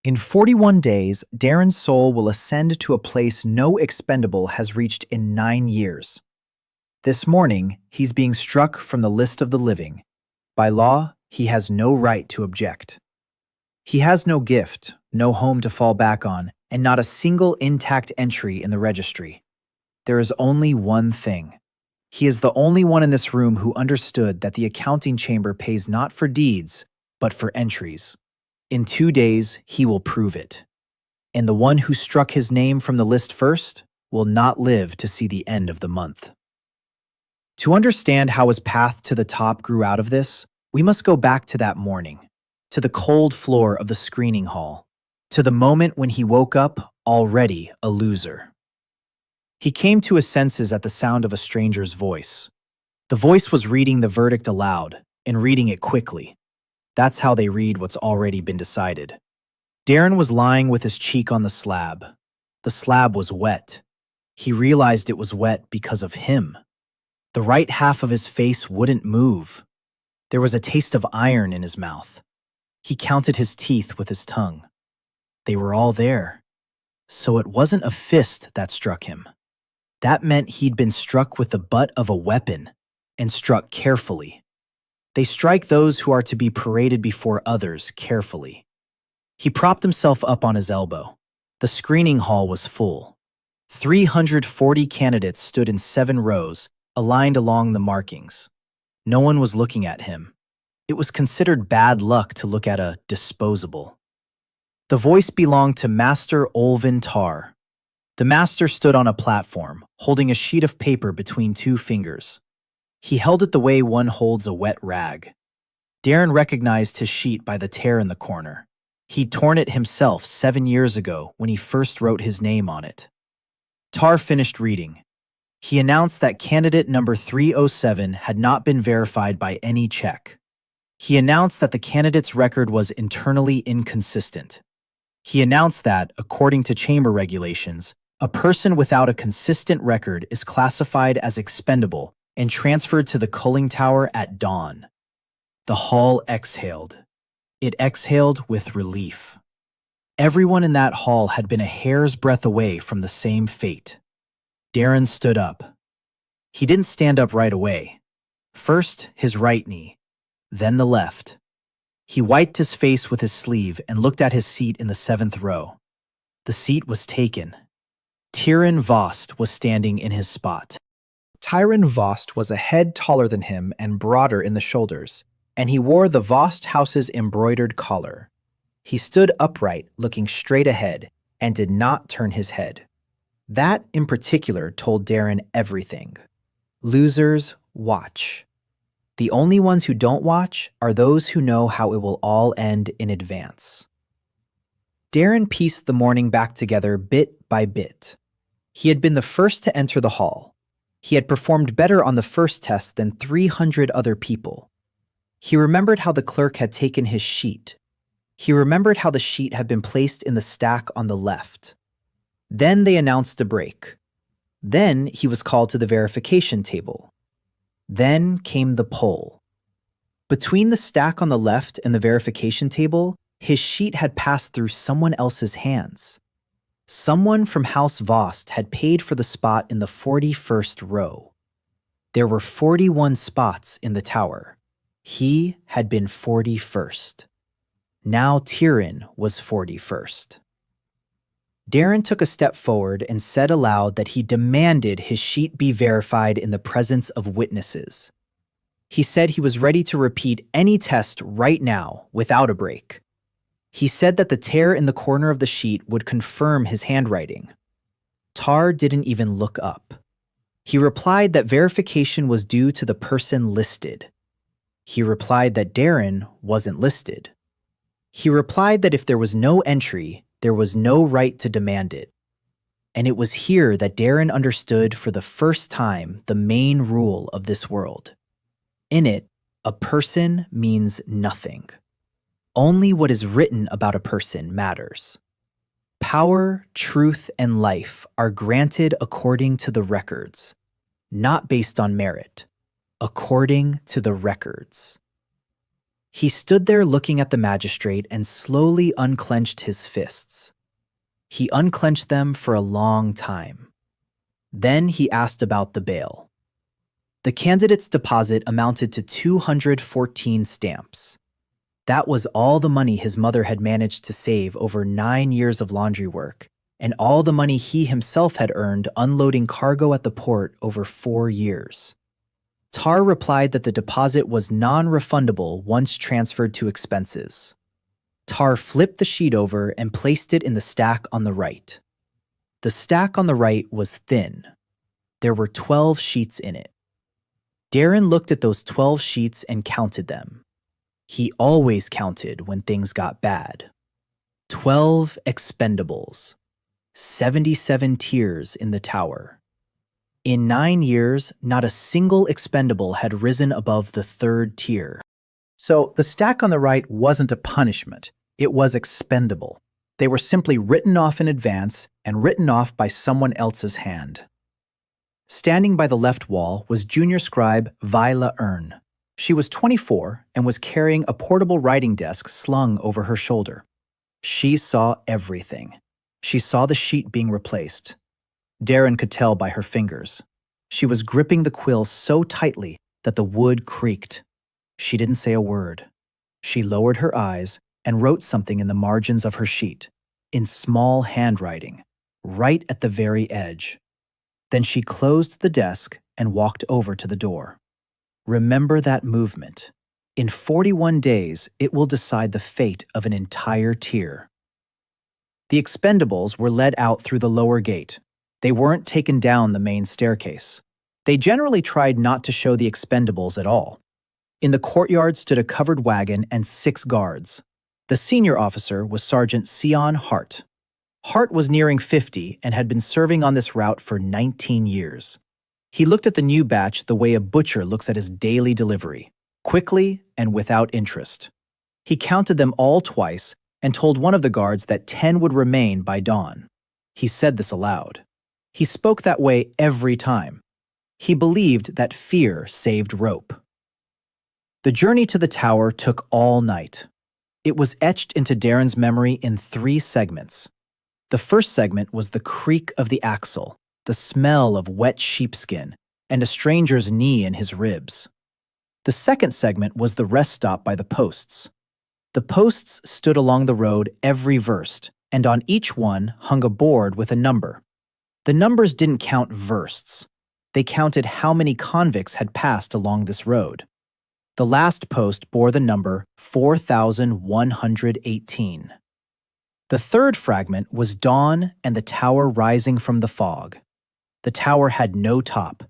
In 41 days, Darren's soul will ascend to a place no expendable has reached in 9 years. This morning, he's being struck from the list of the living. By law, he has no right to object. He has no gift, no home to fall back on, and not a single intact entry in the registry. There is only one thing. He is the only one in this room who understood that the accounting chamber pays not for deeds, but for entries. In 2 days, he will prove it. And the one who struck his name from the list first will not live to see the end of the month. To understand how his path to the top grew out of this, we must go back to that morning, to the cold floor of the screening hall, to the moment when he woke up already a loser. He came to his senses at the sound of a stranger's voice. The voice was reading the verdict aloud, and reading it quickly. That's how they read what's already been decided. Darren was lying with his cheek on the slab. The slab was wet. He realized it was wet because of him. The right half of his face wouldn't move. There was a taste of iron in his mouth. He counted his teeth with his tongue. They were all there. So it wasn't a fist that struck him. That meant he'd been struck with the butt of a weapon, and struck carefully. They strike those who are to be paraded before others carefully. He propped himself up on his elbow. The screening hall was full. 340 candidates stood in 7 rows, aligned along the markings. No one was looking at him. It was considered bad luck to look at a disposable. The voice belonged to Master Olvin Tar. The master stood on a platform, holding a sheet of paper between 2 fingers. He held it the way one holds a wet rag. Darren recognized his sheet by the tear in the corner. He'd torn it himself 7 years ago when he first wrote his name on it. Tar finished reading. He announced that candidate number 307 had not been verified by any check. He announced that the candidate's record was internally inconsistent. He announced that, according to chamber regulations, a person without a consistent record is classified as expendable and transferred to the culling tower at dawn. The hall exhaled. It exhaled with relief. Everyone in that hall had been a hair's breadth away from the same fate. Darren stood up. He didn't stand up right away. First, his right knee, then the left. He wiped his face with his sleeve and looked at his seat in the 7th row. The seat was taken. Tyron Vost was standing in his spot. Tyron Vost was a head taller than him and broader in the shoulders, and he wore the Vost house's embroidered collar. He stood upright, looking straight ahead, and did not turn his head. That, in particular, told Darren everything. Losers watch. The only ones who don't watch are those who know how it will all end in advance. Darren pieced the morning back together bit by bit. He had been the first to enter the hall. He had performed better on the first test than 300 other people. He remembered how the clerk had taken his sheet. He remembered how the sheet had been placed in the stack on the left. Then they announced a break. Then he was called to the verification table. Then came the poll. Between the stack on the left and the verification table, his sheet had passed through someone else's hands. Someone from House Vost had paid for the spot in the 41st row. There were 41 spots in the tower. He had been 41st. Now Tyron was 41st. Darren took a step forward and said aloud that he demanded his sheet be verified in the presence of witnesses. He said he was ready to repeat any test right now without a break. He said that the tear in the corner of the sheet would confirm his handwriting. Tar didn't even look up. He replied that verification was due to the person listed. He replied that Darren wasn't listed. He replied that if there was no entry, there was no right to demand it. And it was here that Darren understood for the first time the main rule of this world. In it, a person means nothing. Only what is written about a person matters. Power, truth, and life are granted according to the records, not based on merit, according to the records. He stood there looking at the magistrate and slowly unclenched his fists. He unclenched them for a long time. Then he asked about the bail. The candidate's deposit amounted to 214 stamps. That was all the money his mother had managed to save over 9 years of laundry work, and all the money he himself had earned unloading cargo at the port over 4 years. Tar replied that the deposit was non-refundable once transferred to expenses. Tar flipped the sheet over and placed it in the stack on the right. The stack on the right was thin. There were 12 sheets in it. Darren looked at those 12 sheets and counted them. He always counted when things got bad. 12 expendables. 77 tiers in the tower. In 9 years, not a single expendable had risen above the 3rd tier. So the stack on the right wasn't a punishment. It was expendable. They were simply written off in advance and written off by someone else's hand. Standing by the left wall was junior scribe Vila Ern. She was 24 and was carrying a portable writing desk slung over her shoulder. She saw everything. She saw the sheet being replaced. Darren could tell by her fingers. She was gripping the quill so tightly that the wood creaked. She didn't say a word. She lowered her eyes and wrote something in the margins of her sheet, in small handwriting, right at the very edge. Then she closed the desk and walked over to the door. Remember that movement. In 41 days, it will decide the fate of an entire tier. The expendables were led out through the lower gate. They weren't taken down the main staircase. They generally tried not to show the expendables at all. In the courtyard stood a covered wagon and 6 guards. The senior officer was Sergeant Sion Hart. Hart was nearing 50 and had been serving on this route for 19 years. He looked at the new batch the way a butcher looks at his daily delivery, quickly and without interest. He counted them all twice and told one of the guards that 10 would remain by dawn. He said this aloud. He spoke that way every time. He believed that fear saved rope. The journey to the tower took all night. It was etched into Darren's memory in 3 segments. The first segment was the creak of the axle, the smell of wet sheepskin, and a stranger's knee in his ribs. The second segment was the rest stop by the posts. The posts stood along the road every verst, and on each one hung a board with a number. The numbers didn't count versts. They counted how many convicts had passed along this road. The last post bore the number 4,118. The third fragment was dawn and the tower rising from the fog. The tower had no top.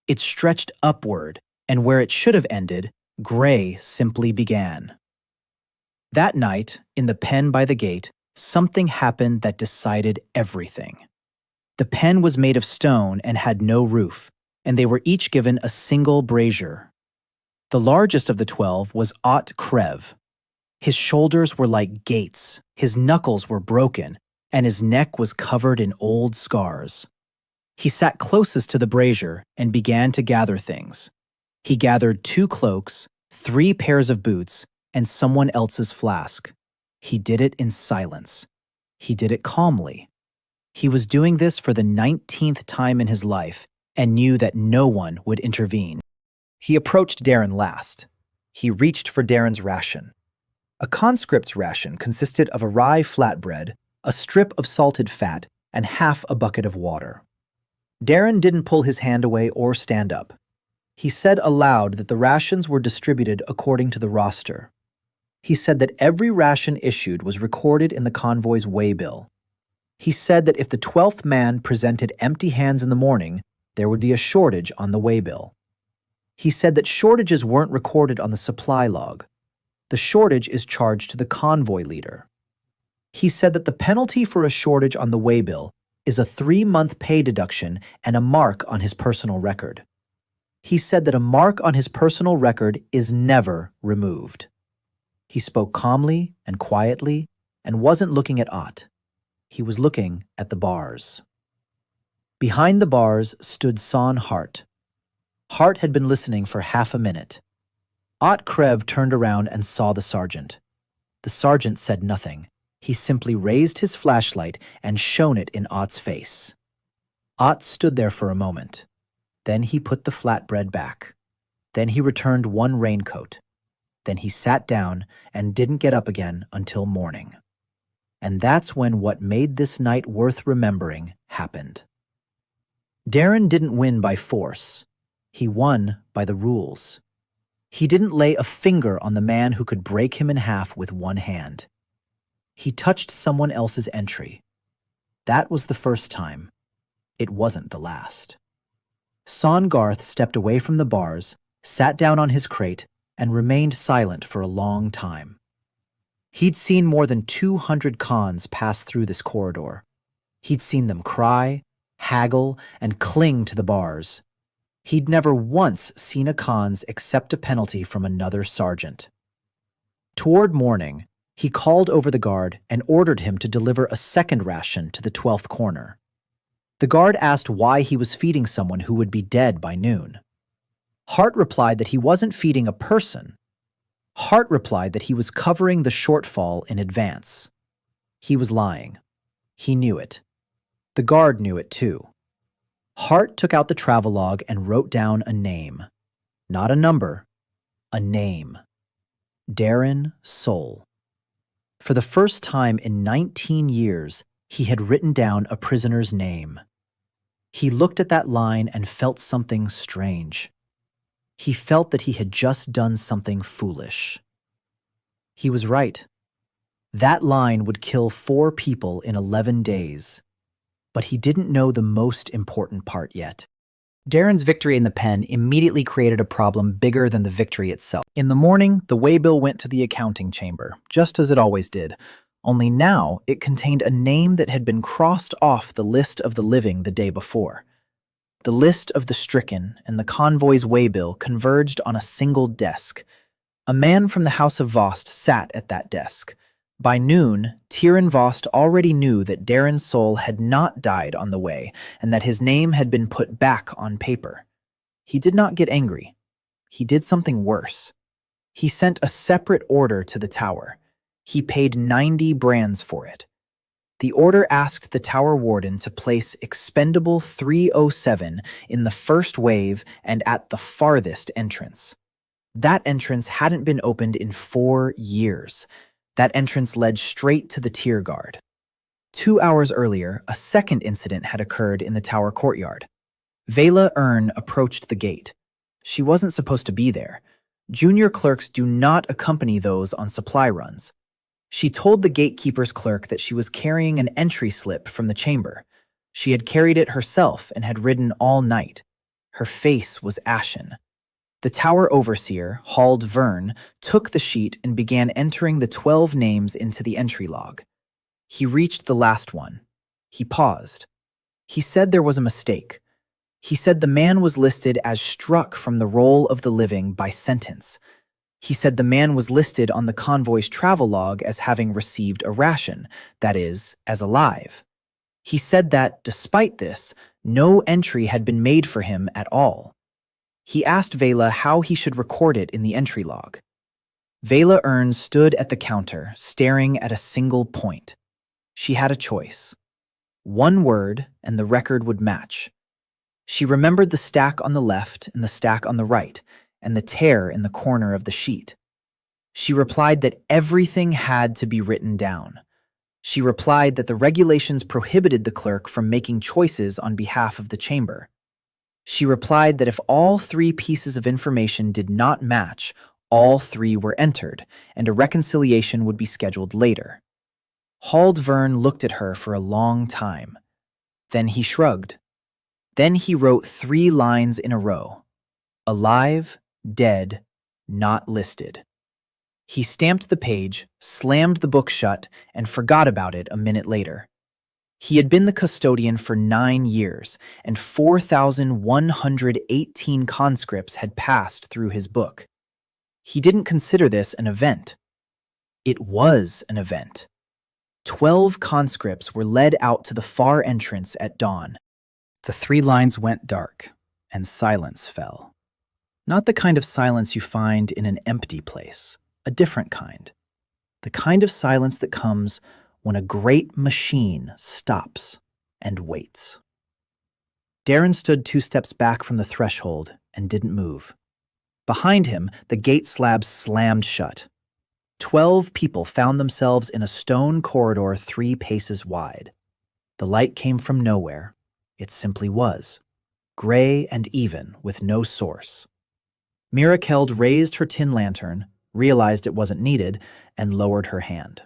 It stretched upward, and where it should have ended, gray simply began. That night, in the pen by the gate, something happened that decided everything. The pen was made of stone and had no roof, and they were each given a single brazier. The largest of the 12 was Ot Krev. His shoulders were like gates, his knuckles were broken, and his neck was covered in old scars. He sat closest to the brazier and began to gather things. He gathered 2 cloaks, 3 pairs of boots, and someone else's flask. He did it in silence. He did it calmly. He was doing this for the 19th time in his life and knew that no one would intervene. He approached Darren last. He reached for Darren's ration. A conscript's ration consisted of a rye flatbread, a strip of salted fat, and half a bucket of water. Darren didn't pull his hand away or stand up. He said aloud that the rations were distributed according to the roster. He said that every ration issued was recorded in the convoy's waybill. He said that if the 12th man presented empty hands in the morning, there would be a shortage on the waybill. He said that shortages weren't recorded on the supply log. The shortage is charged to the convoy leader. He said that the penalty for a shortage on the waybill is a 3-month pay deduction and a mark on his personal record. He said that a mark on his personal record is never removed. He spoke calmly and quietly and wasn't looking at Ott. He was looking at the bars. Behind the bars stood Son Hart. Hart had been listening for half a minute. Krev turned around and saw the sergeant. The sergeant said nothing. He simply raised his flashlight and shone it in Ott's face. Ott stood there for a moment. Then he put the flatbread back. Then he returned one raincoat. Then he sat down and didn't get up again until morning. And that's when what made this night worth remembering happened. Darren didn't win by force. He won by the rules. He didn't lay a finger on the man who could break him in half with one hand. He touched someone else's entry. That was the first time. It wasn't the last. Son Garth stepped away from the bars, sat down on his crate, and remained silent for a long time. He'd seen more than 200 cons pass through this corridor. He'd seen them cry, haggle, and cling to the bars. He'd never once seen a cons accept a penalty from another sergeant. Toward morning, he called over the guard and ordered him to deliver a second ration to the 12th corner. The guard asked why he was feeding someone who would be dead by noon. Hart replied that he wasn't feeding a person. Hart replied that he was covering the shortfall in advance. He was lying. He knew it. The guard knew it too. Hart took out the travelogue and wrote down a name. Not a number, a name. Darren Soul. For the first time in 19 years, he had written down a prisoner's name. He looked at that line and felt something strange. He felt that he had just done something foolish. He was right. That line would kill 4 people in 11 days. But he didn't know the most important part yet. Darren's victory in the pen immediately created a problem bigger than the victory itself. In the morning, the waybill went to the accounting chamber, just as it always did. Only now, it contained a name that had been crossed off the list of the living the day before. The list of the stricken and the convoy's waybill converged on a single desk. A man from the House of Vost sat at that desk. By noon, Tyrion Vost already knew that Darren's soul had not died on the way and that his name had been put back on paper. He did not get angry. He did something worse. He sent a separate order to the tower. He paid 90 brands for it. The order asked the tower warden to place expendable 307 in the first wave and at the farthest entrance. That entrance hadn't been opened in 4 years. That entrance led straight to the tier guard. 2 hours earlier, a second incident had occurred in the tower courtyard. Vela Ern approached the gate. She wasn't supposed to be there. Junior clerks do not accompany those on supply runs. She told the gatekeeper's clerk that she was carrying an entry slip from the chamber. She had carried it herself and had ridden all night. Her face was ashen. The tower overseer, Hald Vern, took the sheet and began entering the 12 names into the entry log. He reached the last one. He paused. He said there was a mistake. He said the man was listed as struck from the roll of the living by sentence. He said the man was listed on the convoy's travelogue as having received a ration, that is, as alive. He said that, despite this, no entry had been made for him at all. He asked Vela how he should record it in the entry log. Vela Ern stood at the counter, staring at a single point. She had a choice. One word, and the record would match. She remembered the stack on the left and the stack on the right, and the tear in the corner of the sheet. She replied that everything had to be written down. She replied that the regulations prohibited the clerk from making choices on behalf of the chamber. She replied that if all 3 pieces of information did not match, all 3 were entered, and a reconciliation would be scheduled later. Hald Vern looked at her for a long time. Then he shrugged. Then he wrote 3 lines in a row. Alive, dead, not listed. He stamped the page, slammed the book shut, and forgot about it a minute later. He had been the custodian for 9 years, and 4,118 conscripts had passed through his book. He didn't consider this an event. It was an event. 12 conscripts were led out to the far entrance at dawn. The 3 lines went dark, and silence fell. Not the kind of silence you find in an empty place, a different kind. The kind of silence that comes when a great machine stops and waits. Darren stood 2 steps back from the threshold and didn't move. Behind him, the gate slabs slammed shut. 12 people found themselves in a stone corridor 3 paces wide. The light came from nowhere. It simply was, gray and even with no source. Mirakeld raised her tin lantern, realized it wasn't needed, and lowered her hand.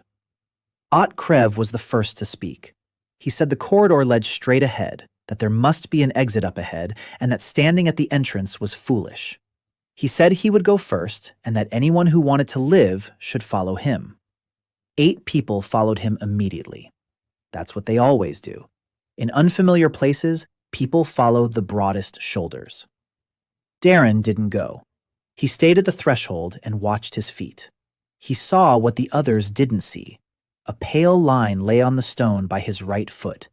Krev was the first to speak. He said the corridor led straight ahead, that there must be an exit up ahead, and that standing at the entrance was foolish. He said he would go first, and that anyone who wanted to live should follow him. 8 people followed him immediately. That's what they always do. In unfamiliar places, people follow the broadest shoulders. Darren didn't go. He stayed at the threshold and watched his feet. He saw what the others didn't see. A pale line lay on the stone by his right foot.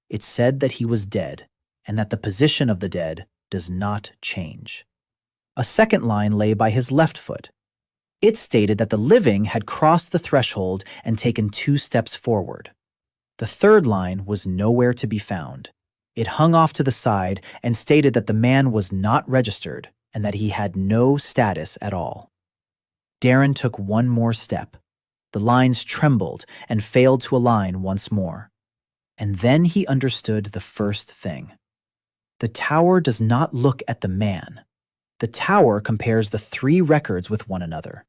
It said that he was dead, and that the position of the dead does not change. A second line lay by his left foot. It stated that the living had crossed the threshold and taken 2 steps forward. The third line was nowhere to be found. It hung off to the side and stated that the man was not registered and that he had no status at all. Darren took 1 more step. The lines trembled and failed to align once more. And then he understood the first thing. The tower does not look at the man. The tower compares the 3 records with one another.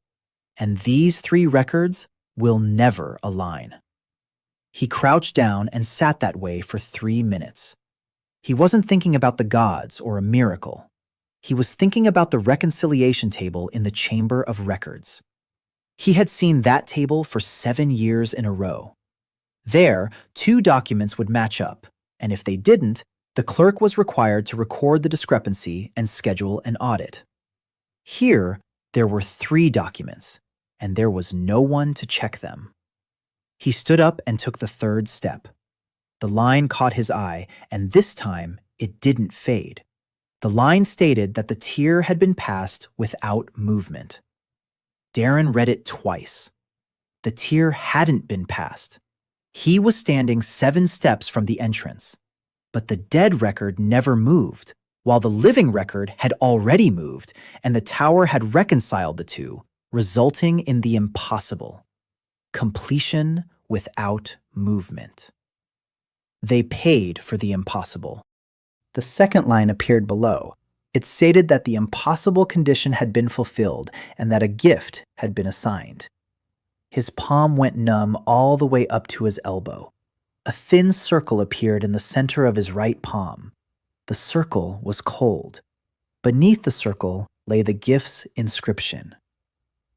And these 3 records will never align. He crouched down and sat that way for 3 minutes. He wasn't thinking about the gods or a miracle. He was thinking about the reconciliation table in the Chamber of Records. He had seen that table for 7 years in a row. There, 2 documents would match up, and if they didn't, the clerk was required to record the discrepancy and schedule an audit. Here, there were 3 documents, and there was no one to check them. He stood up and took the 3rd step. The line caught his eye, and this time, it didn't fade. The line stated that the tier had been passed without movement. Darren read it twice. The tier hadn't been passed. He was standing 7 steps from the entrance. But the dead record never moved, while the living record had already moved, and the tower had reconciled the 2, resulting in the impossible. Completion without movement. They paid for the impossible. The second line appeared below. It stated that the impossible condition had been fulfilled and that a gift had been assigned. His palm went numb all the way up to his elbow. A thin circle appeared in the center of his right palm. The circle was cold. Beneath the circle lay the gift's inscription.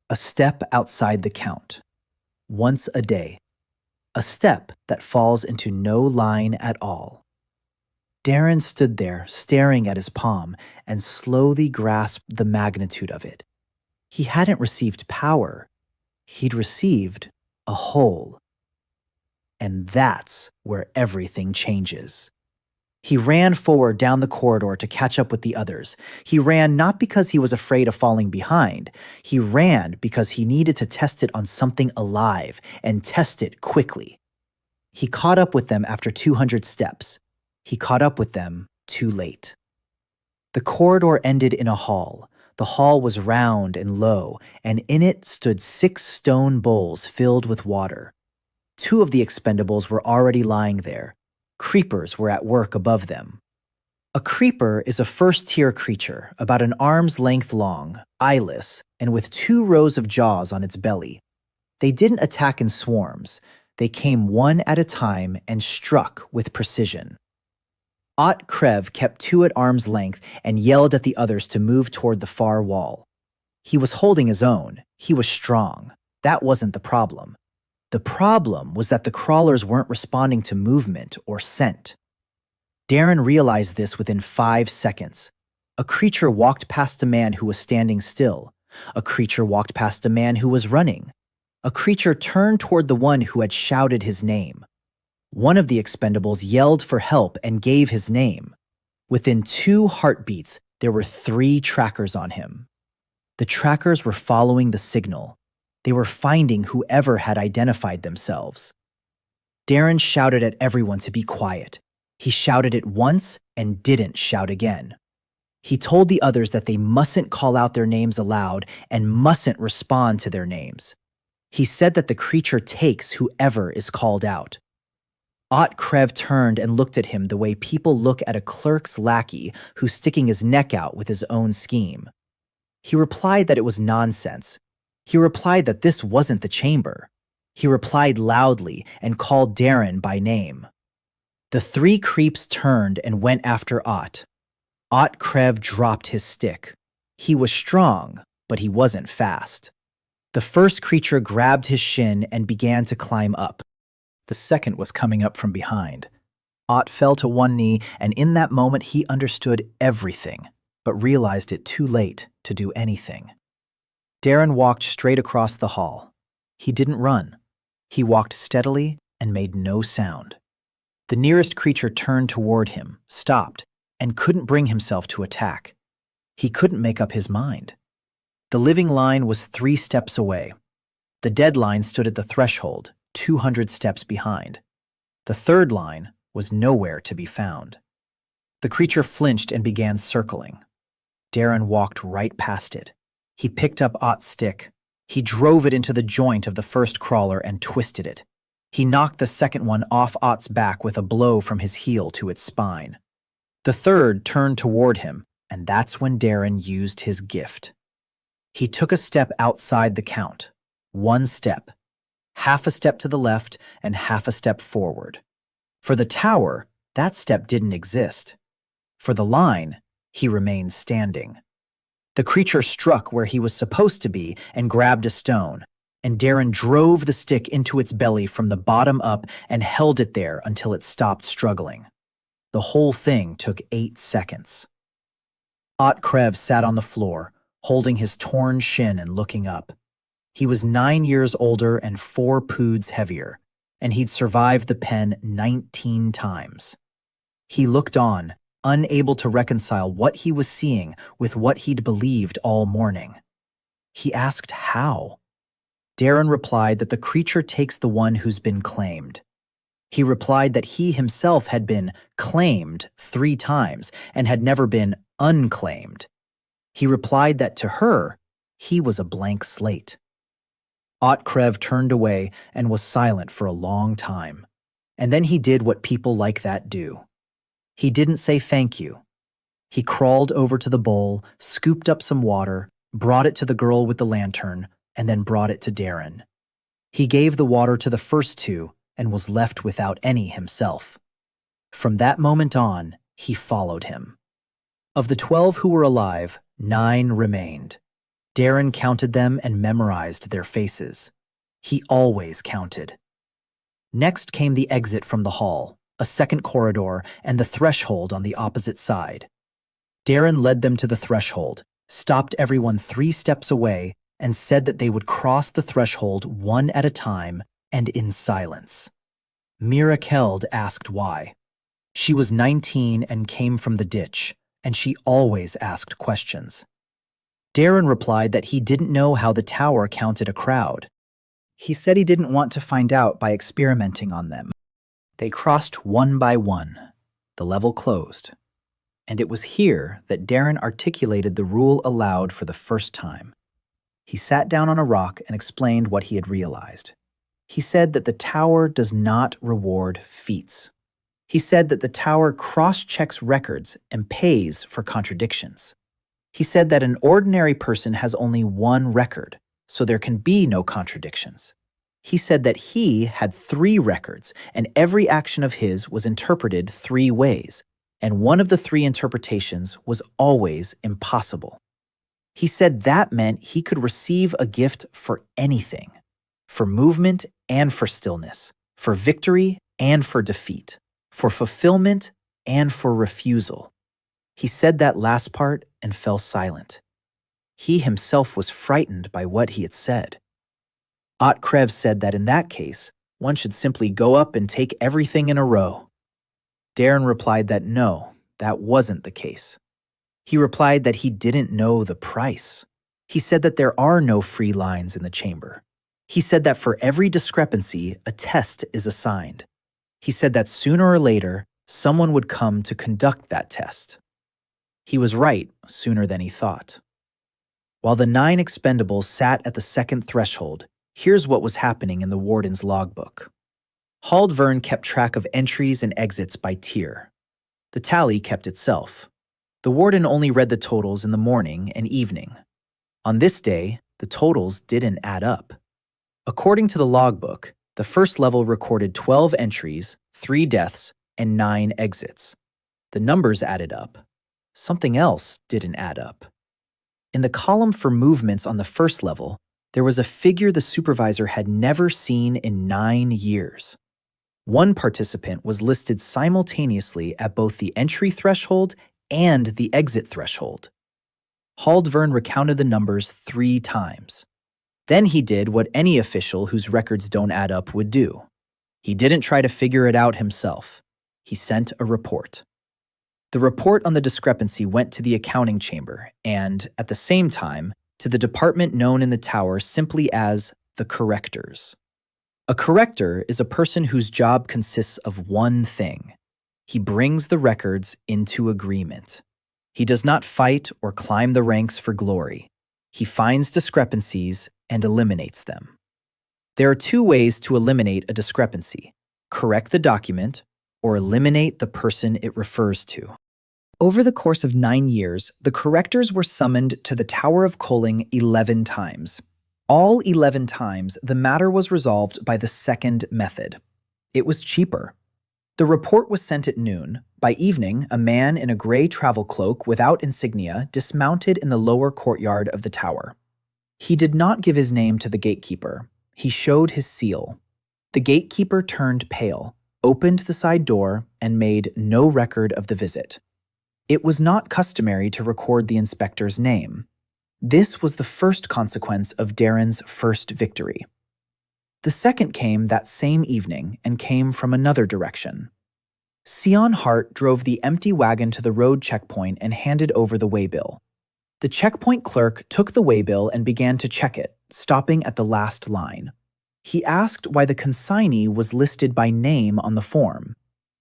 A step outside the count. Once a day. A step that falls into no line at all. Darren stood there, staring at his palm, and slowly grasped the magnitude of it. He hadn't received power. He'd received a whole. And that's where everything changes. He ran forward down the corridor to catch up with the others. He ran not because he was afraid of falling behind. He ran because he needed to test it on something alive and test it quickly. He caught up with them after 200 steps. He caught up with them too late. The corridor ended in a hall. The hall was round and low, and in it stood 6 stone bowls filled with water. 2 of the expendables were already lying there. Creepers were at work above them. A creeper is a first-tier creature, about an arm's length long, eyeless, and with 2 rows of jaws on its belly. They didn't attack in swarms. They came one at a time and struck with precision. Krev kept 2 at arm's length and yelled at the others to move toward the far wall. He was holding his own. He was strong. That wasn't the problem. The problem was that the crawlers weren't responding to movement or scent. Darren realized this within 5 seconds. A creature walked past a man who was standing still. A creature walked past a man who was running. A creature turned toward the one who had shouted his name. One of the expendables yelled for help and gave his name. Within 2 heartbeats, There were 3 trackers on him. The trackers were following the signal. They were finding whoever had identified themselves. Darren shouted at everyone to be quiet. He shouted it once and didn't shout again. He told the others that they mustn't call out their names aloud and mustn't respond to their names. He said that the creature takes whoever is called out. Krev turned and looked at him the way people look at a clerk's lackey who's sticking his neck out with his own scheme. He replied that it was nonsense. He replied that this wasn't the chamber. He replied loudly and called Darren by name. The 3 creeps turned and went after Krev dropped his stick. He was strong, but he wasn't fast. The first creature grabbed his shin and began to climb up. The second was coming up from behind. Fell to one knee, and in that moment he understood everything, but realized it too late to do anything. Darren walked straight across the hall. He didn't run. He walked steadily and made no sound. The nearest creature turned toward him, stopped, and couldn't bring himself to attack. He couldn't make up his mind. The living line was 3 steps away. The dead line stood at the threshold, 200 steps behind. The third line was nowhere to be found. The creature flinched and began circling. Darren walked right past it. He picked up Ott's stick. He drove it into the joint of the first crawler and twisted it. He knocked the second one off Ott's back with a blow from his heel to its spine. The third turned toward him, and that's when Darren used his gift. He took a step outside the count. 1 step. Half a step to the left and half a step forward. For the tower, that step didn't exist. For the line, he remained standing. The creature struck where he was supposed to be and grabbed a stone, and Darren drove the stick into its belly from the bottom up and held it there until it stopped struggling. The whole thing took 8 seconds. Krev sat on the floor, holding his torn shin and looking up. He was 9 years older and 4 poods heavier, and he'd survived the pen 19 times. He looked on, unable to reconcile what he was seeing with what he'd believed all morning. He asked how. Darren replied that the creature takes the one who's been claimed. He replied that he himself had been claimed 3 times and had never been unclaimed. He replied that to her, he was a blank slate. Krev turned away and was silent for a long time. And then he did what people like that do. He didn't say thank you. He crawled over to the bowl, scooped up some water, brought it to the girl with the lantern, and then brought it to Darren. He gave the water to the first 2 and was left without any himself. From that moment on, he followed him. Of the 12 who were alive, 9 remained. Darren counted them and memorized their faces. He always counted. Next came the exit from the hall, a second corridor, and the threshold on the opposite side. Darren led them to the threshold, stopped everyone 3 steps away, and said that they would cross the threshold one at a time and in silence. Mira Keld asked why. She was 19 and came from the ditch, and she always asked questions. Darren replied that he didn't know how the tower counted a crowd. He said he didn't want to find out by experimenting on them. They crossed one by one. The level closed. And it was here that Darren articulated the rule aloud for the first time. He sat down on a rock and explained what he had realized. He said that the tower does not reward feats. He said that the tower cross-checks records and pays for contradictions. He said that an ordinary person has only 1 record, so there can be no contradictions. He said that he had 3 records, and every action of his was interpreted 3 ways, and one of the 3 interpretations was always impossible. He said that meant he could receive a gift for anything, for movement and for stillness, for victory and for defeat, for fulfillment and for refusal. He said that last part and fell silent. He himself was frightened by what he had said. Krev said that in that case, one should simply go up and take everything in a row. Darren replied that no, that wasn't the case. He replied that he didn't know the price. He said that there are no free lines in the chamber. He said that for every discrepancy, a test is assigned. He said that sooner or later, someone would come to conduct that test. He was right sooner than he thought. While the 9 expendables sat at the second threshold, here's what was happening in the warden's logbook. Haldvern kept track of entries and exits by tier. The tally kept itself. The warden only read the totals in the morning and evening. On this day, the totals didn't add up. According to the logbook, the first level recorded 12 entries, 3 deaths, and 9 exits. The numbers added up. Something else didn't add up. In the column for movements on the first level, there was a figure the supervisor had never seen in 9 years. One participant was listed simultaneously at both the entry threshold and the exit threshold. Haldvern recounted the numbers 3 times. Then he did what any official whose records don't add up would do. He didn't try to figure it out himself. He sent a report. The report on the discrepancy went to the accounting chamber and, at the same time, to the department known in the tower simply as the correctors. A corrector is a person whose job consists of one thing. He brings the records into agreement. He does not fight or climb the ranks for glory. He finds discrepancies and eliminates them. There are 2 ways to eliminate a discrepancy: correct the document or eliminate the person it refers to. Over the course of 9 years, the correctors were summoned to the Tower of Coaling 11 times. All 11 times, the matter was resolved by the second method. It was cheaper. The report was sent at noon. By evening, a man in a gray travel cloak without insignia dismounted in the lower courtyard of the tower. He did not give his name to the gatekeeper. He showed his seal. The gatekeeper turned pale, opened the side door, and made no record of the visit. It was not customary to record the inspector's name. This was the first consequence of Darren's first victory. The second came that same evening and came from another direction. Sion Hart drove the empty wagon to the road checkpoint and handed over the waybill. The checkpoint clerk took the waybill and began to check it, stopping at the last line. He asked why the consignee was listed by name on the form.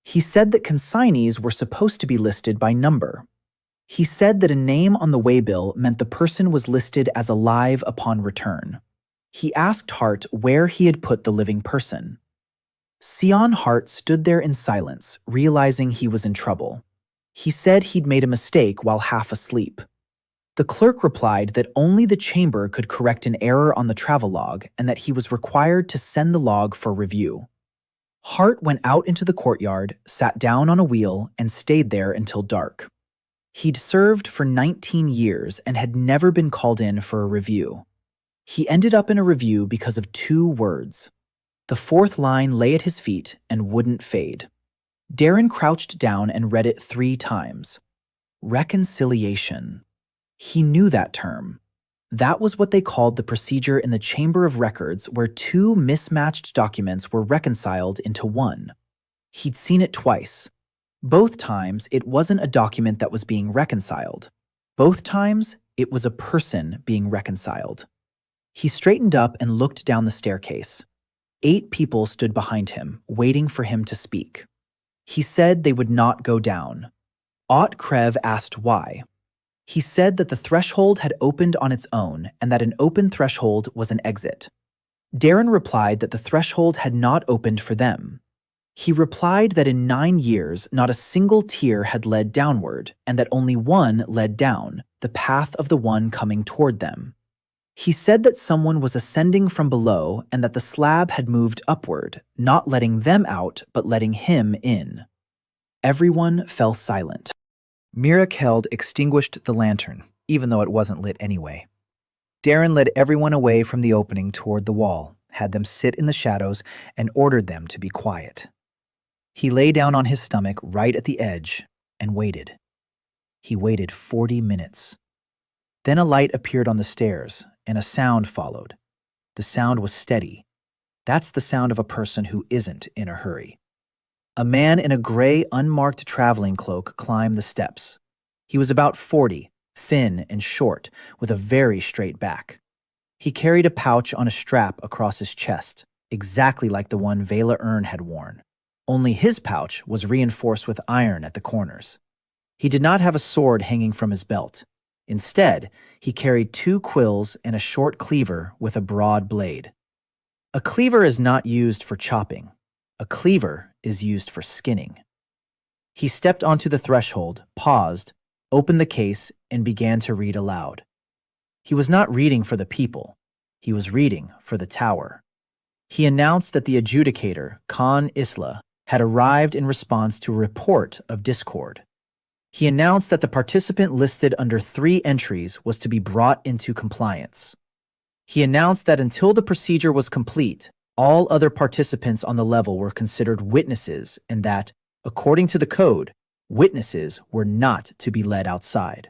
He said that consignees were supposed to be listed by number. He said that a name on the waybill meant the person was listed as alive upon return. He asked Hart where he had put the living person. Sion Hart stood there in silence, realizing he was in trouble. He said he'd made a mistake while half asleep. The clerk replied that only the chamber could correct an error on the travelogue and that he was required to send the log for review. Hart went out into the courtyard, sat down on a wheel, and stayed there until dark. He'd served for 19 years and had never been called in for a review. He ended up in a review because of 2 words. The 4th line lay at his feet and wouldn't fade. Darren crouched down and read it 3 times. Reconciliation. He knew that term. That was what they called the procedure in the Chamber of Records where 2 mismatched documents were reconciled into one. He'd seen it twice. Both times, it wasn't a document that was being reconciled. Both times, it was a person being reconciled. He straightened up and looked down the staircase. 8 people stood behind him, waiting for him to speak. He said they would not go down. Ott Krev asked why. He said that the threshold had opened on its own and that an open threshold was an exit. Darren replied that the threshold had not opened for them. He replied that in 9 years, not a single tier had led downward and that only one led down, the path of the one coming toward them. He said that someone was ascending from below and that the slab had moved upward, not letting them out but letting him in. Everyone fell silent. Mirakeld extinguished the lantern, even though it wasn't lit anyway. Darren led everyone away from the opening toward the wall, had them sit in the shadows, and ordered them to be quiet. He lay down on his stomach right at the edge and waited. He waited 40 minutes. Then a light appeared on the stairs, and a sound followed. The sound was steady. That's the sound of a person who isn't in a hurry. A man in a gray, unmarked traveling cloak climbed the steps. He was about 40, thin and short, with a very straight back. He carried a pouch on a strap across his chest, exactly like the one Vela Ern had worn. Only his pouch was reinforced with iron at the corners. He did not have a sword hanging from his belt. Instead, he carried 2 quills and a short cleaver with a broad blade. A cleaver is not used for chopping. A cleaver is used for skinning. He stepped onto the threshold, paused, opened the case, and began to read aloud. He was not reading for the people. He was reading for the tower. He announced that the adjudicator, Khan Isla, had arrived in response to a report of discord. He announced that the participant listed under 3 entries was to be brought into compliance. He announced that until the procedure was complete, all other participants on the level were considered witnesses and that, according to the code, witnesses were not to be led outside.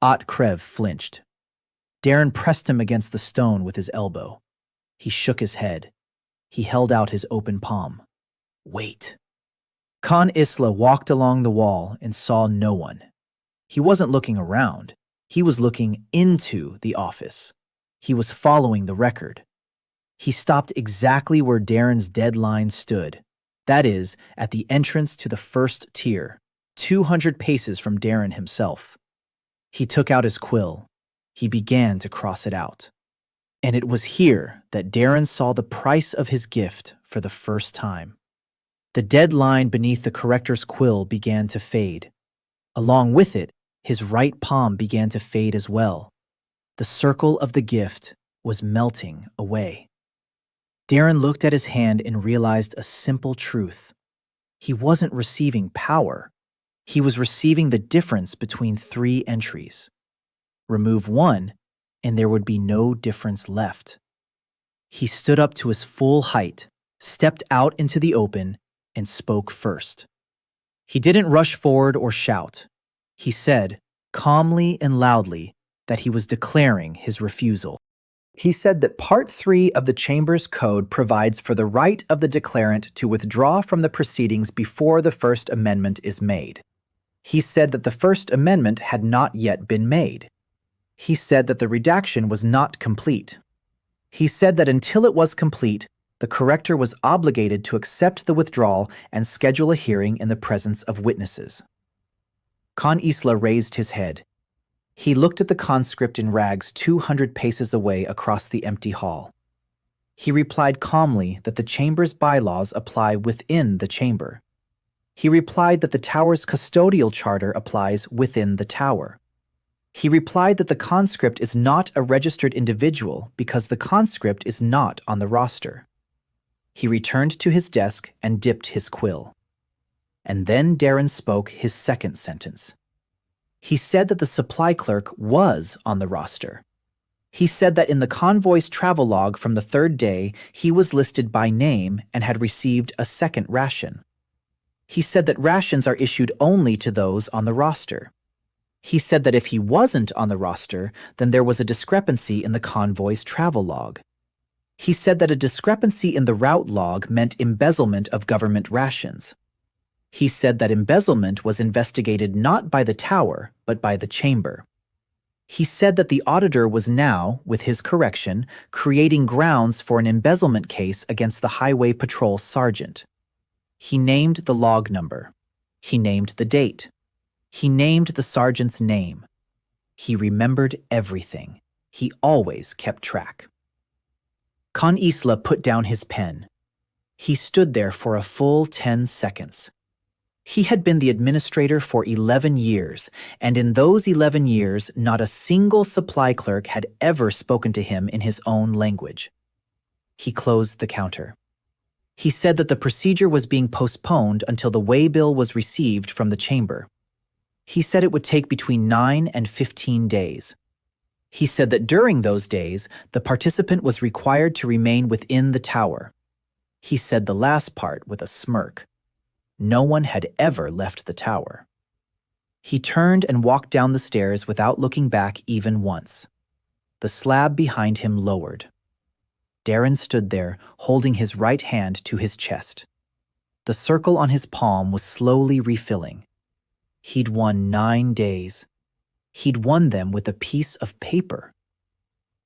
Krev flinched. Darren pressed him against the stone with his elbow. He shook his head. He held out his open palm. Wait. Khan Isla walked along the wall and saw no one. He wasn't looking around. He was looking into the office. He was following the record. He stopped exactly where Darren's deadline stood. That is, at the entrance to the first tier, 200 paces from Darren himself. He took out his quill. He began to cross it out. And it was here that Darren saw the price of his gift for the first time. The dead line beneath the corrector's quill began to fade. Along with it, his right palm began to fade as well. The circle of the gift was melting away. Darren looked at his hand and realized a simple truth. He wasn't receiving power. He was receiving the difference between 3 entries. Remove 1, and there would be no difference left. He stood up to his full height, stepped out into the open, and spoke first. He didn't rush forward or shout. He said, calmly and loudly, that he was declaring his refusal. He said that Part 3 of the Chamber's Code provides for the right of the declarant to withdraw from the proceedings before the First Amendment is made. He said that the First Amendment had not yet been made. He said that the redaction was not complete. He said that until it was complete, the corrector was obligated to accept the withdrawal and schedule a hearing in the presence of witnesses. Khan Isla raised his head. He looked at the conscript in rags 200 paces away across the empty hall. He replied calmly that the chamber's bylaws apply within the chamber. He replied that the tower's custodial charter applies within the tower. He replied that the conscript is not a registered individual because the conscript is not on the roster. He returned to his desk and dipped his quill. And then Darren spoke his second sentence. He said that the supply clerk was on the roster. He said that in the convoy's travel log from the 3rd day, he was listed by name and had received a second ration. He said that rations are issued only to those on the roster. He said that if he wasn't on the roster, then there was a discrepancy in the convoy's travel log. He said that a discrepancy in the route log meant embezzlement of government rations. He said that embezzlement was investigated not by the tower, but by the chamber. He said that the auditor was now, with his correction, creating grounds for an embezzlement case against the highway patrol sergeant. He named the log number. He named the date. He named the sergeant's name. He remembered everything. He always kept track. Khan Isla put down his pen. He stood there for a full 10 seconds. He had been the administrator for 11 years, and in those 11 years, not a single supply clerk had ever spoken to him in his own language. He closed the counter. He said that the procedure was being postponed until the waybill was received from the chamber. He said it would take between 9 and 15 days. He said that during those days, the participant was required to remain within the tower. He said the last part with a smirk. No one had ever left the tower. He turned and walked down the stairs without looking back even once. The slab behind him lowered. Darren stood there, holding his right hand to his chest. The circle on his palm was slowly refilling. He'd won 9 days. He'd won them with a piece of paper.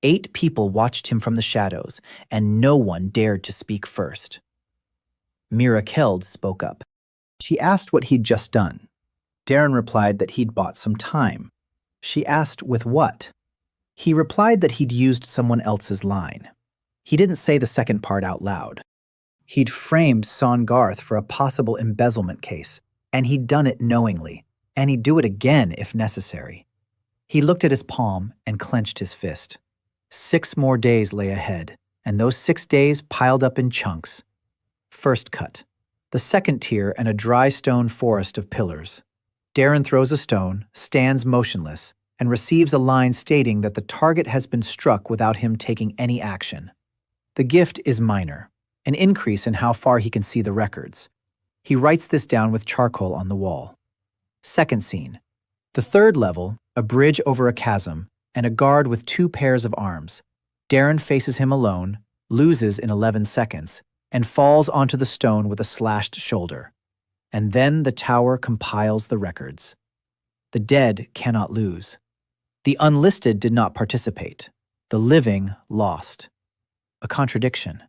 8 people watched him from the shadows, and no one dared to speak first. Exiled spoke up. She asked what he'd just done. Darren replied that he'd bought some time. She asked with what? He replied that he'd used someone else's line. He didn't say the second part out loud. He'd framed Son Garth for a possible embezzlement case, and he'd done it knowingly, and he'd do it again if necessary. He looked at his palm and clenched his fist. 6 more days lay ahead, and those 6 days piled up in chunks. First cut. The second tier and a dry stone forest of pillars. Darren throws a stone, stands motionless, and receives a line stating that the target has been struck without him taking any action. The gift is minor, an increase in how far he can see the records. He writes this down with charcoal on the wall. Second scene. The third level, a bridge over a chasm, and a guard with 2 pairs of arms. Darren faces him alone, loses in 11 seconds, and falls onto the stone with a slashed shoulder. And then the tower compiles the records. The dead cannot lose. The unlisted did not participate. The living lost. A contradiction.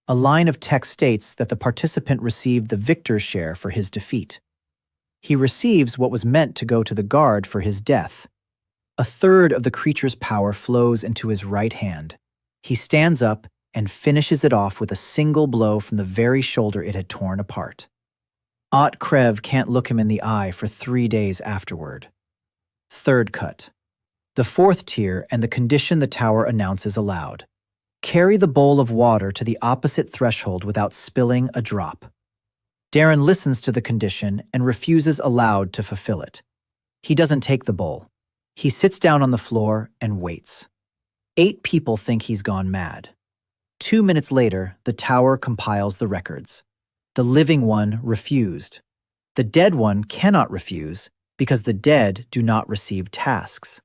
A line of text states that the participant received the victor's share for his defeat. He receives what was meant to go to the guard for his death. A third of the creature's power flows into his right hand. He stands up and finishes it off with a single blow from the very shoulder it had torn apart. Ott Krev can't look him in the eye for 3 days afterward. Third cut. The fourth tier and the condition the tower announces aloud. Carry the bowl of water to the opposite threshold without spilling a drop. Darren listens to the condition and refuses aloud to fulfill it. He doesn't take the bowl. He sits down on the floor and waits. 8 people think he's gone mad. 2 minutes later, the tower compiles the records. The living one refused. The dead one cannot refuse because the dead do not receive tasks.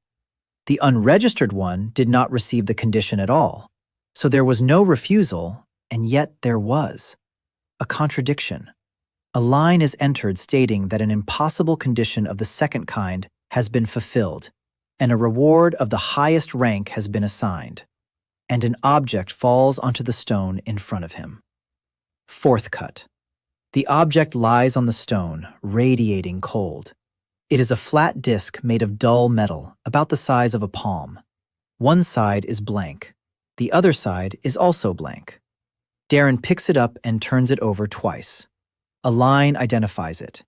The unregistered one did not receive the condition at all. So there was no refusal, and yet there was. A contradiction. A line is entered stating that an impossible condition of the second kind has been fulfilled, and a reward of the highest rank has been assigned, and an object falls onto the stone in front of him. Fourth cut. The object lies on the stone, radiating cold. It is a flat disc made of dull metal, about the size of a palm. One side is blank. The other side is also blank. Darren picks it up and turns it over twice. A line identifies it.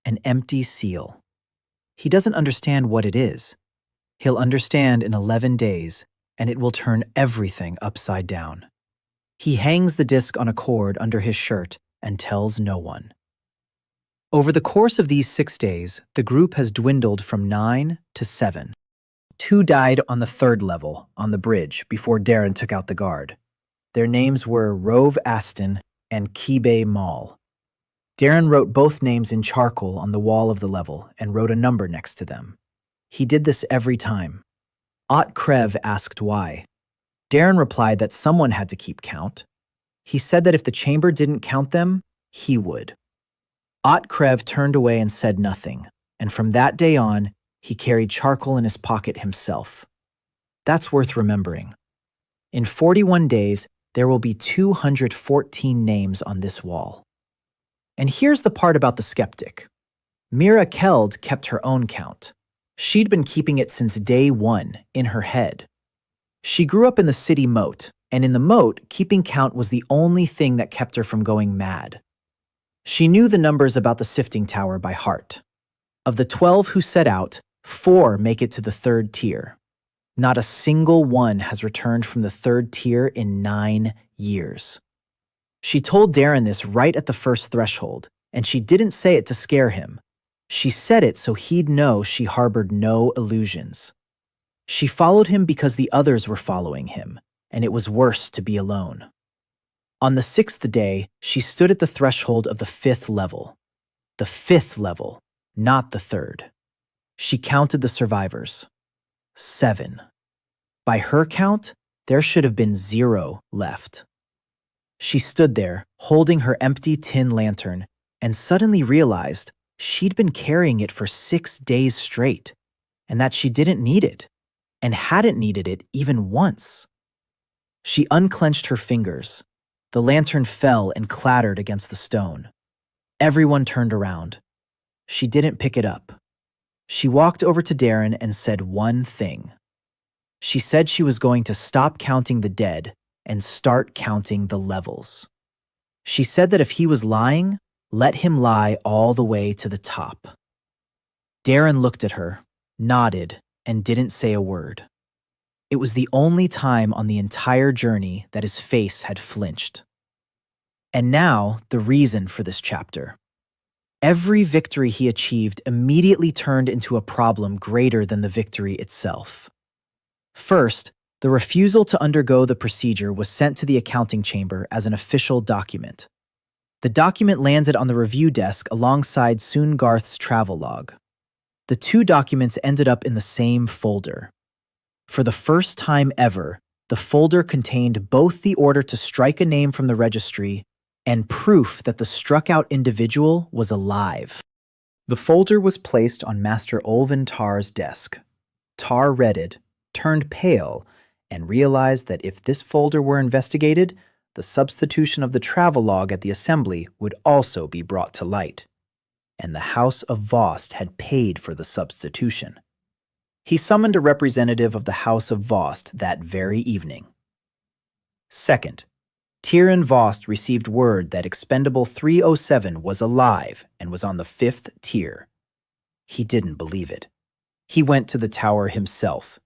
An empty seal. He doesn't understand what it is. He'll understand in 11 days, and it will turn everything upside down. He hangs the disc on a cord under his shirt and tells no one. Over the course of these 6 days, the group has dwindled from 9 to 7. 2 died on the 3rd level, on the bridge, before Darren took out the guard. Their names were Rove Aston and Kibe Mall. Darren wrote both names in charcoal on the wall of the level and wrote a number next to them. He did this every time. Ott Krev asked why. Darren replied that someone had to keep count. He said that if the chamber didn't count them, he would. Ott Krev turned away and said nothing, and from that day on, he carried charcoal in his pocket himself. That's worth remembering. In 41 days, there will be 214 names on this wall. And here's the part about the skeptic. Mira Keld kept her own count. She'd been keeping it since day 1, in her head. She grew up in the city moat, and in the moat, keeping count was the only thing that kept her from going mad. She knew the numbers about the sifting tower by heart. Of the 12 who set out, 4 make it to the 3rd tier. Not a single one has returned from the 3rd tier in 9 years. She told Darren this right at the first threshold, and she didn't say it to scare him. She said it so he'd know she harbored no illusions. She followed him because the others were following him, and it was worse to be alone. On the 6th day, she stood at the threshold of the 5th level. The 5th level, not the 3rd. She counted the survivors. 7. By her count, there should have been 0 left. She stood there, holding her empty tin lantern, and suddenly realized She'd been carrying it for 6 days straight, and that she didn't need it, and hadn't needed it even once. She unclenched her fingers. The lantern fell and clattered against the stone. Everyone turned around. She didn't pick it up. She walked over to Darren and said one thing. She said she was going to stop counting the dead and start counting the levels. She said that if he was lying, let him lie all the way to the top. Darren looked at her, nodded, and didn't say a word. It was the only time on the entire journey that his face had flinched. And now, the reason for this chapter. Every victory he achieved immediately turned into a problem greater than the victory itself. First, the refusal to undergo the procedure was sent to the accounting chamber as an official document. The document landed on the review desk alongside Soongarth's travel log. The two documents ended up in the same folder. For the first time ever, the folder contained both the order to strike a name from the registry and proof that the struck-out individual was alive. The folder was placed on Master Olvin Tar's desk. Tar read it, turned pale, and realized that if this folder were investigated, the substitution of the travelogue at the assembly would also be brought to light. And the House of Vost had paid for the substitution. He summoned a representative of the House of Vost that very evening. Second, Tyrion Vost received word that Expendable 307 was alive and was on the 5th tier. He didn't believe it. He went to the tower himself.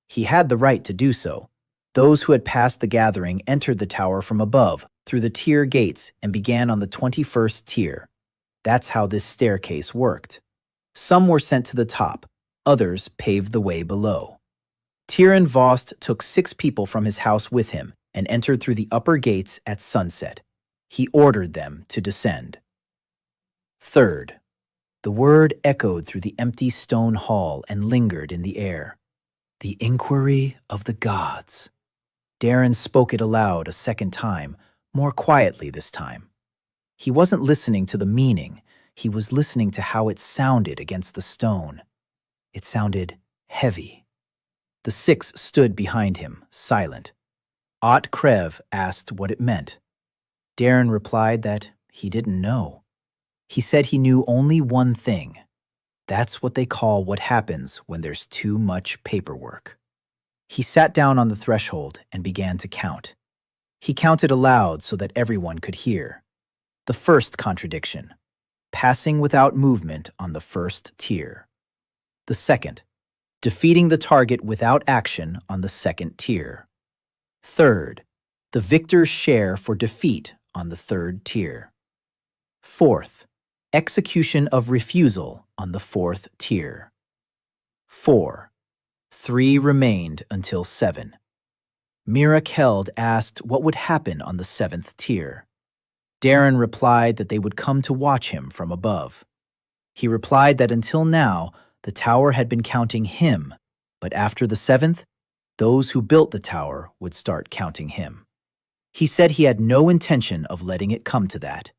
He had the right to do so. Those who had passed the gathering entered the tower from above, through the tier gates, and began on the 21st tier. That's how this staircase worked. Some were sent to the top, others paved the way below. Tyrion Vost took 6 people from his house with him and entered through the upper gates at sunset. He ordered them to descend. Third, the word echoed through the empty stone hall and lingered in the air. The inquiry of the gods. Darren spoke it aloud a second time, more quietly this time. He wasn't listening to the meaning, he was listening to how it sounded against the stone. It sounded heavy. The 6 stood behind him, silent. Ott Krev asked what it meant. Darren replied that he didn't know. He said he knew only one thing. That's what they call what happens when there's too much paperwork. He sat down on the threshold and began to count. He counted aloud so that everyone could hear. The first contradiction, passing without movement on the 1st tier. The second, defeating the target without action on the 2nd tier. Third, the victor's share for defeat on the 3rd tier. Fourth, execution of refusal on the 4th tier. 4. 3 remained until 7. Mira Keld asked what would happen on the 7th tier. Darren replied that they would come to watch him from above. He replied that until now, the tower had been counting him, but after the 7th, those who built the tower would start counting him. He said he had no intention of letting it come to that,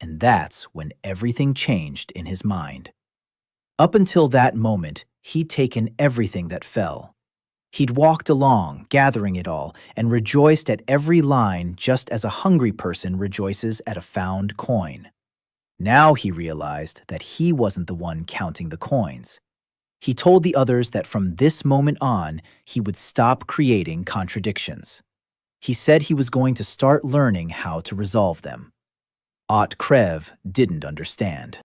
and that's when everything changed in his mind. Up until that moment, he'd taken everything that fell. He'd walked along, gathering it all, and rejoiced at every line just as a hungry person rejoices at a found coin. Now he realized that he wasn't the one counting the coins. He told the others that from this moment on, he would stop creating contradictions. He said he was going to start learning how to resolve them. Ott Krev didn't understand.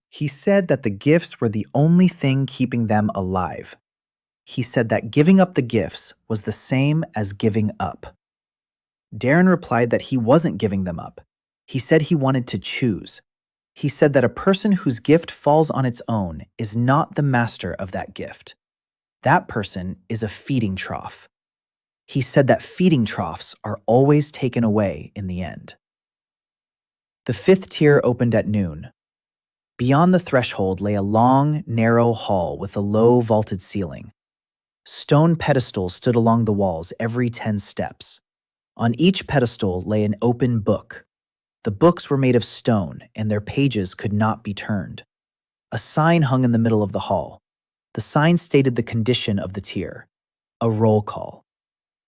He said that the gifts were the only thing keeping them alive. He said that giving up the gifts was the same as giving up. Darren replied that he wasn't giving them up. He said he wanted to choose. He said that a person whose gift falls on its own is not the master of that gift. That person is a feeding trough. He said that feeding troughs are always taken away in the end. The 5th tier opened at noon. Beyond the threshold lay a long, narrow hall with a low, vaulted ceiling. Stone pedestals stood along the walls every 10 steps. On each pedestal lay an open book. The books were made of stone, and their pages could not be turned. A sign hung in the middle of the hall. The sign stated the condition of the tier, a roll call.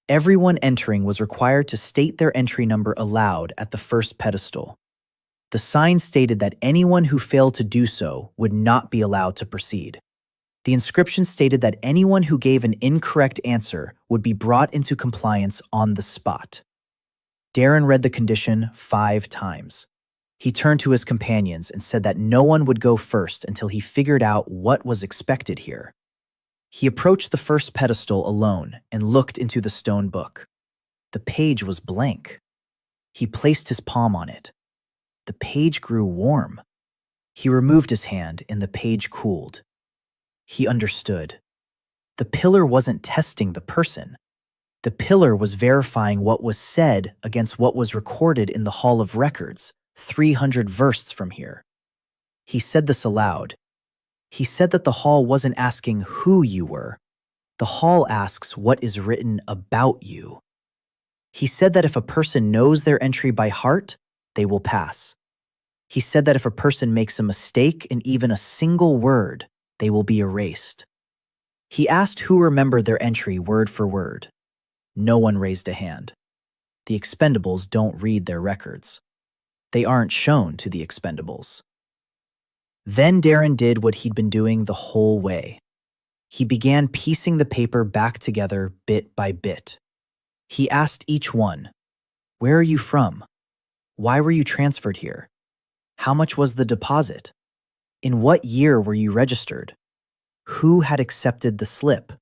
Everyone entering was required to state their entry number aloud at the first pedestal. The sign stated that anyone who failed to do so would not be allowed to proceed. The inscription stated that anyone who gave an incorrect answer would be brought into compliance on the spot. Darren read the condition 5 times. He turned to his companions and said that no one would go first until he figured out what was expected here. He approached the first pedestal alone and looked into the stone book. The page was blank. He placed his palm on it. The page grew warm. He removed his hand and the page cooled. He understood. The pillar wasn't testing the person. The pillar was verifying what was said against what was recorded in the Hall of Records, 300 versts from here. He said this aloud. He said that the hall wasn't asking who you were. The hall asks what is written about you. He said that if a person knows their entry by heart, they will pass. He said that if a person makes a mistake in even a single word, they will be erased. He asked who remembered their entry word for word. No one raised a hand. The expendables don't read their records. They aren't shown to the expendables. Then Darren did what he'd been doing the whole way. He began piecing the paper back together bit by bit. He asked each one, "Where are you from? Why were you transferred here? How much was the deposit? In what year were you registered? Who had accepted the slip?"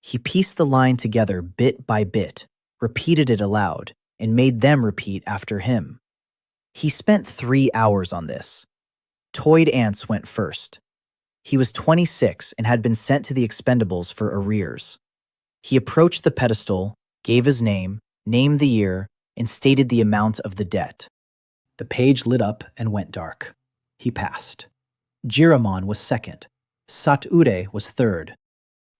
He pieced the line together bit by bit, repeated it aloud, and made them repeat after him. He spent 3 hours on this. Toyd Ants went first. He was 26 and had been sent to the expendables for arrears. He approached the pedestal, gave his name, named the year, and stated the amount of the debt. The page lit up and went dark. He passed. Jiramon was second. Sat-Ude was third.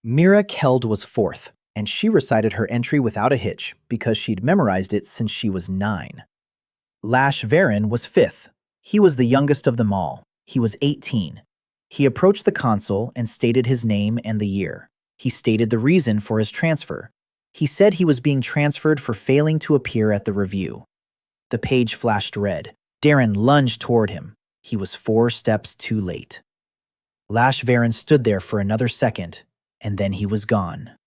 Mira Keld was fourth, and she recited her entry without a hitch because she'd memorized it since she was 9. Lash Varin was fifth. He was the youngest of them all. He was 18. He approached the consul and stated his name and the year. He stated the reason for his transfer. He said he was being transferred for failing to appear at the review. The page flashed red. Darren lunged toward him. He was 4 steps too late. Lash Varin stood there for another second, and then he was gone.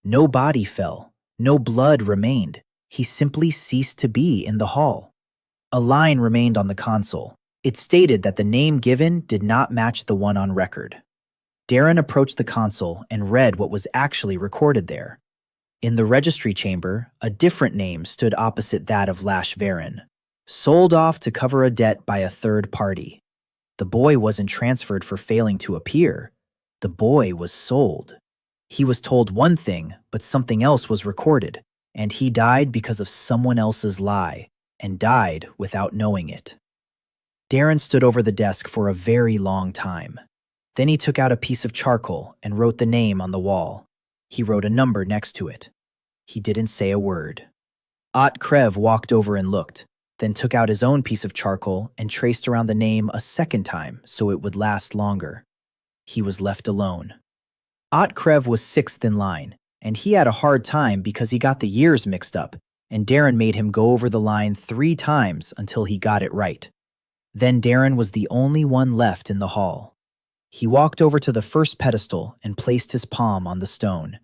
No body fell. No blood remained. He simply ceased to be in the hall. A line remained on the console. It stated that the name given did not match the one on record. Darren approached the console and read what was actually recorded there. In the registry chamber, a different name stood opposite that of Lash Varin. Sold off to cover a debt by a third party. The boy wasn't transferred for failing to appear. The boy was sold. He was told one thing, but something else was recorded, and he died because of someone else's lie, and died without knowing it. Darren stood over the desk for a very long time. Then he took out a piece of charcoal and wrote the name on the wall. He wrote a number next to it. He didn't say a word. Ot Krev walked over and looked, then took out his own piece of charcoal and traced around the name a second time so it would last longer. He was left alone. Ot Krev was 6th in line, and he had a hard time because he got the years mixed up, and Darren made him go over the line 3 times until he got it right. Then Darren was the only one left in the hall. He walked over to the first pedestal and placed his palm on the stone.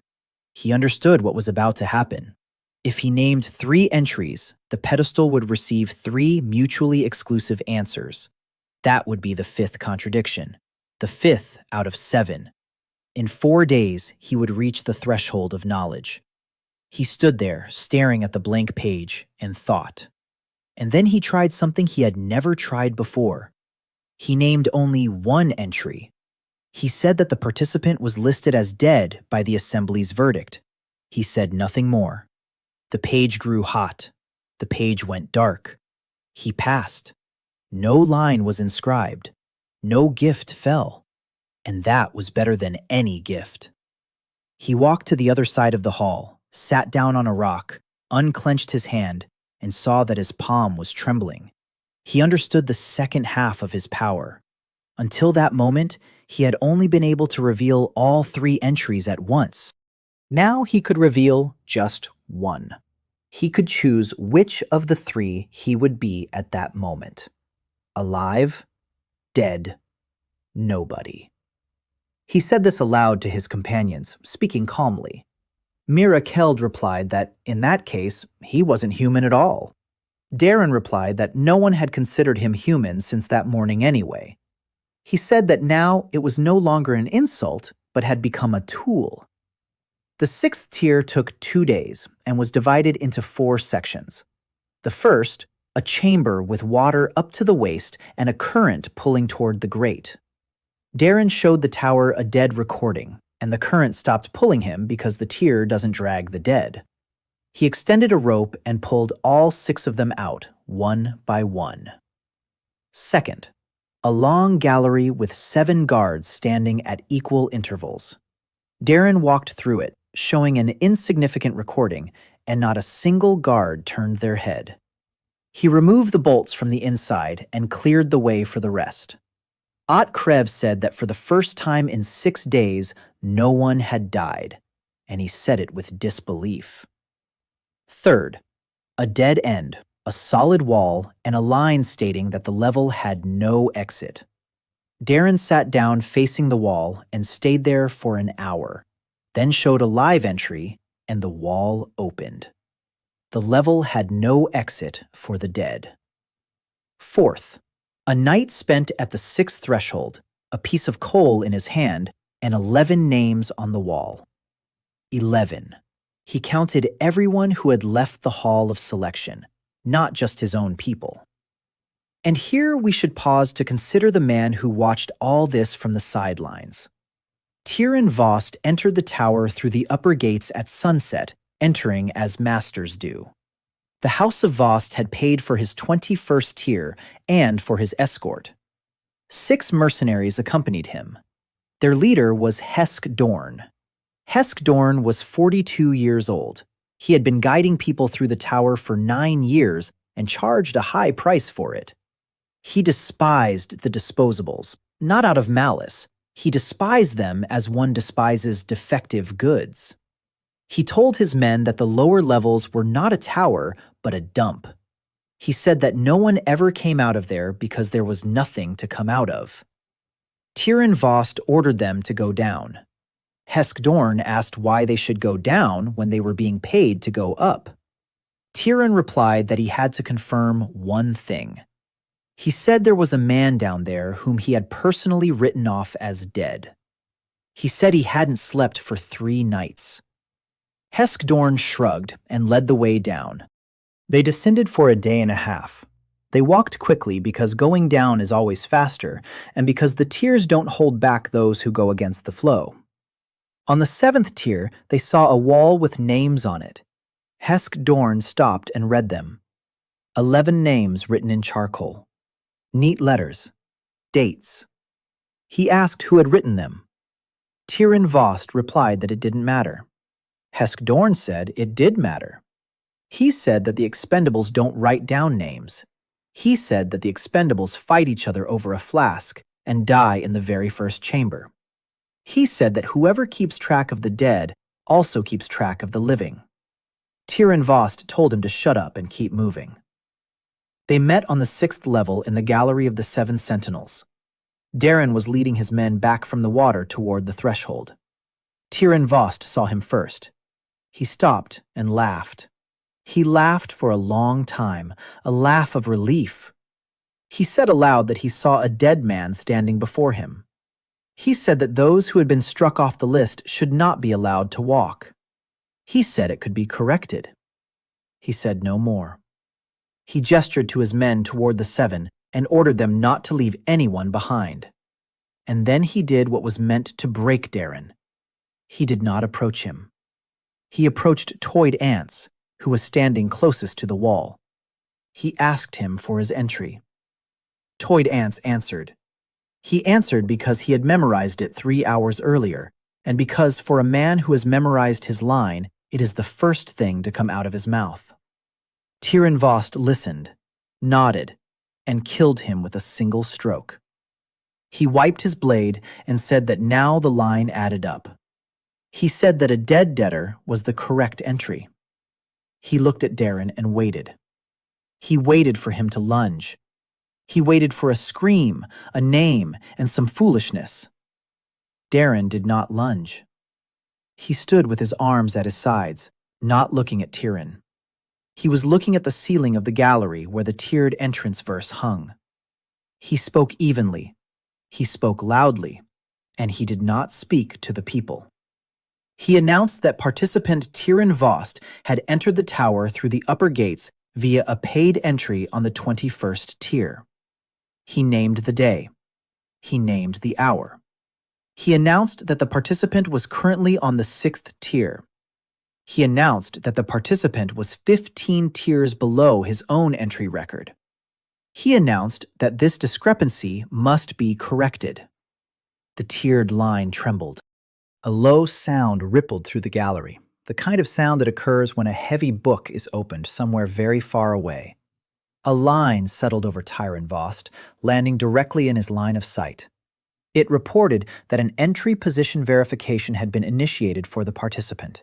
He understood what was about to happen. If he named 3 entries, the pedestal would receive 3 mutually exclusive answers. That would be the 5th contradiction, the 5th out of 7. In 4 days, he would reach the threshold of knowledge. He stood there, staring at the blank page, and thought. And then he tried something he had never tried before. He named only 1 entry. He said that the participant was listed as dead by the assembly's verdict. He said nothing more. The page grew hot. The page went dark. He passed. No line was inscribed. No gift fell. And that was better than any gift. He walked to the other side of the hall, sat down on a rock, unclenched his hand, and saw that his palm was trembling. He understood the second half of his power. Until that moment, he had only been able to reveal all 3 entries at once. Now he could reveal just one. He could choose which of the 3 he would be at that moment. Alive, dead, nobody. He said this aloud to his companions, speaking calmly. Mira Keld replied that, in that case, he wasn't human at all. Darren replied that no one had considered him human since that morning anyway. He said that now it was no longer an insult, but had become a tool. The 6th tier took 2 days and was divided into 4 sections. The first, a chamber with water up to the waist and a current pulling toward the grate. Darren showed the tower a dead recording, and the current stopped pulling him because the tier doesn't drag the dead. He extended a rope and pulled all 6 of them out, one by one. Second, a long gallery with 7 guards standing at equal intervals. Darren walked through it, showing an insignificant recording, and not a single guard turned their head. He removed the bolts from the inside and cleared the way for the rest. Ot Krev said that for the first time in 6 days, no one had died, and he said it with disbelief. Third, a dead end, a solid wall, and a line stating that the level had no exit. Darren sat down facing the wall and stayed there for an hour, then showed a live entry, and the wall opened. The level had no exit for the dead. Fourth, a night spent at the 6th threshold, a piece of coal in his hand, and 11 names on the wall. 11. He counted everyone who had left the Hall of Selection, not just his own people. And here we should pause to consider the man who watched all this from the sidelines. Tyrion Vost entered the tower through the upper gates at sunset, entering as masters do. The House of Vost had paid for his 21st tier and for his escort. 6 mercenaries accompanied him. Their leader was Hesk Dorn. Hesk Dorn was 42 years old. He had been guiding people through the tower for 9 years and charged a high price for it. He despised the disposables, not out of malice. He despised them as one despises defective goods. He told his men that the lower levels were not a tower, but a dump. He said that no one ever came out of there because there was nothing to come out of. Tyrion Vost ordered them to go down. Hesk Dorn asked why they should go down when they were being paid to go up. Tyrion replied that he had to confirm one thing. He said there was a man down there whom he had personally written off as dead. He said he hadn't slept for 3 nights. Hesk Dorn shrugged and led the way down. They descended for a day and a half. They walked quickly because going down is always faster, and because the tiers don't hold back those who go against the flow. On the 7th tier, they saw a wall with names on it. Hesk Dorn stopped and read them. 11 names written in charcoal. Neat letters. Dates. He asked who had written them. Tyrion Vost replied that it didn't matter. Hesk Dorn said it did matter. He said that the Expendables don't write down names. He said that the Expendables fight each other over a flask and die in the very first chamber. He said that whoever keeps track of the dead also keeps track of the living. Tyrion Vost told him to shut up and keep moving. They met on the 6th level in the Gallery of the 7 Sentinels. Darren was leading his men back from the water toward the threshold. Tyrion Vost saw him first. He stopped and laughed. He laughed for a long time, a laugh of relief. He said aloud that he saw a dead man standing before him. He said that those who had been struck off the list should not be allowed to walk. He said it could be corrected. He said no more. He gestured to his men toward the 7 and ordered them not to leave anyone behind. And then he did what was meant to break Darren. He did not approach him. He approached Toyd Ants, who was standing closest to the wall. He asked him for his entry. Toyd Ants answered. He answered because he had memorized it 3 hours earlier, and because for a man who has memorized his line, it is the first thing to come out of his mouth. Tyrion Vost listened, nodded, and killed him with a single stroke. He wiped his blade and said that now the line added up. He said that a dead debtor was the correct entry. He looked at Darren and waited. He waited for him to lunge. He waited for a scream, a name, and some foolishness. Darren did not lunge. He stood with his arms at his sides, not looking at Tyrion. He was looking at the ceiling of the gallery where the tiered entrance verse hung. He spoke evenly. He spoke loudly, and he did not speak to the people. He announced that participant Tyrion Vost had entered the tower through the upper gates via a paid entry on the 21st tier. He named the day. He named the hour. He announced that the participant was currently on the 6th tier. He announced that the participant was 15 tiers below his own entry record. He announced that this discrepancy must be corrected. The tiered line trembled. A low sound rippled through the gallery, the kind of sound that occurs when a heavy book is opened somewhere very far away. A line settled over Tyrion Vost, landing directly in his line of sight. It reported that an entry position verification had been initiated for the participant.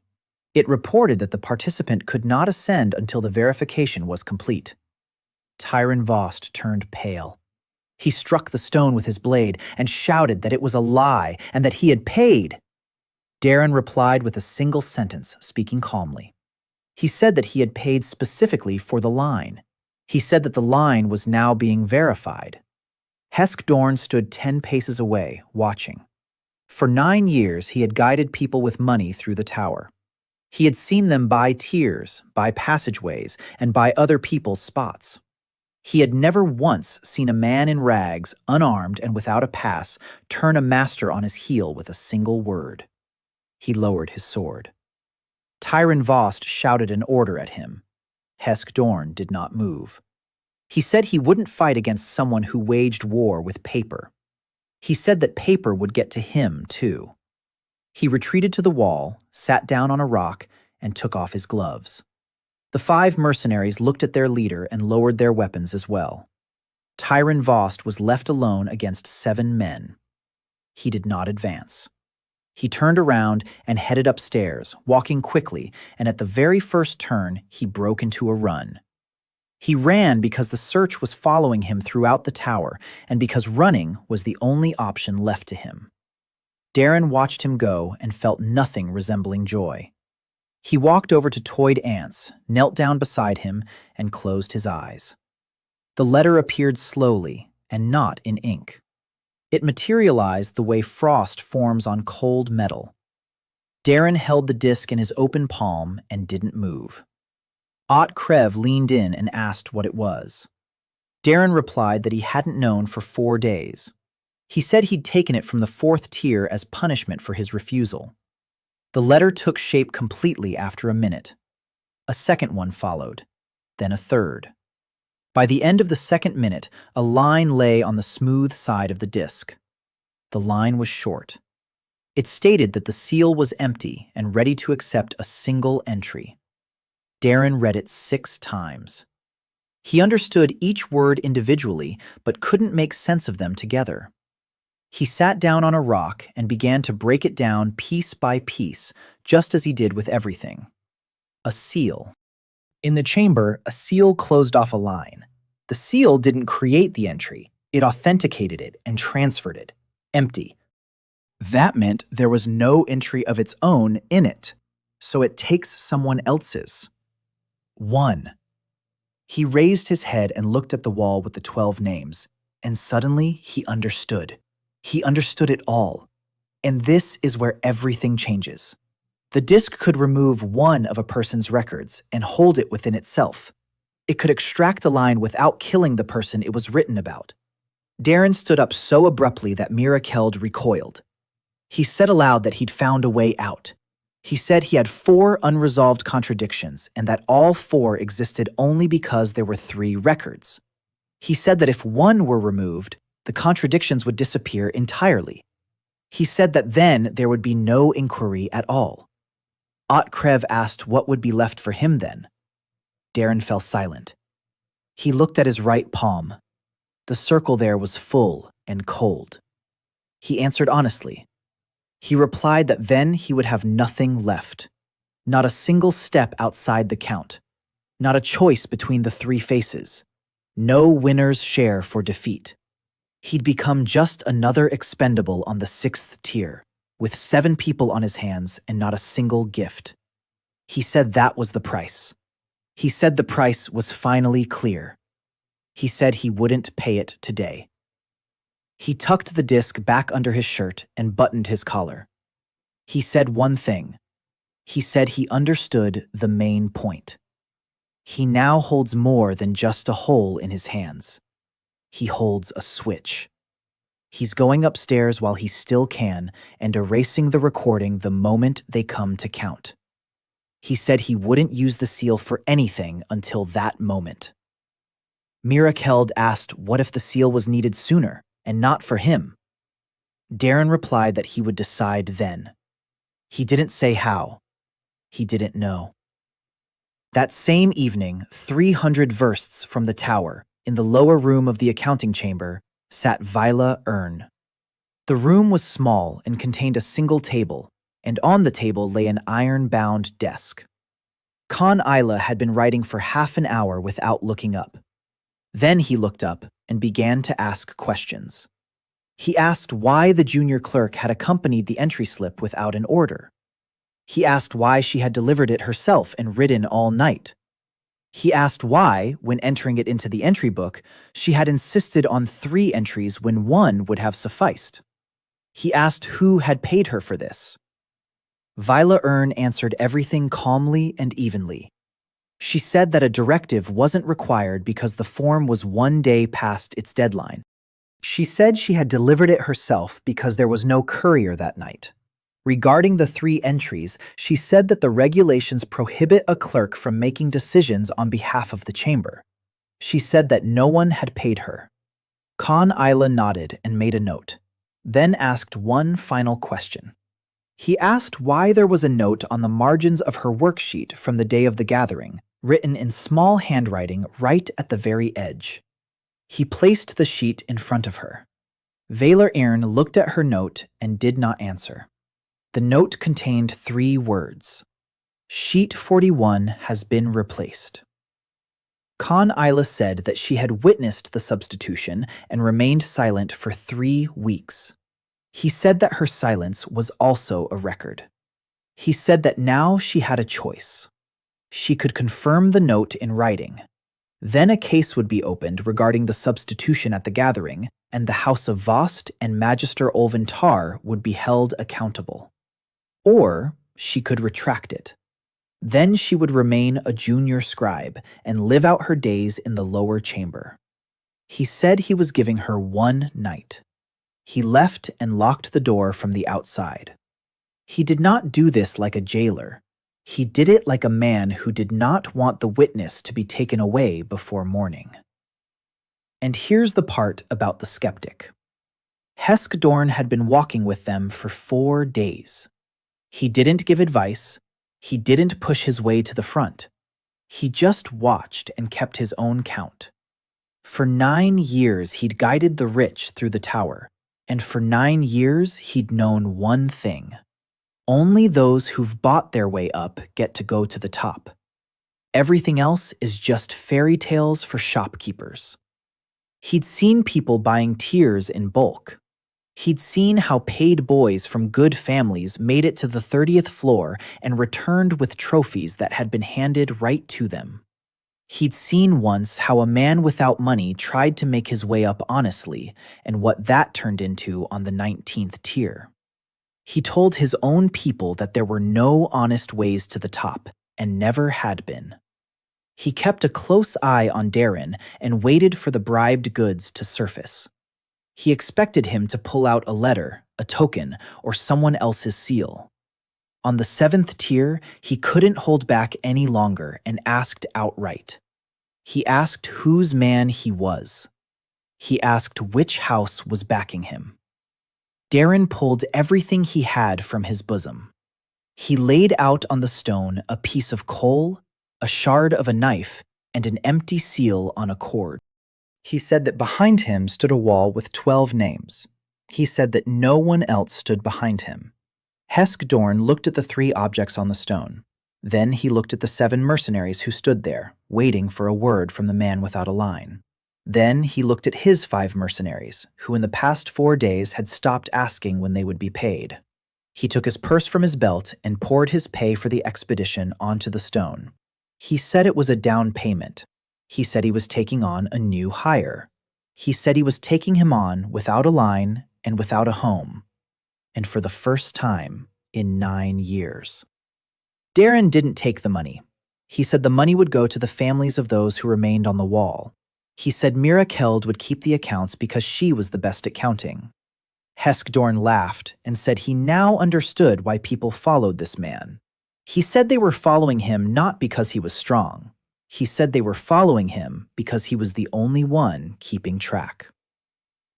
It reported that the participant could not ascend until the verification was complete. Tyrion Vost turned pale. He struck the stone with his blade and shouted that it was a lie and that he had paid. Darren replied with a single sentence, speaking calmly. He said that he had paid specifically for the line. He said that the line was now being verified. Hesk Dorn stood 10 paces away, watching. For 9 years, he had guided people with money through the tower. He had seen them buy tiers, buy passageways, and buy other people's spots. He had never once seen a man in rags, unarmed and without a pass, turn a master on his heel with a single word. He lowered his sword. Tyrion Vost shouted an order at him. Hesk Dorn did not move. He said he wouldn't fight against someone who waged war with paper. He said that paper would get to him, too. He retreated to the wall, sat down on a rock, and took off his gloves. The 5 mercenaries looked at their leader and lowered their weapons as well. Tyrion Vost was left alone against 7 men. He did not advance. He turned around and headed upstairs, walking quickly, and at the very first turn, he broke into a run. He ran because the search was following him throughout the tower, and because running was the only option left to him. Darren watched him go and felt nothing resembling joy. He walked over to Toyd Ants, knelt down beside him, and closed his eyes. The letter appeared slowly, and not in ink. It materialized the way frost forms on cold metal. Darren held the disc in his open palm and didn't move. Ott Krev leaned in and asked what it was. Darren replied that he hadn't known for 4 days. He said he'd taken it from the 4th tier as punishment for his refusal. The letter took shape completely after a minute. A second one followed, then a third. By the end of the 2nd minute, a line lay on the smooth side of the disc. The line was short. It stated that the seal was empty and ready to accept a single entry. Darren read it 6 times. He understood each word individually, but couldn't make sense of them together. He sat down on a rock and began to break it down piece by piece, just as he did with everything. A seal. In the chamber, a seal closed off a line. The seal didn't create the entry. It authenticated it and transferred it. Empty. That meant there was no entry of its own in it, so it takes someone else's. 1. He raised his head and looked at the wall with the 12 names, and suddenly he understood. He understood it all. And this is where everything changes. The disc could remove one of a person's records and hold it within itself. It could extract a line without killing the person it was written about. Darren stood up so abruptly that Mirakeld recoiled. He said aloud that he'd found a way out. He said he had 4 unresolved contradictions and that all 4 existed only because there were 3 records. He said that if one were removed, the contradictions would disappear entirely. He said that then there would be no inquiry at all. Ott Krev asked what would be left for him then. Darren fell silent. He looked at his right palm. The circle there was full and cold. He answered honestly. He replied that then he would have nothing left. Not a single step outside the count. Not a choice between the three faces. No winner's share for defeat. He'd become just another expendable on the 6th tier, with 7 people on his hands and not a single gift. He said that was the price. He said the price was finally clear. He said he wouldn't pay it today. He tucked the disc back under his shirt and buttoned his collar. He said one thing. He said he understood the main point. He now holds more than just a hole in his hands. He holds a switch. He's going upstairs while he still can and erasing the recording the moment they come to count. He said he wouldn't use the seal for anything until that moment. Mirakeld asked what if the seal was needed sooner and not for him. Darren replied that he would decide then. He didn't say how. He didn't know. That same evening, 300 versts from the tower, in the lower room of the accounting chamber, sat Vila Ern. The room was small and contained a single table, and on the table lay an iron-bound desk. Khan Isla had been writing for half an hour without looking up. Then he looked up and began to ask questions. He asked why the junior clerk had accompanied the entry slip without an order. He asked why she had delivered it herself and ridden all night. He asked why, when entering it into the entry book, she had insisted on 3 entries when 1 would have sufficed. He asked who had paid her for this. Vila Ern answered everything calmly and evenly. She said that a directive wasn't required because the form was 1 day past its deadline. She said she had delivered it herself because there was no courier that night. Regarding the 3 entries, she said that the regulations prohibit a clerk from making decisions on behalf of the chamber. She said that no one had paid her. Khan Isla nodded and made a note, then asked one final question. He asked why there was a note on the margins of her worksheet from the day of the gathering, written in small handwriting right at the very edge. He placed the sheet in front of her. Valar Ern looked at her note and did not answer. The note contained 3 words. Sheet 41 has been replaced. Khan Isla said that she had witnessed the substitution and remained silent for 3 weeks. He said that her silence was also a record. He said that now she had a choice. She could confirm the note in writing. Then a case would be opened regarding the substitution at the gathering, and the House of Vost and Magister Olventar would be held accountable. Or she could retract it. Then she would remain a junior scribe and live out her days in the lower chamber. He said he was giving her 1 night. He left and locked the door from the outside. He did not do this like a jailer. He did it like a man who did not want the witness to be taken away before morning. And here's the part about the skeptic. Heskdorn had been walking with them for 4 days. He didn't give advice. He didn't push his way to the front. He just watched and kept his own count. For 9 years, he'd guided the rich through the tower, and for 9 years, he'd known one thing. Only those who've bought their way up get to go to the top. Everything else is just fairy tales for shopkeepers. He'd seen people buying tiers in bulk. He'd seen how paid boys from good families made it to the 30th floor and returned with trophies that had been handed right to them. He'd seen once how a man without money tried to make his way up honestly, and what that turned into on the 19th tier. He told his own people that there were no honest ways to the top, and never had been. He kept a close eye on Darren and waited for the bribed goods to surface. He expected him to pull out a letter, a token, or someone else's seal. On the 7th tier, he couldn't hold back any longer and asked outright. He asked whose man he was. He asked which house was backing him. Darren pulled everything he had from his bosom. He laid out on the stone a piece of coal, a shard of a knife, and an empty seal on a cord. He said that behind him stood a wall with 12 names. He said that no one else stood behind him. Heskdorn looked at the 3 objects on the stone. Then he looked at the 7 mercenaries who stood there, waiting for a word from the man without a line. Then he looked at his 5 mercenaries, who in the past 4 days had stopped asking when they would be paid. He took his purse from his belt and poured his pay for the expedition onto the stone. He said it was a down payment. He said he was taking on a new hire. He said he was taking him on without a line and without a home, and for the first time in 9 years. Darren didn't take the money. He said the money would go to the families of those who remained on the wall. He said Mira Keld would keep the accounts because she was the best at counting. Heskdorn laughed and said he now understood why people followed this man. He said they were following him not because he was strong. He said they were following him because he was the only one keeping track.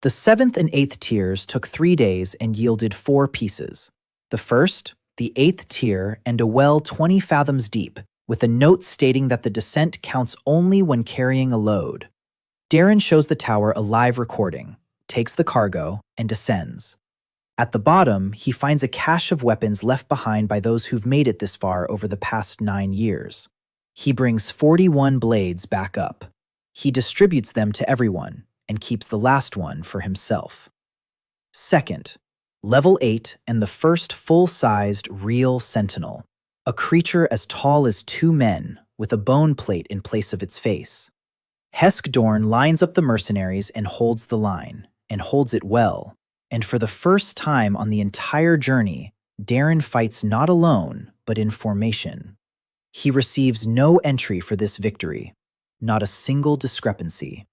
The 7th and 8th tiers took 3 days and yielded 4 pieces. The first, the 8th tier, and a well 20 fathoms deep, with a note stating that the descent counts only when carrying a load. Darren shows the tower a live recording, takes the cargo, and descends. At the bottom, he finds a cache of weapons left behind by those who've made it this far over the past 9 years. He brings 41 blades back up. He distributes them to everyone, and keeps the last one for himself. Second, level 8 and the first full-sized real sentinel, a creature as tall as 2 men with a bone plate in place of its face. Heskdorn lines up the mercenaries and holds the line, and holds it well, and for the first time on the entire journey, Darren fights not alone, but in formation. He receives no entry for this victory, not a single discrepancy.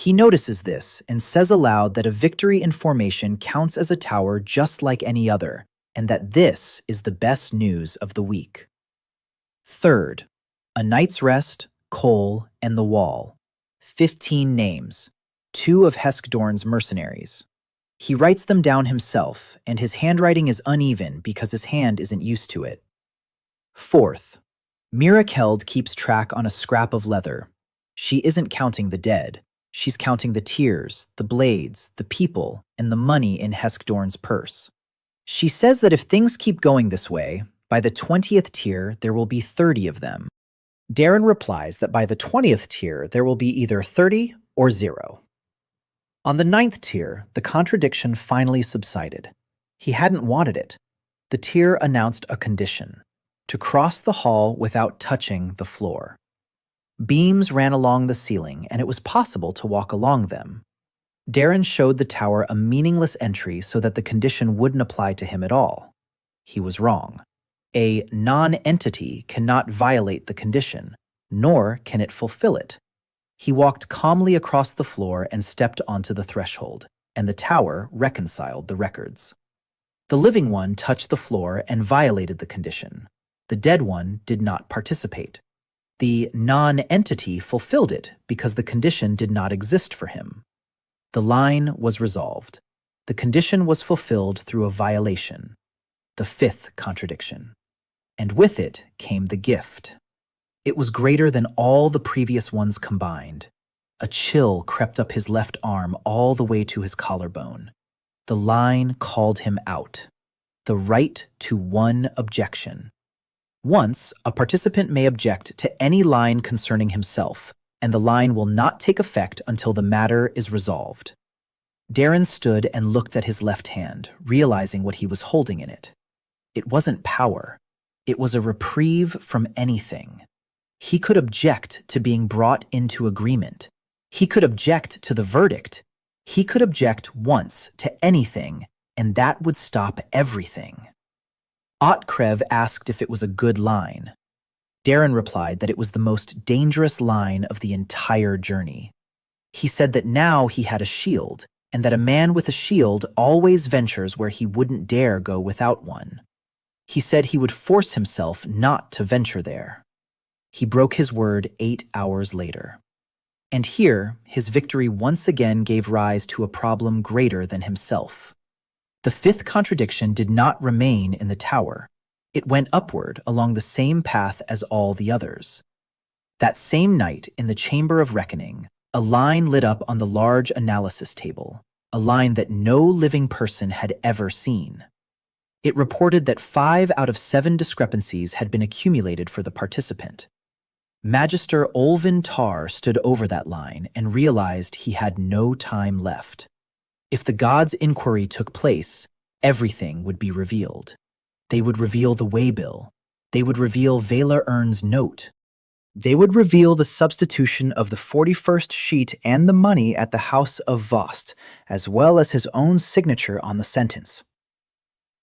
He notices this and says aloud that a victory in formation counts as a tower just like any other, and that this is the best news of the week. Third, a night's rest, coal, and the wall. 15 names, 2 of Heskdorn's mercenaries. He writes them down himself, and his handwriting is uneven because his hand isn't used to it. Fourth, Mira Keld keeps track on a scrap of leather. She isn't counting the dead. She's counting the tears, the blades, the people, and the money in Heskdorn's purse. She says that if things keep going this way, by the 20th tier there will be 30 of them. Darren replies that by the 20th tier there will be either 30 or 0. On the 9th tier, the contradiction finally subsided. He hadn't wanted it. The tier announced a condition: to cross the hall without touching the floor. Beams ran along the ceiling, and it was possible to walk along them. Darren showed the tower a meaningless entry so that the condition wouldn't apply to him at all. He was wrong. A non-entity cannot violate the condition, nor can it fulfill it. He walked calmly across the floor and stepped onto the threshold, and the tower reconciled the records. The living one touched the floor and violated the condition. The dead one did not participate. The non-entity fulfilled it because the condition did not exist for him. The line was resolved. The condition was fulfilled through a violation, the 5th contradiction. And with it came the gift. It was greater than all the previous ones combined. A chill crept up his left arm all the way to his collarbone. The line called him out. The right to one objection. Once, a participant may object to any line concerning himself, and the line will not take effect until the matter is resolved. Darren stood and looked at his left hand, realizing what he was holding in it. It wasn't power. It was a reprieve from anything. He could object to being brought into agreement. He could object to the verdict. He could object once to anything, and that would stop everything. Otkrev asked if it was a good line. Darren replied that it was the most dangerous line of the entire journey. He said that now he had a shield, and that a man with a shield always ventures where he wouldn't dare go without one. He said he would force himself not to venture there. He broke his word 8 hours later. And here, his victory once again gave rise to a problem greater than himself. The 5th contradiction did not remain in the tower. It went upward along the same path as all the others. That same night, in the Chamber of Reckoning, a line lit up on the large analysis table, a line that no living person had ever seen. It reported that 5 out of 7 discrepancies had been accumulated for the participant. Magister Olvin Tar stood over that line and realized he had no time left. If the gods' inquiry took place, everything would be revealed. They would reveal the waybill. They would reveal Vela Ern's note. They would reveal the substitution of the 41st sheet and the money at the house of Vost, as well as his own signature on the sentence.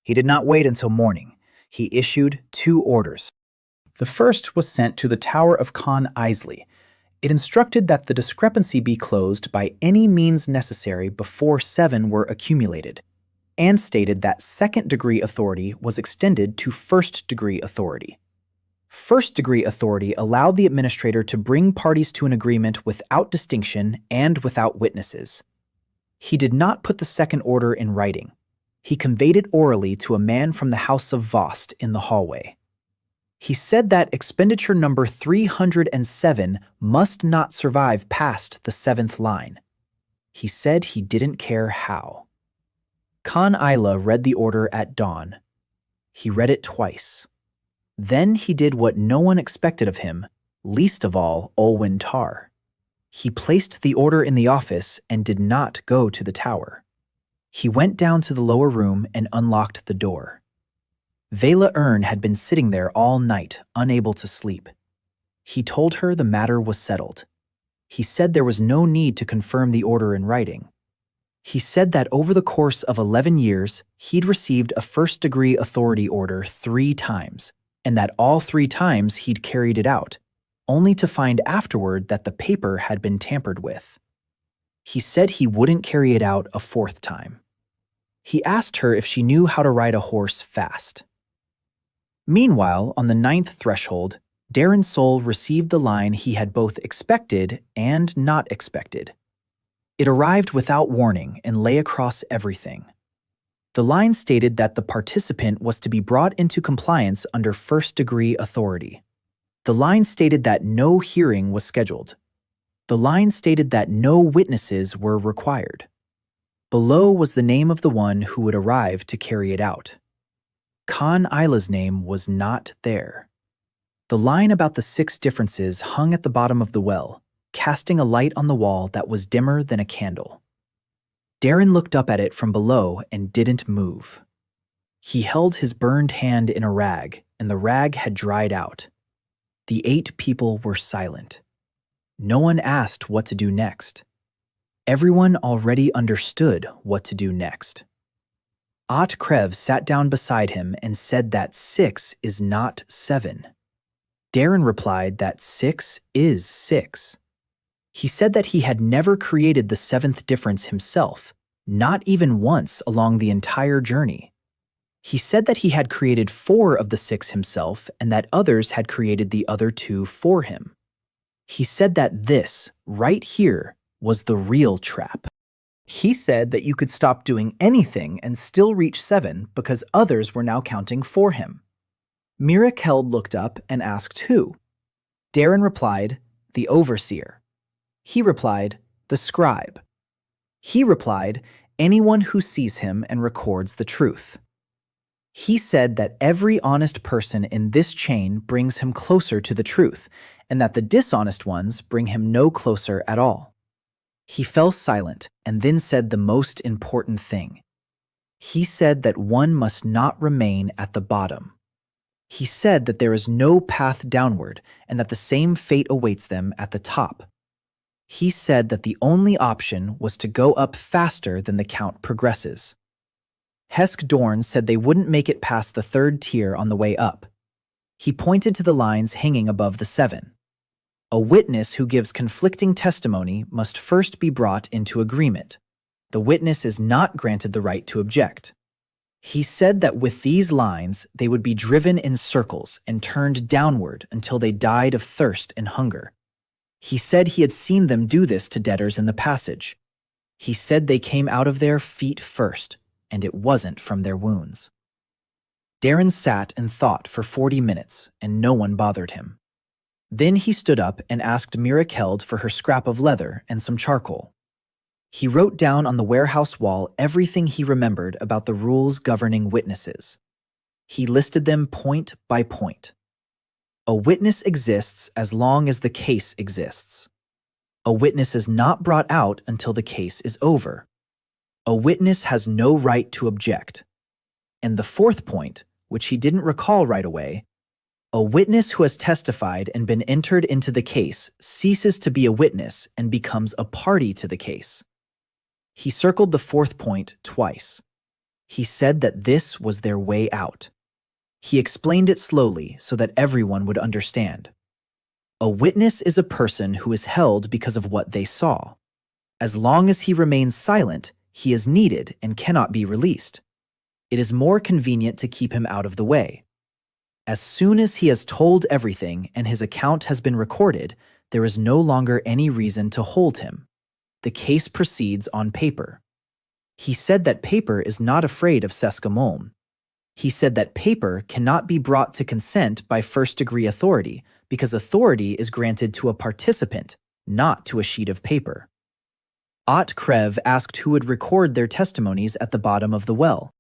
He did not wait until morning. He issued 2 orders. The first was sent to the Tower of Con Isley. It instructed that the discrepancy be closed by any means necessary before 7 were accumulated, and stated that second-degree authority was extended to first-degree authority. First-degree authority allowed the administrator to bring parties to an agreement without distinction and without witnesses. He did not put the second order in writing. He conveyed it orally to a man from the house of Vost in the hallway. He said that expenditure number 307 must not survive past the 7th line. He said he didn't care how. Khan Isla read the order at dawn. He read it twice. Then he did what no one expected of him, least of all Olwyn Tar. He placed the order in the office and did not go to the tower. He went down to the lower room and unlocked the door. Vela Ern had been sitting there all night, unable to sleep. He told her the matter was settled. He said there was no need to confirm the order in writing. He said that over the course of 11 years, he'd received a first-degree authority order 3 times, and that all 3 times he'd carried it out, only to find afterward that the paper had been tampered with. He said he wouldn't carry it out a 4th time. He asked her if she knew how to ride a horse fast. Meanwhile, on the 9th threshold, Darren Soul received the line he had both expected and not expected. It arrived without warning and lay across everything. The line stated that the participant was to be brought into compliance under first-degree authority. The line stated that no hearing was scheduled. The line stated that no witnesses were required. Below was the name of the one who would arrive to carry it out. Khan Isla's name was not there. The line about the 6 differences hung at the bottom of the well, casting a light on the wall that was dimmer than a candle. Darren looked up at it from below and didn't move. He held his burned hand in a rag, and the rag had dried out. The 8 people were silent. No one asked what to do next. Everyone already understood what to do next. Ott Krev sat down beside him and said that 6 is not 7. Darren replied that 6 is 6. He said that he had never created the 7th difference himself, not even once along the entire journey. He said that he had created 4 of the 6 himself and that others had created the other 2 for him. He said that this, right here, was the real trap. He said that you could stop doing anything and still reach 7 because others were now counting for him. Mira Keld looked up and asked who. Darren replied, the overseer. He replied, the scribe. He replied, anyone who sees him and records the truth. He said that every honest person in this chain brings him closer to the truth, and that the dishonest ones bring him no closer at all. He fell silent and then said the most important thing. He said that one must not remain at the bottom. He said that there is no path downward and that the same fate awaits them at the top. He said that the only option was to go up faster than the count progresses. Hesk Dorn said they wouldn't make it past the 3rd tier on the way up. He pointed to the lines hanging above the 7. A witness who gives conflicting testimony must first be brought into agreement. The witness is not granted the right to object. He said that with these lines, they would be driven in circles and turned downward until they died of thirst and hunger. He said he had seen them do this to debtors in the passage. He said they came out of there feet first, and it wasn't from their wounds. Darren sat and thought for 40 minutes, and no one bothered him. Then he stood up and asked Mira Keld for her scrap of leather and some charcoal. He wrote down on the warehouse wall everything he remembered about the rules governing witnesses. He listed them point by point. A witness exists as long as the case exists. A witness is not brought out until the case is over. A witness has no right to object. And the fourth point, which he didn't recall right away, a witness who has testified and been entered into the case ceases to be a witness and becomes a party to the case. He circled the fourth point twice. He said that this was their way out. He explained it slowly so that everyone would understand. A witness is a person who is held because of what they saw. As long as he remains silent, he is needed and cannot be released. It is more convenient to keep him out of the way. As soon as he has told everything and his account has been recorded, there is no longer any reason to hold him. The case proceeds on paper. He said that paper is not afraid of Seskamolm. He said that paper cannot be brought to consent by first-degree authority because authority is granted to a participant, not to a sheet of paper. Ot Krev asked who would record their testimonies at the bottom of the well.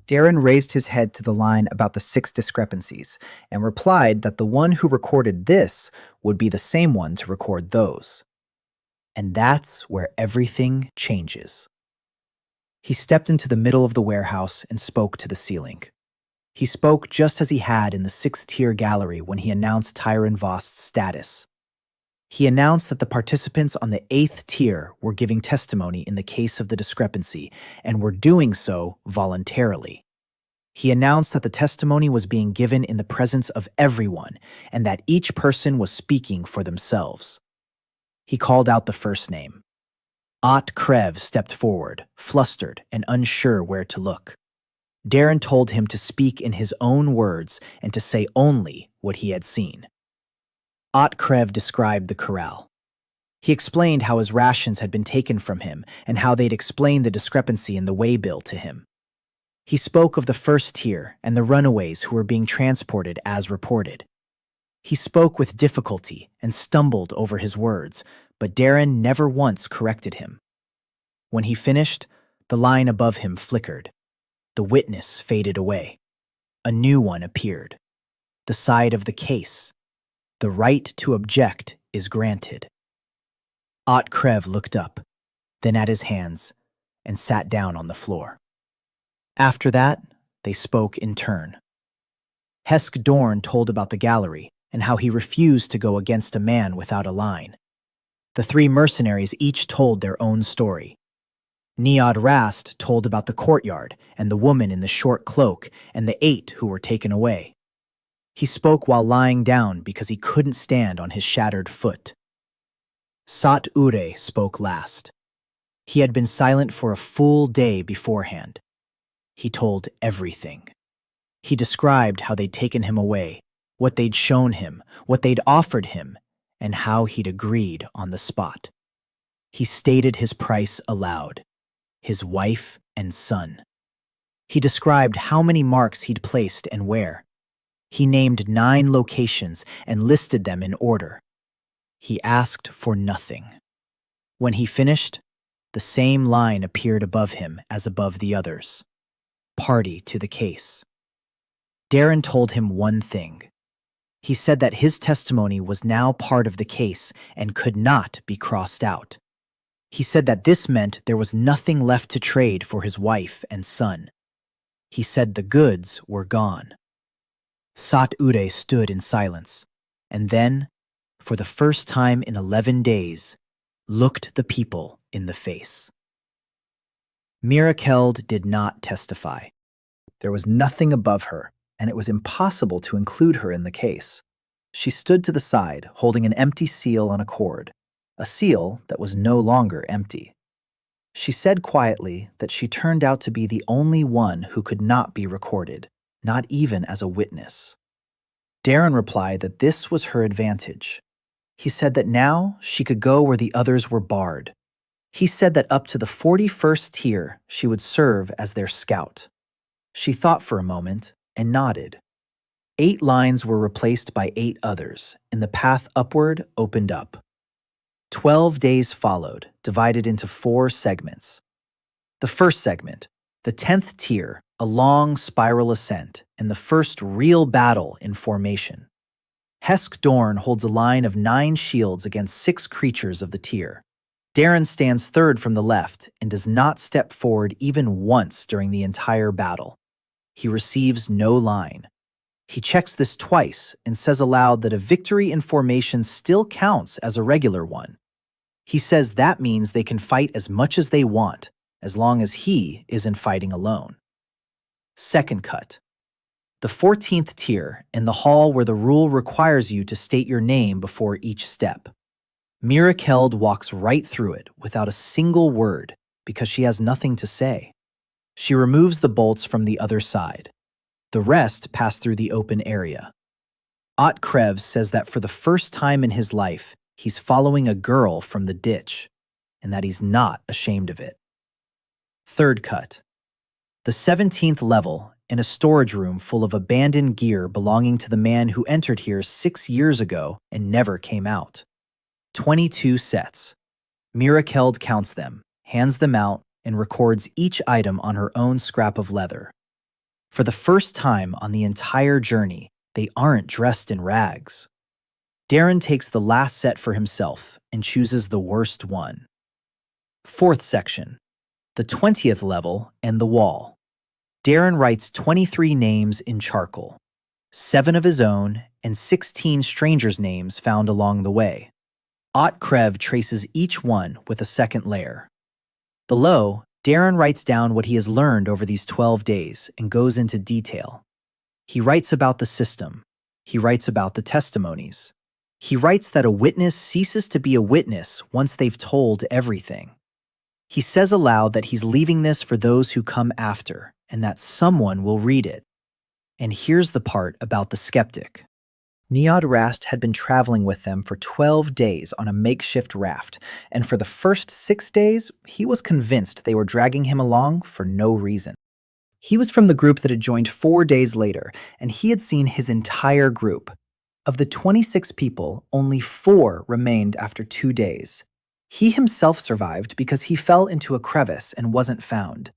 Darren raised his head to the line about the 6 discrepancies and replied that the one who recorded this would be the same one to record those. And that's where everything changes. He stepped into the middle of the warehouse and spoke to the ceiling. He spoke just as he had in the 6th-tier gallery when he announced Tyron Vost's status. He announced that the participants on the 8th tier were giving testimony in the case of the discrepancy and were doing so voluntarily. He announced that the testimony was being given in the presence of everyone and that each person was speaking for themselves. He called out the first name. Ot Krev stepped forward, flustered and unsure where to look. Darren told him to speak in his own words and to say only what he had seen. Ot Krev described the corral. He explained how his rations had been taken from him and how they'd explained the discrepancy in the waybill to him. He spoke of the 1st tier and the runaways who were being transported as reported. He spoke with difficulty and stumbled over his words, but Darren never once corrected him. When he finished, the line above him flickered. The witness faded away. A new one appeared. The side of the case. The right to object is granted. Ot Krev looked up, then at his hands, and sat down on the floor. After that, they spoke in turn. Hesk Dorn told about the gallery and how he refused to go against a man without a line. The 3 mercenaries each told their own story. Neod Rast told about the courtyard and the woman in the short cloak and the 8 who were taken away. He spoke while lying down because he couldn't stand on his shattered foot. Sat Ure spoke last. He had been silent for a full day beforehand. He told everything. He described how they'd taken him away, what they'd shown him, what they'd offered him, and how he'd agreed on the spot. He stated his price aloud, his wife and son. He described how many marks he'd placed and where. He named 9 locations and listed them in order. He asked for nothing. When he finished, the same line appeared above him as above the others. Party to the case. Darren told him one thing. He said that his testimony was now part of the case and could not be crossed out. He said that this meant there was nothing left to trade for his wife and son. He said the goods were gone. Sat Ure stood in silence, and then, for the first time in 11 days, looked the people in the face. Mirakeld did not testify. There was nothing above her, and it was impossible to include her in the case. She stood to the side, holding an empty seal on a cord, a seal that was no longer empty. She said quietly that she turned out to be the only one who could not be recorded, not even as a witness. Darren replied that this was her advantage. He said that now she could go where the others were barred. He said that up to the 41st tier, she would serve as their scout. She thought for a moment and nodded. 8 lines were replaced by 8 others, and the path upward opened up. 12 days followed, divided into 4 segments. The first segment, the 10th tier, a long spiral ascent, and the first real battle in formation. Hesk Dorn holds a line of 9 shields against 6 creatures of the tier. Darren stands third from the left and does not step forward even once during the entire battle. He receives no line. He checks this twice and says aloud that a victory in formation still counts as a regular one. He says that means they can fight as much as they want, as long as he isn't fighting alone. Second cut. The 14th tier, in the hall where the rule requires you to state your name before each step. Mirakeld walks right through it without a single word because she has nothing to say. She removes the bolts from the other side. The rest pass through the open area. Otkrev says that for the first time in his life, he's following a girl from the ditch, and that he's not ashamed of it. Third cut. The 17th level, in a storage room full of abandoned gear belonging to the man who entered here 6 years ago and never came out. 22 sets. Mirakeld counts them, hands them out, and records each item on her own scrap of leather. For the first time on the entire journey, they aren't dressed in rags. Darren takes the last set for himself and chooses the worst one. Fourth section. The 20th level and the wall. Darren writes 23 names in charcoal, 7 of his own and 16 strangers' names found along the way. Otkrev traces each one with a second layer. Below, Darren writes down what he has learned over these 12 days and goes into detail. He writes about the system. He writes about the testimonies. He writes that a witness ceases to be a witness once they've told everything. He says aloud that he's leaving this for those who come after, and that someone will read it. And here's the part about the skeptic. Niod Rast had been traveling with them for 12 days on a makeshift raft, and for the first 6 days, he was convinced they were dragging him along for no reason. He was from the group that had joined 4 days later, and he had seen his entire group. Of the 26 people, only 4 remained after 2 days. He himself survived because he fell into a crevice and wasn't found.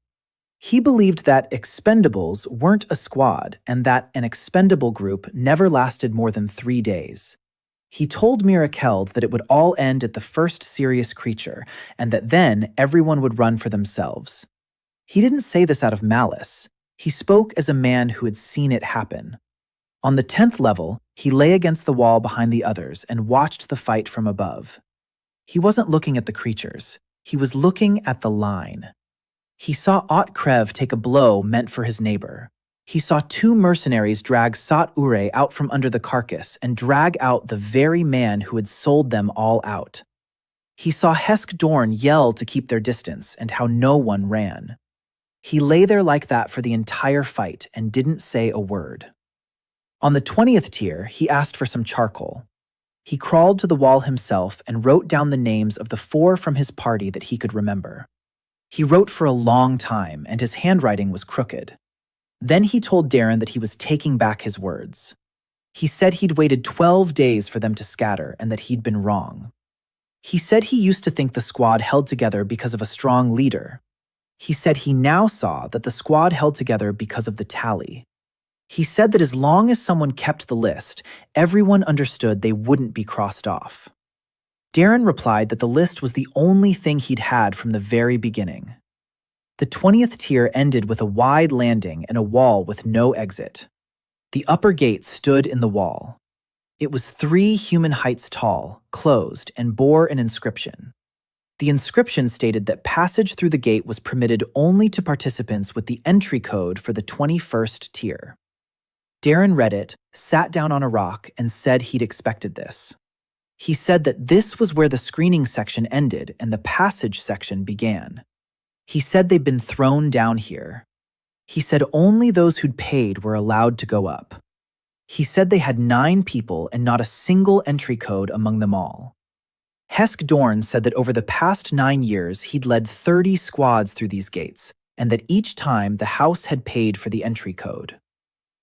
He believed that expendables weren't a squad and that an expendable group never lasted more than 3 days. He told Mirakeld that it would all end at the first serious creature and that then everyone would run for themselves. He didn't say this out of malice. He spoke as a man who had seen it happen. On the 10th level, he lay against the wall behind the others and watched the fight from above. He wasn't looking at the creatures. He was looking at the line. He saw Otkrev take a blow meant for his neighbor. He saw 2 mercenaries drag Sat Ure out from under the carcass and drag out the very man who had sold them all out. He saw Hesk Dorn yell to keep their distance and how no one ran. He lay there like that for the entire fight and didn't say a word. On the 20th tier, he asked for some charcoal. He crawled to the wall himself and wrote down the names of the 4 from his party that he could remember. He wrote for a long time, and his handwriting was crooked. Then he told Darren that he was taking back his words. He said he'd waited 12 days for them to scatter and that he'd been wrong. He said he used to think the squad held together because of a strong leader. He said he now saw that the squad held together because of the tally. He said that as long as someone kept the list, everyone understood they wouldn't be crossed off. Darren replied that the list was the only thing he'd had from the very beginning. The 20th tier ended with a wide landing and a wall with no exit. The upper gate stood in the wall. It was 3 human heights tall, closed, and bore an inscription. The inscription stated that passage through the gate was permitted only to participants with the entry code for the 21st tier. Darren read it, sat down on a rock, and said he'd expected this. He said that this was where the screening section ended and the passage section began. He said they'd been thrown down here. He said only those who'd paid were allowed to go up. He said they had 9 people and not a single entry code among them all. Hesk Dorn said that over the past 9 years he'd led 30 squads through these gates, and that each time the house had paid for the entry code.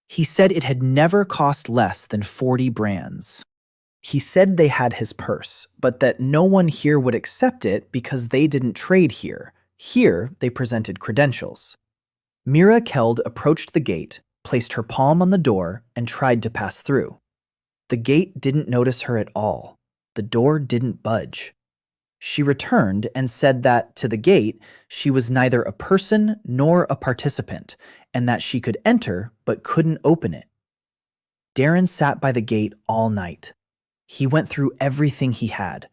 He said it had never cost less than 40 brands. He said they had his purse, but that no one here would accept it because they didn't trade here. Here, they presented credentials. Mira Keld approached the gate, placed her palm on the door, and tried to pass through. The gate didn't notice her at all. The door didn't budge. She returned and said that, to the gate, she was neither a person nor a participant, and that she could enter but couldn't open it. Darren sat by the gate all night. He went through everything he had.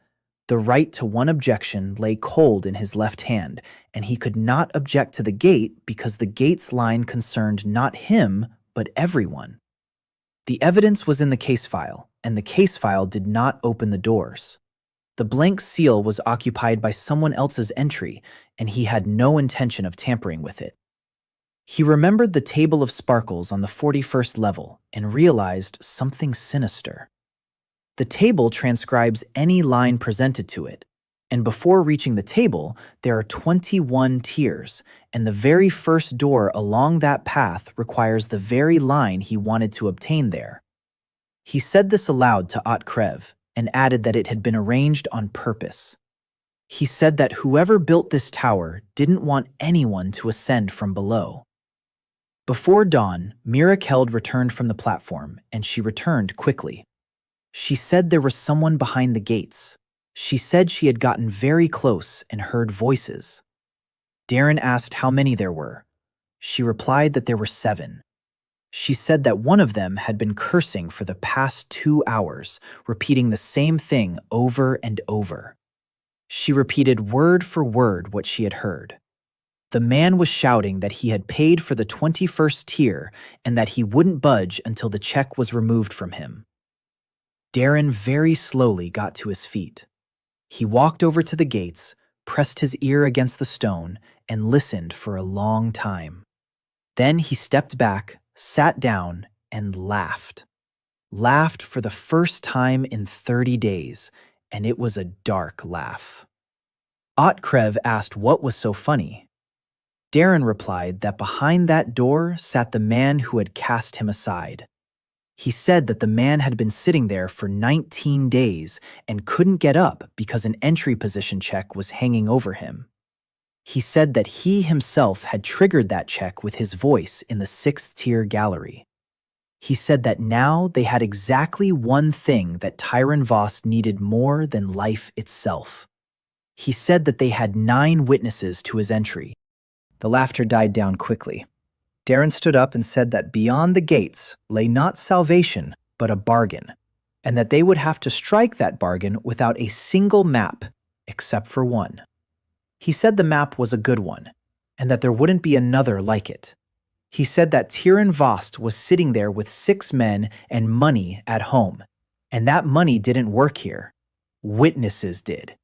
The right to one objection lay cold in his left hand, and he could not object to the gate because the gate's line concerned not him, but everyone. The evidence was in the case file, and the case file did not open the doors. The blank seal was occupied by someone else's entry, and he had no intention of tampering with it. He remembered the table of sparkles on the 41st level and realized something sinister. The table transcribes any line presented to it, and before reaching the table, there are 21 tiers, and the very first door along that path requires the very line he wanted to obtain there. He said this aloud to Otkrev and added that it had been arranged on purpose. He said that whoever built this tower didn't want anyone to ascend from below. Before dawn, Mira Keld returned from the platform, and she returned quickly. She said there was someone behind the gates. She said she had gotten very close and heard voices. Darren asked how many there were. She replied that there were 7. She said that one of them had been cursing for the past 2 hours, repeating the same thing over and over. She repeated word for word what she had heard. The man was shouting that he had paid for the 21st tier and that he wouldn't budge until the check was removed from him. Darren very slowly got to his feet. He walked over to the gates, pressed his ear against the stone, and listened for a long time. Then he stepped back, sat down, and laughed. Laughed for the first time in 30 days, and it was a dark laugh. Otkrev asked what was so funny. Darren replied that behind that door sat the man who had cast him aside. He said that the man had been sitting there for 19 days and couldn't get up because an entry position check was hanging over him. He said that he himself had triggered that check with his voice in the 6th tier gallery. He said that now they had exactly one thing that Tyron Voss needed more than life itself. He said that they had 9 witnesses to his entry. The laughter died down quickly. Darren stood up and said that beyond the gates lay not salvation, but a bargain, and that they would have to strike that bargain without a single map, except for one. He said the map was a good one, and that there wouldn't be another like it. He said that Tyron Vost was sitting there with 6 men and money at home, and that money didn't work here. Witnesses did.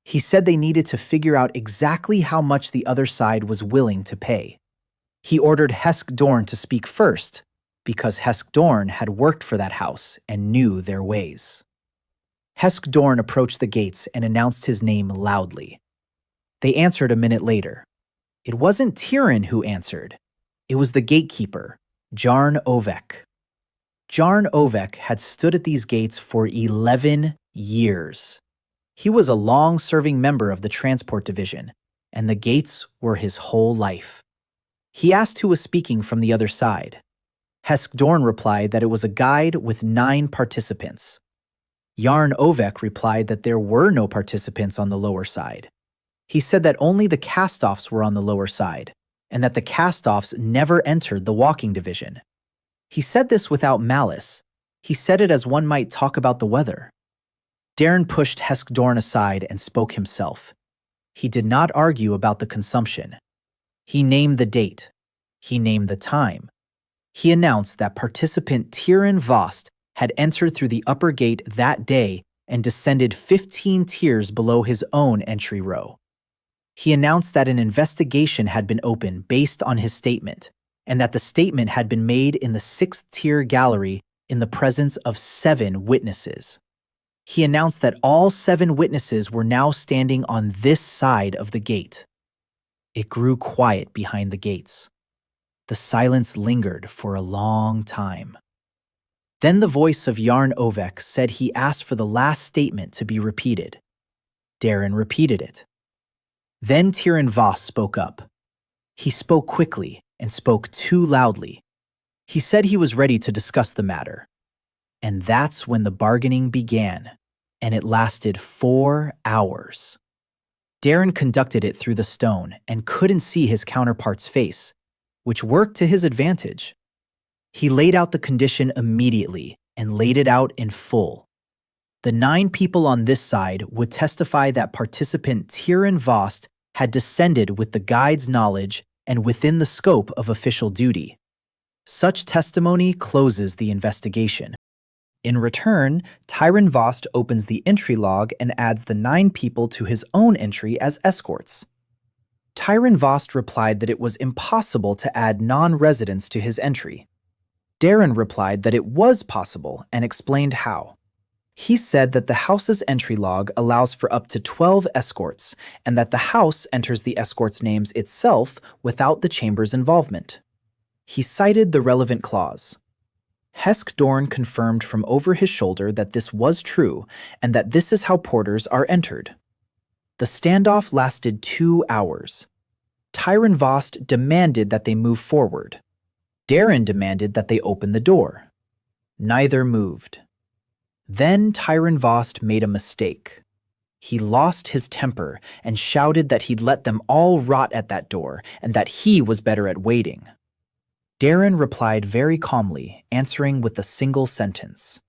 He said they needed to figure out exactly how much the other side was willing to pay. He ordered Hesk Dorn to speak first, because Hesk Dorn had worked for that house and knew their ways. Hesk Dorn approached the gates and announced his name loudly. They answered a minute later. It wasn't Tyron who answered. It was the gatekeeper, Jarn Ovek. Jarn Ovek had stood at these gates for 11 years. He was a long-serving member of the transport division, and the gates were his whole life. He asked who was speaking from the other side. Hesk Dorn replied that it was a guide with 9 participants. Jarn Ovek replied that there were no participants on the lower side. He said that only the cast-offs were on the lower side, and that the cast-offs never entered the walking division. He said this without malice. He said it as one might talk about the weather. Darren pushed Hesk Dorn aside and spoke himself. He did not argue about the consumption. He named the date. He named the time. He announced that participant Tyron Vost had entered through the upper gate that day and descended 15 tiers below his own entry row. He announced that an investigation had been opened based on his statement, and that the statement had been made in the 6th tier gallery in the presence of 7 witnesses. He announced that all 7 witnesses were now standing on this side of the gate. It grew quiet behind the gates. The silence lingered for a long time. Then the voice of Yarn Ovek said he asked for the last statement to be repeated. Darren repeated it. Then Tyrion Voss spoke up. He spoke quickly and spoke too loudly. He said he was ready to discuss the matter. And that's when the bargaining began, and it lasted 4 hours. Darren conducted it through the stone and couldn't see his counterpart's face, which worked to his advantage. He laid out the condition immediately and laid it out in full. The 9 people on this side would testify that participant Tyrion Voss had descended with the guide's knowledge and within the scope of official duty. Such testimony closes the investigation. In return, Tyrion Voss opens the entry log and adds the 9 people to his own entry as escorts. Tyrion Voss replied that it was impossible to add non-residents to his entry. Darren replied that it was possible and explained how. He said that the house's entry log allows for up to 12 escorts and that the house enters the escorts' names itself without the chamber's involvement. He cited the relevant clause. Hesk Dorn confirmed from over his shoulder that this was true and that this is how porters are entered. The standoff lasted 2 hours. Tyrion Voss demanded that they move forward. Darren demanded that they open the door. Neither moved. Then Tyrion Voss made a mistake. He lost his temper and shouted that he'd let them all rot at that door and that he was better at waiting. Darren replied very calmly, answering with a single sentence.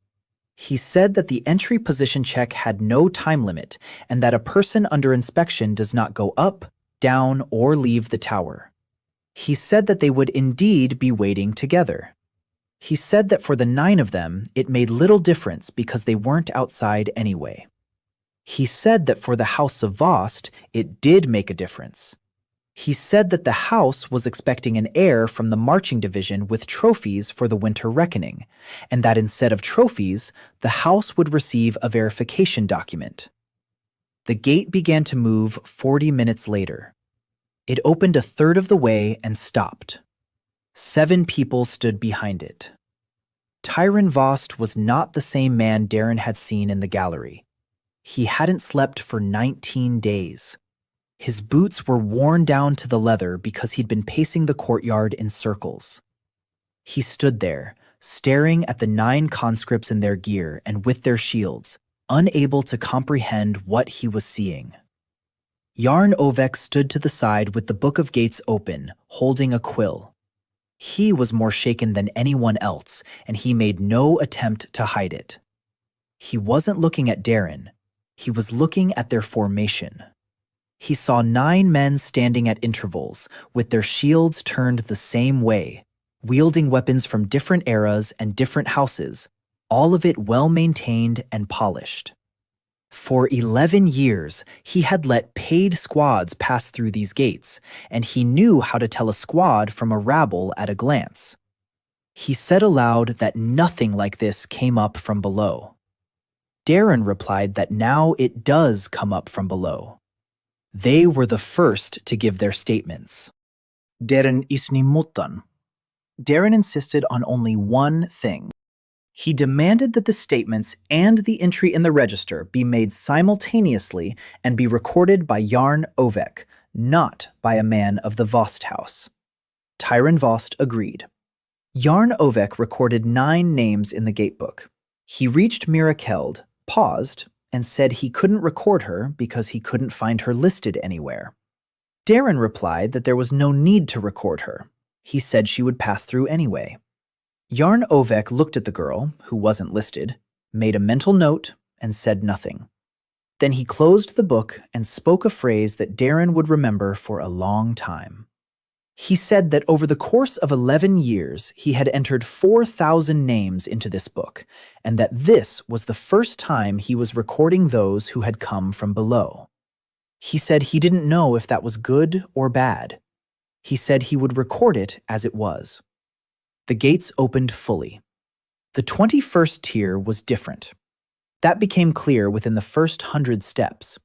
He said that the entry position check had no time limit and that a person under inspection does not go up, down, or leave the tower. He said that they would indeed be waiting together. He said that for the 9 of them, it made little difference because they weren't outside anyway. He said that for the House of Voss, it did make a difference. He said that the house was expecting an heir from the marching division with trophies for the winter reckoning, and that instead of trophies, the house would receive a verification document. The gate began to move 40 minutes later. It opened a third of the way and stopped. 7 people stood behind it. Tyrion Voss was not the same man Darren had seen in the gallery. He hadn't slept for 19 days. His boots were worn down to the leather because he'd been pacing the courtyard in circles. He stood there, staring at the 9 conscripts in their gear and with their shields, unable to comprehend what he was seeing. Yarn Ovek stood to the side with the Book of Gates open, holding a quill. He was more shaken than anyone else, and he made no attempt to hide it. He wasn't looking at Darren. He was looking at their formation. He saw 9 men standing at intervals, with their shields turned the same way, wielding weapons from different eras and different houses, all of it well-maintained and polished. For 11 years, he had let paid squads pass through these gates, and he knew how to tell a squad from a rabble at a glance. He said aloud that nothing like this came up from below. Darren replied that now it does come up from below. They were the first to give their statements. Darren isni mutan. Darren insisted on only one thing. He demanded that the statements and the entry in the register be made simultaneously and be recorded by Yarn Ovek, not by a man of the Voss house. Tyrion Voss agreed. Yarn Ovek recorded 9 names in the gatebook. He reached Mirakeld, paused, and said he couldn't record her because he couldn't find her listed anywhere. Darren replied that there was no need to record her. He said she would pass through anyway. Yarn Ovek looked at the girl, who wasn't listed, made a mental note, and said nothing. Then he closed the book and spoke a phrase that Darren would remember for a long time. He said that over the course of 11 years, he had entered 4,000 names into this book, and that this was the first time he was recording those who had come from below. He said he didn't know if that was good or bad. He said he would record it as it was. The gates opened fully. The 21st tier was different. That became clear within the first 100 steps.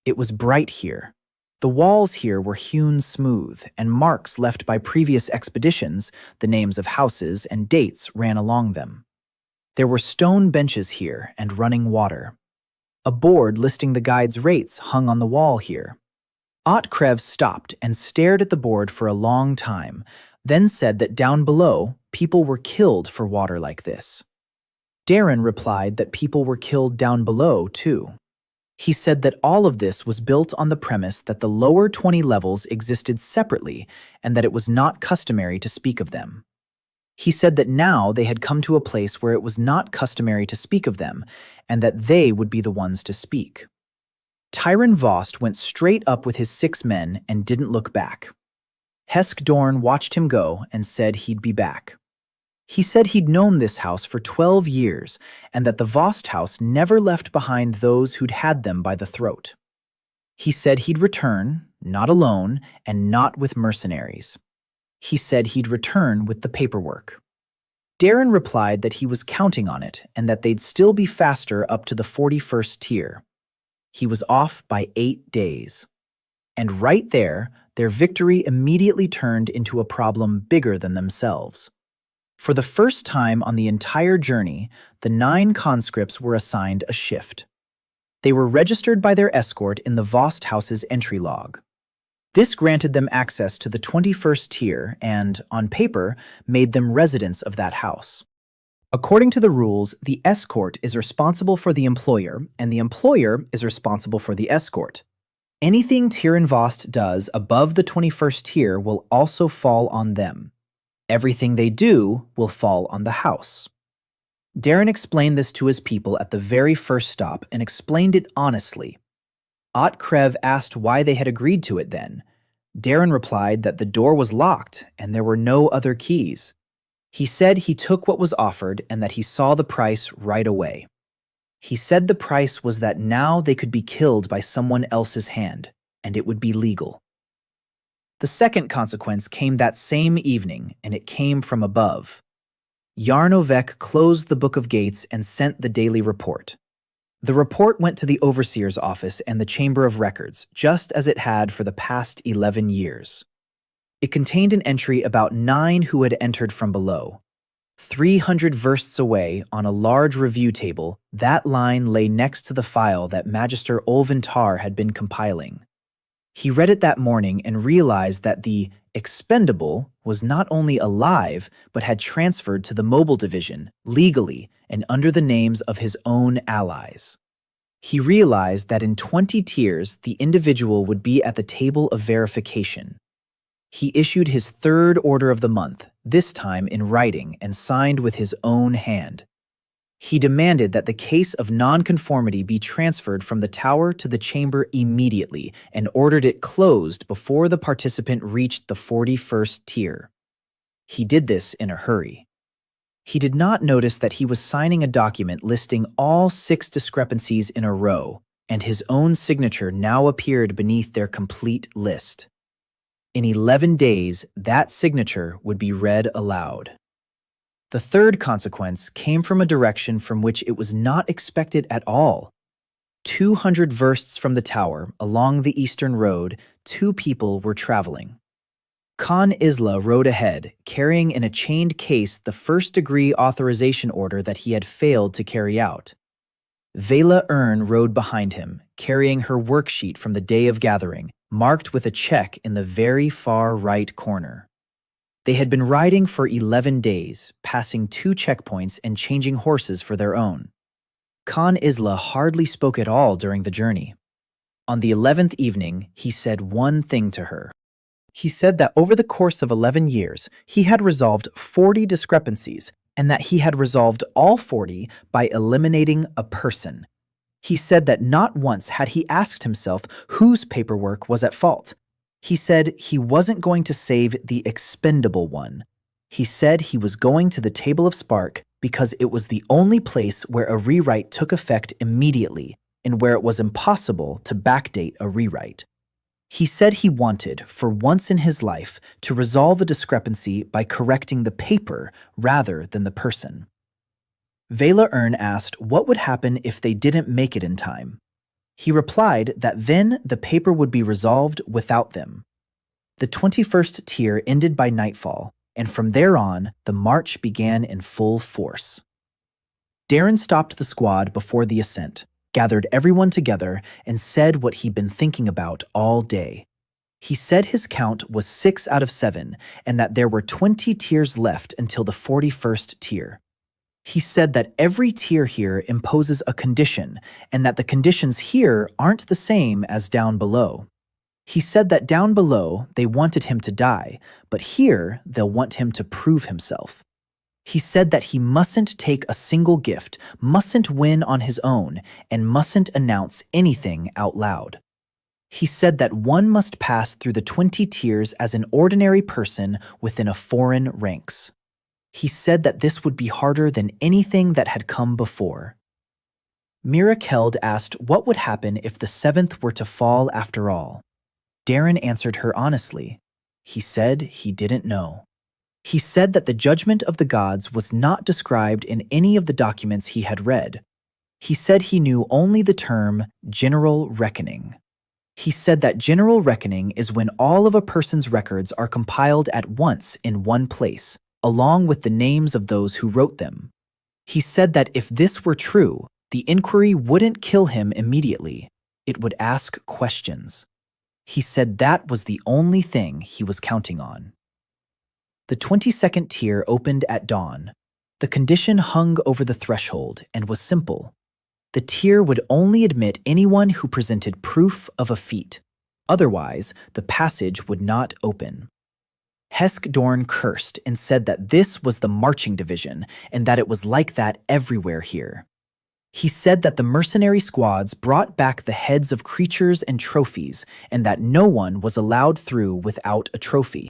It was bright here. The walls here were hewn smooth, and marks left by previous expeditions, the names of houses and dates ran along them. There were stone benches here and running water. A board listing the guide's rates hung on the wall here. Otkrev stopped and stared at the board for a long time, then said that down below, people were killed for water like this. Darren replied that people were killed down below, too. He said that all of this was built on the premise that the lower 20 levels existed separately and that it was not customary to speak of them. He said that now they had come to a place where it was not customary to speak of them and that they would be the ones to speak. Tyron Vost went straight up with his 6 men and didn't look back. Hesk Dorn watched him go and said he'd be back. He said he'd known this house for 12 years and that the Vost house never left behind those who'd had them by the throat. He said he'd return, not alone and not with mercenaries. He said he'd return with the paperwork. Darren replied that he was counting on it and that they'd still be faster up to the 41st tier. He was off by 8 days. And right there, their victory immediately turned into a problem bigger than themselves. For the first time on the entire journey, the 9 conscripts were assigned a shift. They were registered by their escort in the Vost house's entry log. This granted them access to the 21st tier and, on paper, made them residents of that house. According to the rules, the escort is responsible for the employer, and the employer is responsible for the escort. Anything Tyrann Vost does above the 21st tier will also fall on them. Everything they do will fall on the house. Darren explained this to his people at the very first stop and explained it honestly. Otkrev asked why they had agreed to it then. Darren replied that the door was locked and there were no other keys. He said he took what was offered and that he saw the price right away. He said the price was that now they could be killed by someone else's hand, and it would be legal. The second consequence came that same evening, and it came from above. Yarnovek closed the Book of Gates and sent the daily report. The report went to the Overseer's office and the Chamber of Records, just as it had for the past 11 years. It contained an entry about 9 who had entered from below. 300 versts away, on a large review table, that line lay next to the file that Magister Olventar had been compiling. He read it that morning and realized that the expendable was not only alive, but had transferred to the mobile division, legally, and under the names of his own allies. He realized that in 20 tiers, the individual would be at the table of verification. He issued his 3rd order of the month, this time in writing and signed with his own hand. He demanded that the case of nonconformity be transferred from the tower to the chamber immediately and ordered it closed before the participant reached the 41st tier. He did this in a hurry. He did not notice that he was signing a document listing all 6 discrepancies in a row, and his own signature now appeared beneath their complete list. In 11 days, that signature would be read aloud. The third consequence came from a direction from which it was not expected at all. 200 versts from the tower, along the eastern road, 2 people were traveling. Khan Isla rode ahead, carrying in a chained case the first-degree authorization order that he had failed to carry out. Vela Ern rode behind him, carrying her worksheet from the day of gathering, marked with a check in the very far right corner. They had been riding for 11 days, passing 2 checkpoints and changing horses for their own. Khan Isla hardly spoke at all during the journey. On the 11th evening, he said one thing to her. He said that over the course of 11 years, he had resolved 40 discrepancies, and that he had resolved all 40 by eliminating a person. He said that not once had he asked himself whose paperwork was at fault. He said he wasn't going to save the expendable one. He said he was going to the Table of Spark because it was the only place where a rewrite took effect immediately and where it was impossible to backdate a rewrite. He said he wanted, for once in his life, to resolve a discrepancy by correcting the paper rather than the person. Vela Ern asked what would happen if they didn't make it in time. He replied that then the paper would be resolved without them. The 21st tier ended by nightfall, and from there on, the march began in full force. Darren stopped the squad before the ascent, gathered everyone together, and said what he'd been thinking about all day. He said his count was 6 out of 7 and that there were 20 tiers left until the 41st tier. He said that every tier here imposes a condition and that the conditions here aren't the same as down below. He said that down below they wanted him to die, but here they'll want him to prove himself. He said that he mustn't take a single gift, mustn't win on his own, and mustn't announce anything out loud. He said that one must pass through the 20 tiers as an ordinary person within a foreign ranks. He said that this would be harder than anything that had come before. Mirakeld asked what would happen if the 7th were to fall after all. Darren answered her honestly. He said he didn't know. He said that the judgment of the gods was not described in any of the documents he had read. He said he knew only the term general reckoning. He said that general reckoning is when all of a person's records are compiled at once in one place, along with the names of those who wrote them. He said that if this were true, the inquiry wouldn't kill him immediately. It would ask questions. He said that was the only thing he was counting on. The 22nd tier opened at dawn. The condition hung over the threshold and was simple. The tier would only admit anyone who presented proof of a feat. Otherwise, the passage would not open. Heskdorn cursed and said that this was the marching division and that it was like that everywhere here. He said that the mercenary squads brought back the heads of creatures and trophies and that no one was allowed through without a trophy.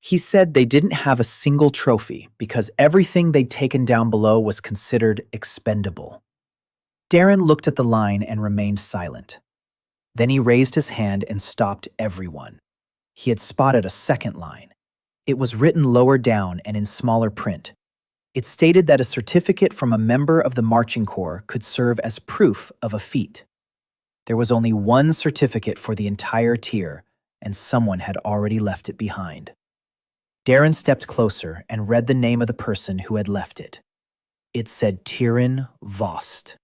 He said they didn't have a single trophy because everything they'd taken down below was considered expendable. Darren looked at the line and remained silent. Then he raised his hand and stopped everyone. He had spotted a second line. It was written lower down and in smaller print. It stated that a certificate from a member of the marching corps could serve as proof of a feat. There was only one certificate for the entire tier, and someone had already left it behind. Darren stepped closer and read the name of the person who had left it. It said Tyrion Vost.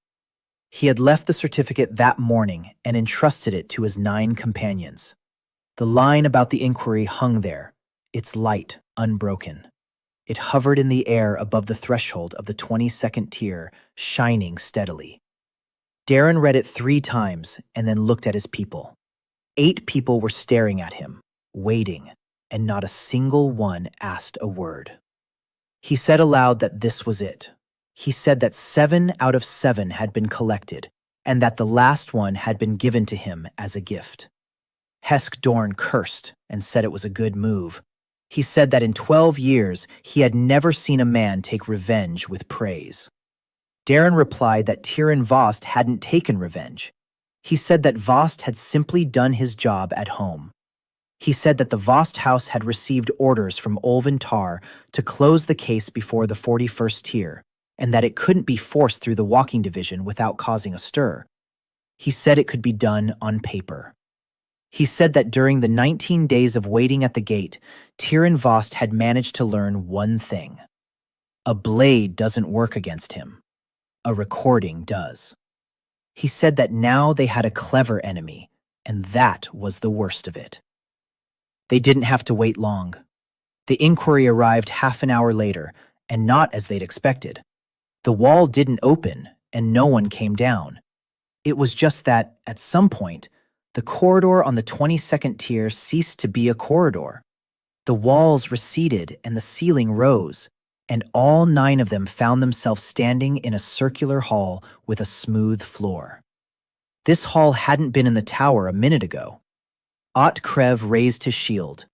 He had left the certificate that morning and entrusted it to his 9 companions. The line about the inquiry hung there, its light unbroken. It hovered in the air above the threshold of the 22nd tier, shining steadily. Darren read it 3 times and then looked at his people. 8 people were staring at him, waiting, and not a single one asked a word. He said aloud that this was it. He said that 7 out of 7 had been collected, and that the last one had been given to him as a gift. Heskdorn cursed and said it was a good move. He said that in 12 years he had never seen a man take revenge with praise. Darren replied that Tyrion Vost hadn't taken revenge. He said that Vost had simply done his job at home. He said that the Vost house had received orders from Olvan Tar to close the case before the 41st tier, and that it couldn't be forced through the walking division without causing a stir. He said it could be done on paper. He said that during the 19 days of waiting at the gate, Tyrion Vost had managed to learn one thing. A blade doesn't work against him. A recording does. He said that now they had a clever enemy, and that was the worst of it. They didn't have to wait long. The inquiry arrived half an hour later, and not as they'd expected. The wall didn't open, and no one came down. It was just that, at some point, the corridor on the 22nd tier ceased to be a corridor. The walls receded and the ceiling rose, and all 9 of them found themselves standing in a circular hall with a smooth floor. This hall hadn't been in the tower a minute ago. Otkrev raised his shield.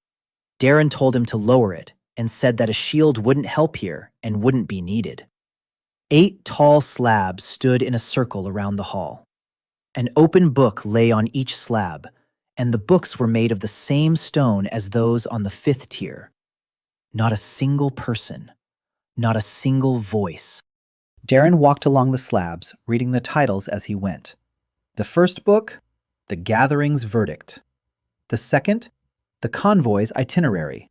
Darren told him to lower it and said that a shield wouldn't help here and wouldn't be needed. 8 tall slabs stood in a circle around the hall. An open book lay on each slab, and the books were made of the same stone as those on the 5th tier. Not a single person, not a single voice. Darren walked along the slabs, reading the titles as he went. The first book, The Gathering's Verdict. The second, The Convoy's Itinerary.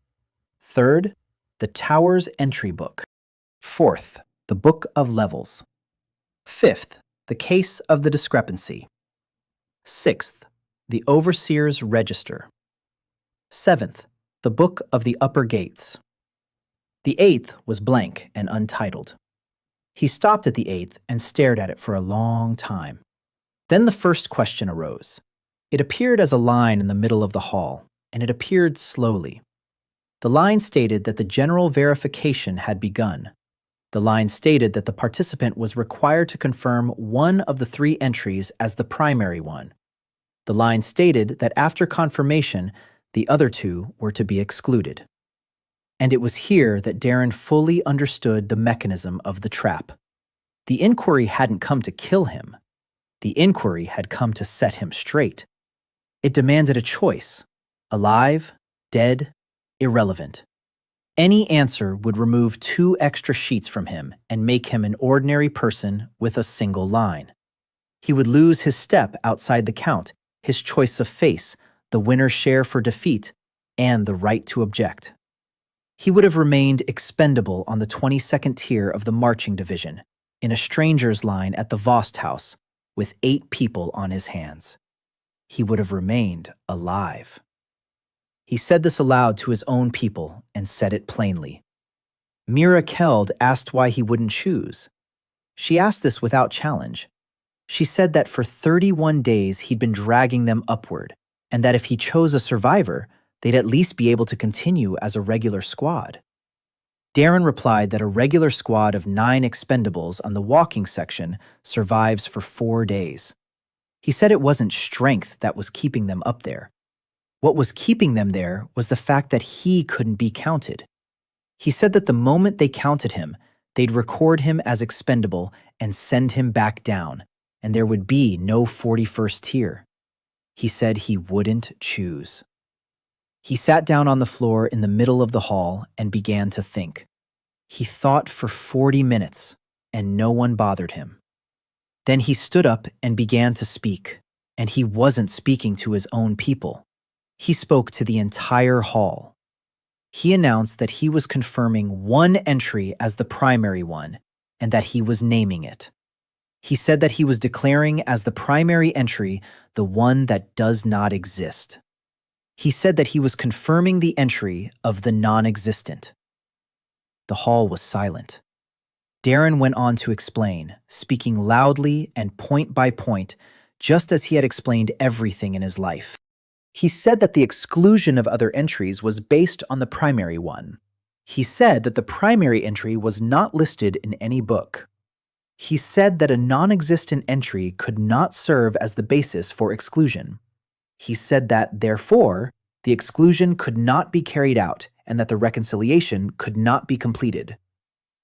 Third, The Tower's Entry Book. Fourth, The Book of Levels. Fifth, the case of the discrepancy. Sixth, the overseer's register. Seventh, the book of the upper gates. The eighth was blank and untitled. He stopped at the eighth and stared at it for a long time. Then the first question arose. It appeared as a line in the middle of the hall, and it appeared slowly. The line stated that the general verification had begun. The line stated that the participant was required to confirm one of the three entries as the primary one. The line stated that after confirmation, the other two were to be excluded. And it was here that Darren fully understood the mechanism of the trap. The inquiry hadn't come to kill him. The inquiry had come to set him straight. It demanded a choice: alive, dead, irrelevant. Any answer would remove 2 extra sheets from him and make him an ordinary person with a single line. He would lose his step outside the count, his choice of face, the winner's share for defeat, and the right to object. He would have remained expendable on the 22nd tier of the marching division, in a stranger's line at the Vost house, with 8 people on his hands. He would have remained alive. He said this aloud to his own people and said it plainly. Mira Keld asked why he wouldn't choose. She asked this without challenge. She said that for 31 days he'd been dragging them upward, and that if he chose a survivor, they'd at least be able to continue as a regular squad. Darren replied that a regular squad of 9 expendables on the walking section survives for 4 days. He said it wasn't strength that was keeping them up there. What was keeping them there was the fact that he couldn't be counted. He said that the moment they counted him, they'd record him as expendable and send him back down, and there would be no 41st tier. He said he wouldn't choose. He sat down on the floor in the middle of the hall and began to think. He thought for 40 minutes, and no one bothered him. Then he stood up and began to speak, and he wasn't speaking to his own people. He spoke to the entire hall. He announced that he was confirming one entry as the primary one, and that he was naming it. He said that he was declaring as the primary entry the one that does not exist. He said that he was confirming the entry of the non-existent. The hall was silent. Darren went on to explain, speaking loudly and point by point, just as he had explained everything in his life. He said that the exclusion of other entries was based on the primary one. He said that the primary entry was not listed in any book. He said that a non-existent entry could not serve as the basis for exclusion. He said that, therefore, the exclusion could not be carried out and that the reconciliation could not be completed.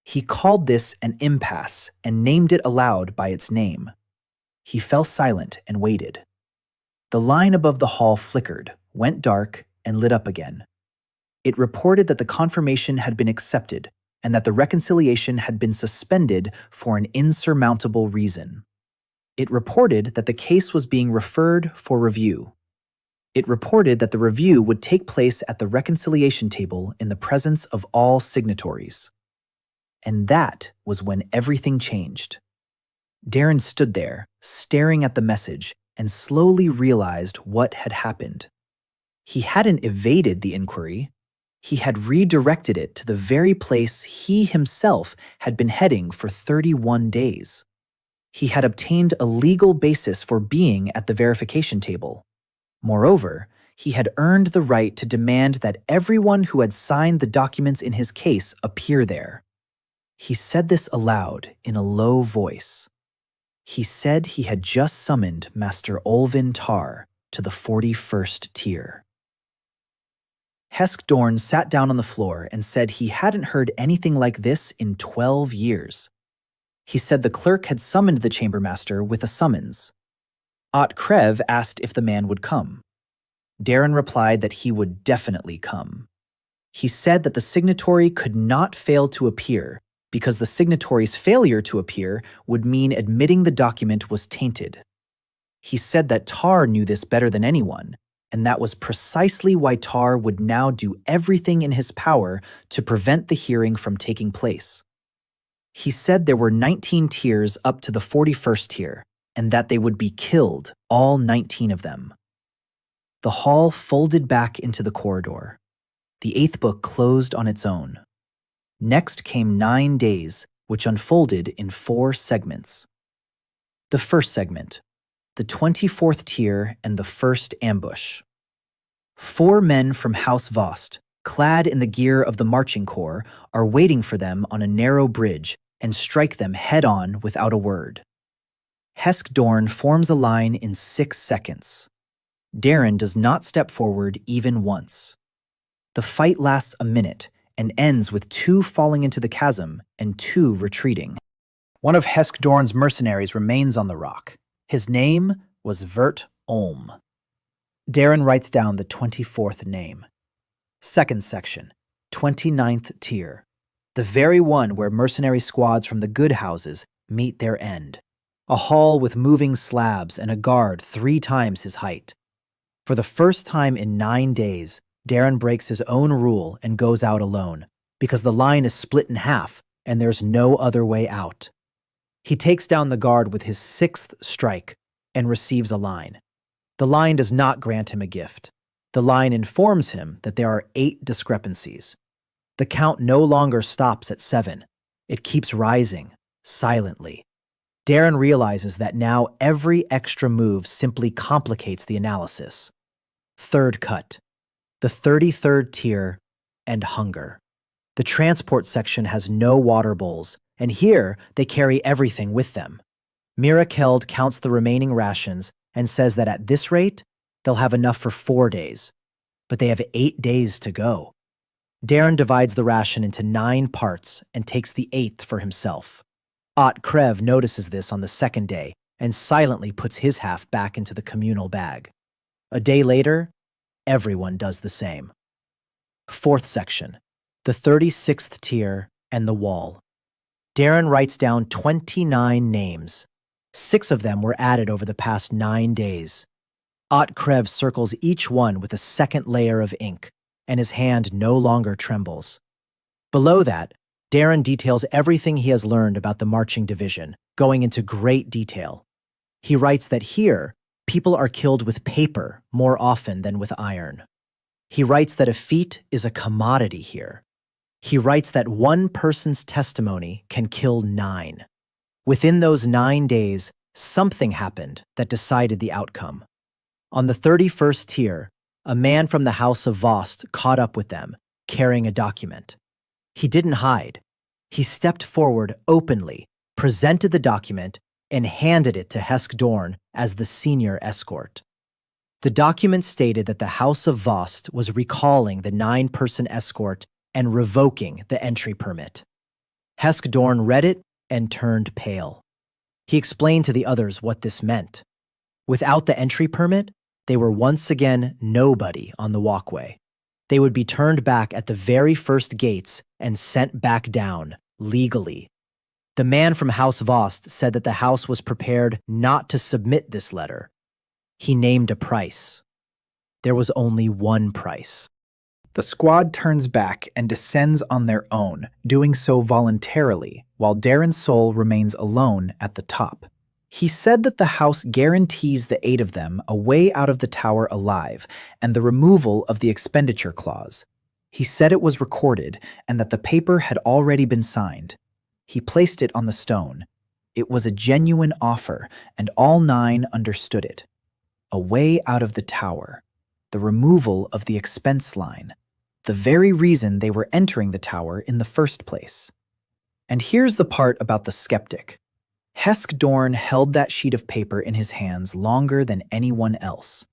He called this an impasse and named it aloud by its name. He fell silent and waited. The line above the hall flickered, went dark, and lit up again. It reported that the confirmation had been accepted and that the reconciliation had been suspended for an insurmountable reason. It reported that the case was being referred for review. It reported that the review would take place at the reconciliation table in the presence of all signatories. And that was when everything changed. Darren stood there, staring at the message, and slowly realized what had happened. He hadn't evaded the inquiry. He had redirected it to the very place he himself had been heading for 31 days. He had obtained a legal basis for being at the verification table. Moreover, he had earned the right to demand that everyone who had signed the documents in his case appear there. He said this aloud in a low voice. He said he had just summoned Master Olvin Tar to the 41st tier. Hesk Dorn sat down on the floor and said he hadn't heard anything like this in 12 years. He said the clerk had summoned the chambermaster with a summons. Ott Krev asked if the man would come. Darren replied that he would definitely come. He said that the signatory could not fail to appear because the signatory's failure to appear would mean admitting the document was tainted. He said that Tar knew this better than anyone, and that was precisely why Tar would now do everything in his power to prevent the hearing from taking place. He said there were 19 tiers up to the 41st tier, and that they would be killed, all 19 of them. The hall folded back into the corridor. The eighth book closed on its own. Next came 9 days, which unfolded in 4 segments. The first segment, the 24th tier and the first ambush. 4 men from House Vost, clad in the gear of the marching corps, are waiting for them on a narrow bridge and strike them head-on without a word. Heskdorn forms a line in 6 seconds. Darren does not step forward even once. The fight lasts a minute and ends with 2 falling into the chasm and 2 retreating. One of Heskdorn's mercenaries remains on the rock. His name was Vert Olm. Darren writes down the 24th name. Second section, 29th tier. The very one where mercenary squads from the good houses meet their end. A hall with moving slabs and a guard 3 times his height. For the first time in 9 days, Darren breaks his own rule and goes out alone, because the line is split in half and there's no other way out. He takes down the guard with his 6th strike and receives a line. The line does not grant him a gift. The line informs him that there are 8 discrepancies. The count no longer stops at 7. It keeps rising, silently. Darren realizes that now every extra move simply complicates the analysis. Third cut. The 33rd tier and hunger. The transport section has no water bowls, and here they carry everything with them. Mirakeld counts the remaining rations and says that at this rate, they'll have enough for 4 days. But they have 8 days to go. Darren divides the ration into 9 parts and takes the 8th for himself. Ott Krev notices this on the 2nd day and silently puts his half back into the communal bag. A day later, everyone does the same. Fourth section, the 36th tier and the wall. Darren writes down 29 names. 6 of them were added over the past 9 days. Ott Krev circles each one with a 2nd layer of ink, and his hand no longer trembles. Below that, Darren details everything he has learned about the marching division, going into great detail. He writes that here, people are killed with paper more often than with iron. He writes that a feat is a commodity here. He writes that one person's testimony can kill 9. Within those 9 days, something happened that decided the outcome. On the 31st tier, a man from the House of Vost caught up with them, carrying a document. He didn't hide. He stepped forward openly, presented the document, and handed it to Heskdorn as the senior escort. The document stated that the House of Vost was recalling the 9-person escort and revoking the entry permit. Heskdorn read it and turned pale. He explained to the others what this meant. Without the entry permit, they were once again nobody on the walkway. They would be turned back at the very first gates and sent back down, legally. The man from House Vost said that the house was prepared not to submit this letter. He named a price. There was only one price. The squad turns back and descends on their own, doing so voluntarily, while Darren's soul remains alone at the top. He said that the house guarantees the 8 of them a way out of the tower alive and the removal of the expenditure clause. He said it was recorded and that the paper had already been signed. He placed it on the stone. It was a genuine offer, and all 9 understood it. A way out of the tower. The removal of the expense line. The very reason they were entering the tower in the first place. And here's the part about the skeptic. Heskdorn held that sheet of paper in his hands longer than anyone else.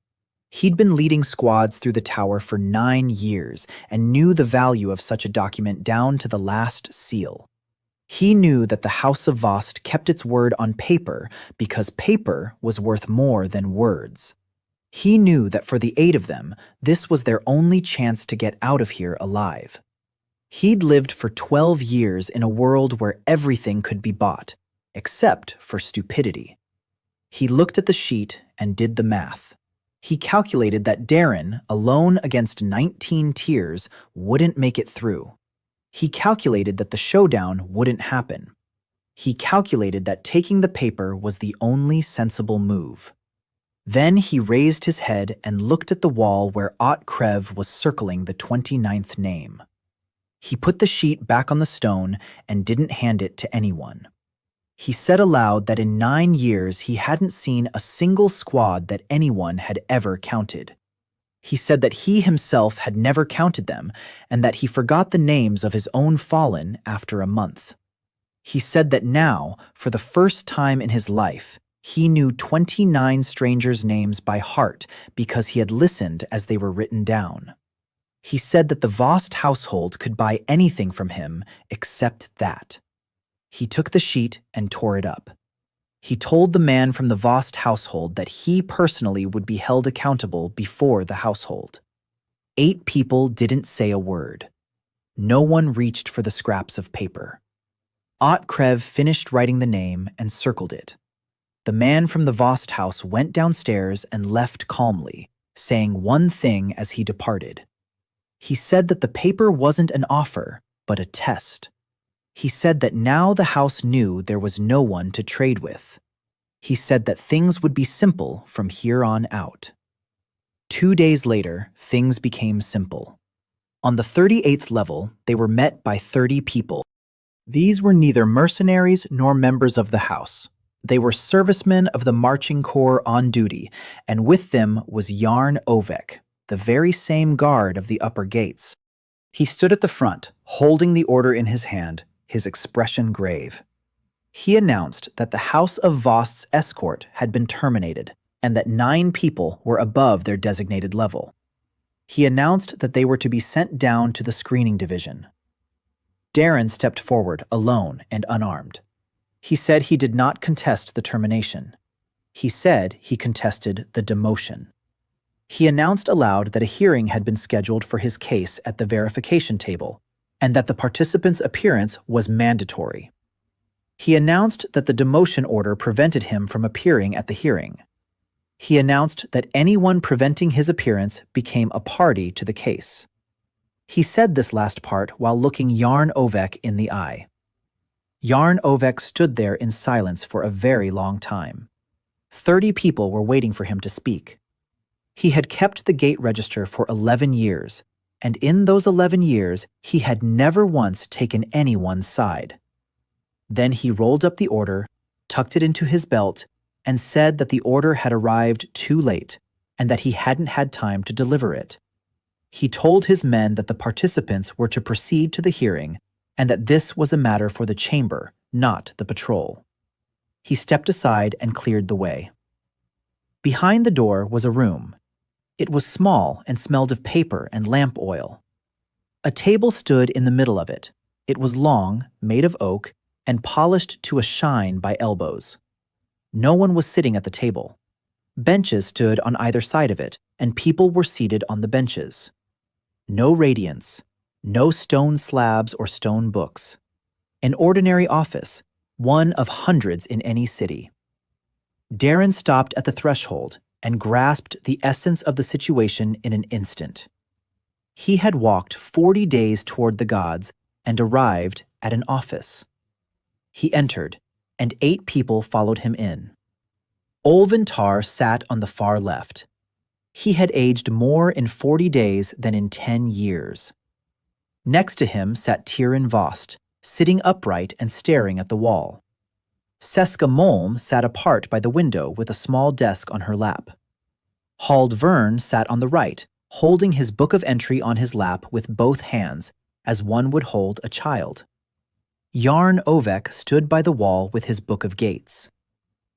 He'd been leading squads through the tower for 9 years and knew the value of such a document down to the last seal. He knew that the House of Vost kept its word on paper because paper was worth more than words. He knew that for the 8 of them, this was their only chance to get out of here alive. He'd lived for 12 years in a world where everything could be bought, except for stupidity. He looked at the sheet and did the math. He calculated that Darren, alone against 19 tiers, wouldn't make it through. He calculated that the showdown wouldn't happen. He calculated that taking the paper was the only sensible move. Then he raised his head and looked at the wall where Krev was circling the 29th name. He put the sheet back on the stone and didn't hand it to anyone. He said aloud that in 9 years he hadn't seen a single squad that anyone had ever counted. He said that he himself had never counted them and that he forgot the names of his own fallen after a month. He said that now, for the first time in his life, he knew 29 strangers' names by heart because he had listened as they were written down. He said that the Vost household could buy anything from him except that. He took the sheet and tore it up. He told the man from the Vost household that he personally would be held accountable before the household. 8 people didn't say a word. No one reached for the scraps of paper. Krev finished writing the name and circled it. The man from the Vost house went downstairs and left calmly, saying one thing as he departed. He said that the paper wasn't an offer, but a test. He said that now the house knew there was no one to trade with. He said that things would be simple from here on out. 2 days later, things became simple. On the 38th level, they were met by 30 people. These were neither mercenaries nor members of the house. They were servicemen of the marching corps on duty, and with them was Yarn Ovek, the very same guard of the upper gates. He stood at the front, holding the order in his hand, his expression grave. He announced that the House of Vost's escort had been terminated, and that 9 people were above their designated level. He announced that they were to be sent down to the screening division. Darren stepped forward, alone and unarmed. He said he did not contest the termination. He said he contested the demotion. He announced aloud that a hearing had been scheduled for his case at the verification table, and that the participant's appearance was mandatory. He announced that the demotion order prevented him from appearing at the hearing. He announced that anyone preventing his appearance became a party to the case. He said this last part while looking Yarn Ovek in the eye. Yarn Ovek stood there in silence for a very long time. 30 people were waiting for him to speak. He had kept the gate register for 11 years, and in those 11 years, he had never once taken anyone's side. Then he rolled up the order, tucked it into his belt, and said that the order had arrived too late, and that he hadn't had time to deliver it. He told his men that the participants were to proceed to the hearing, and that this was a matter for the chamber, not the patrol. He stepped aside and cleared the way. Behind the door was a room. It was small and smelled of paper and lamp oil. A table stood in the middle of it. It was long, made of oak, and polished to a shine by elbows. No one was sitting at the table. Benches stood on either side of it, and people were seated on the benches. No radiance, no stone slabs or stone books. An ordinary office, one of hundreds in any city. Darren stopped at the threshold and grasped the essence of the situation in an instant. He had walked 40 days toward the gods and arrived at an office. He entered, and 8 people followed him in. Olventar sat on the far left. He had aged more in 40 days than in 10 years. Next to him sat Tyrion Vost, sitting upright and staring at the wall. Seska Molm sat apart by the window with a small desk on her lap. Hald Vern sat on the right, holding his book of entry on his lap with both hands, as one would hold a child. Yarn Ovek stood by the wall with his book of gates.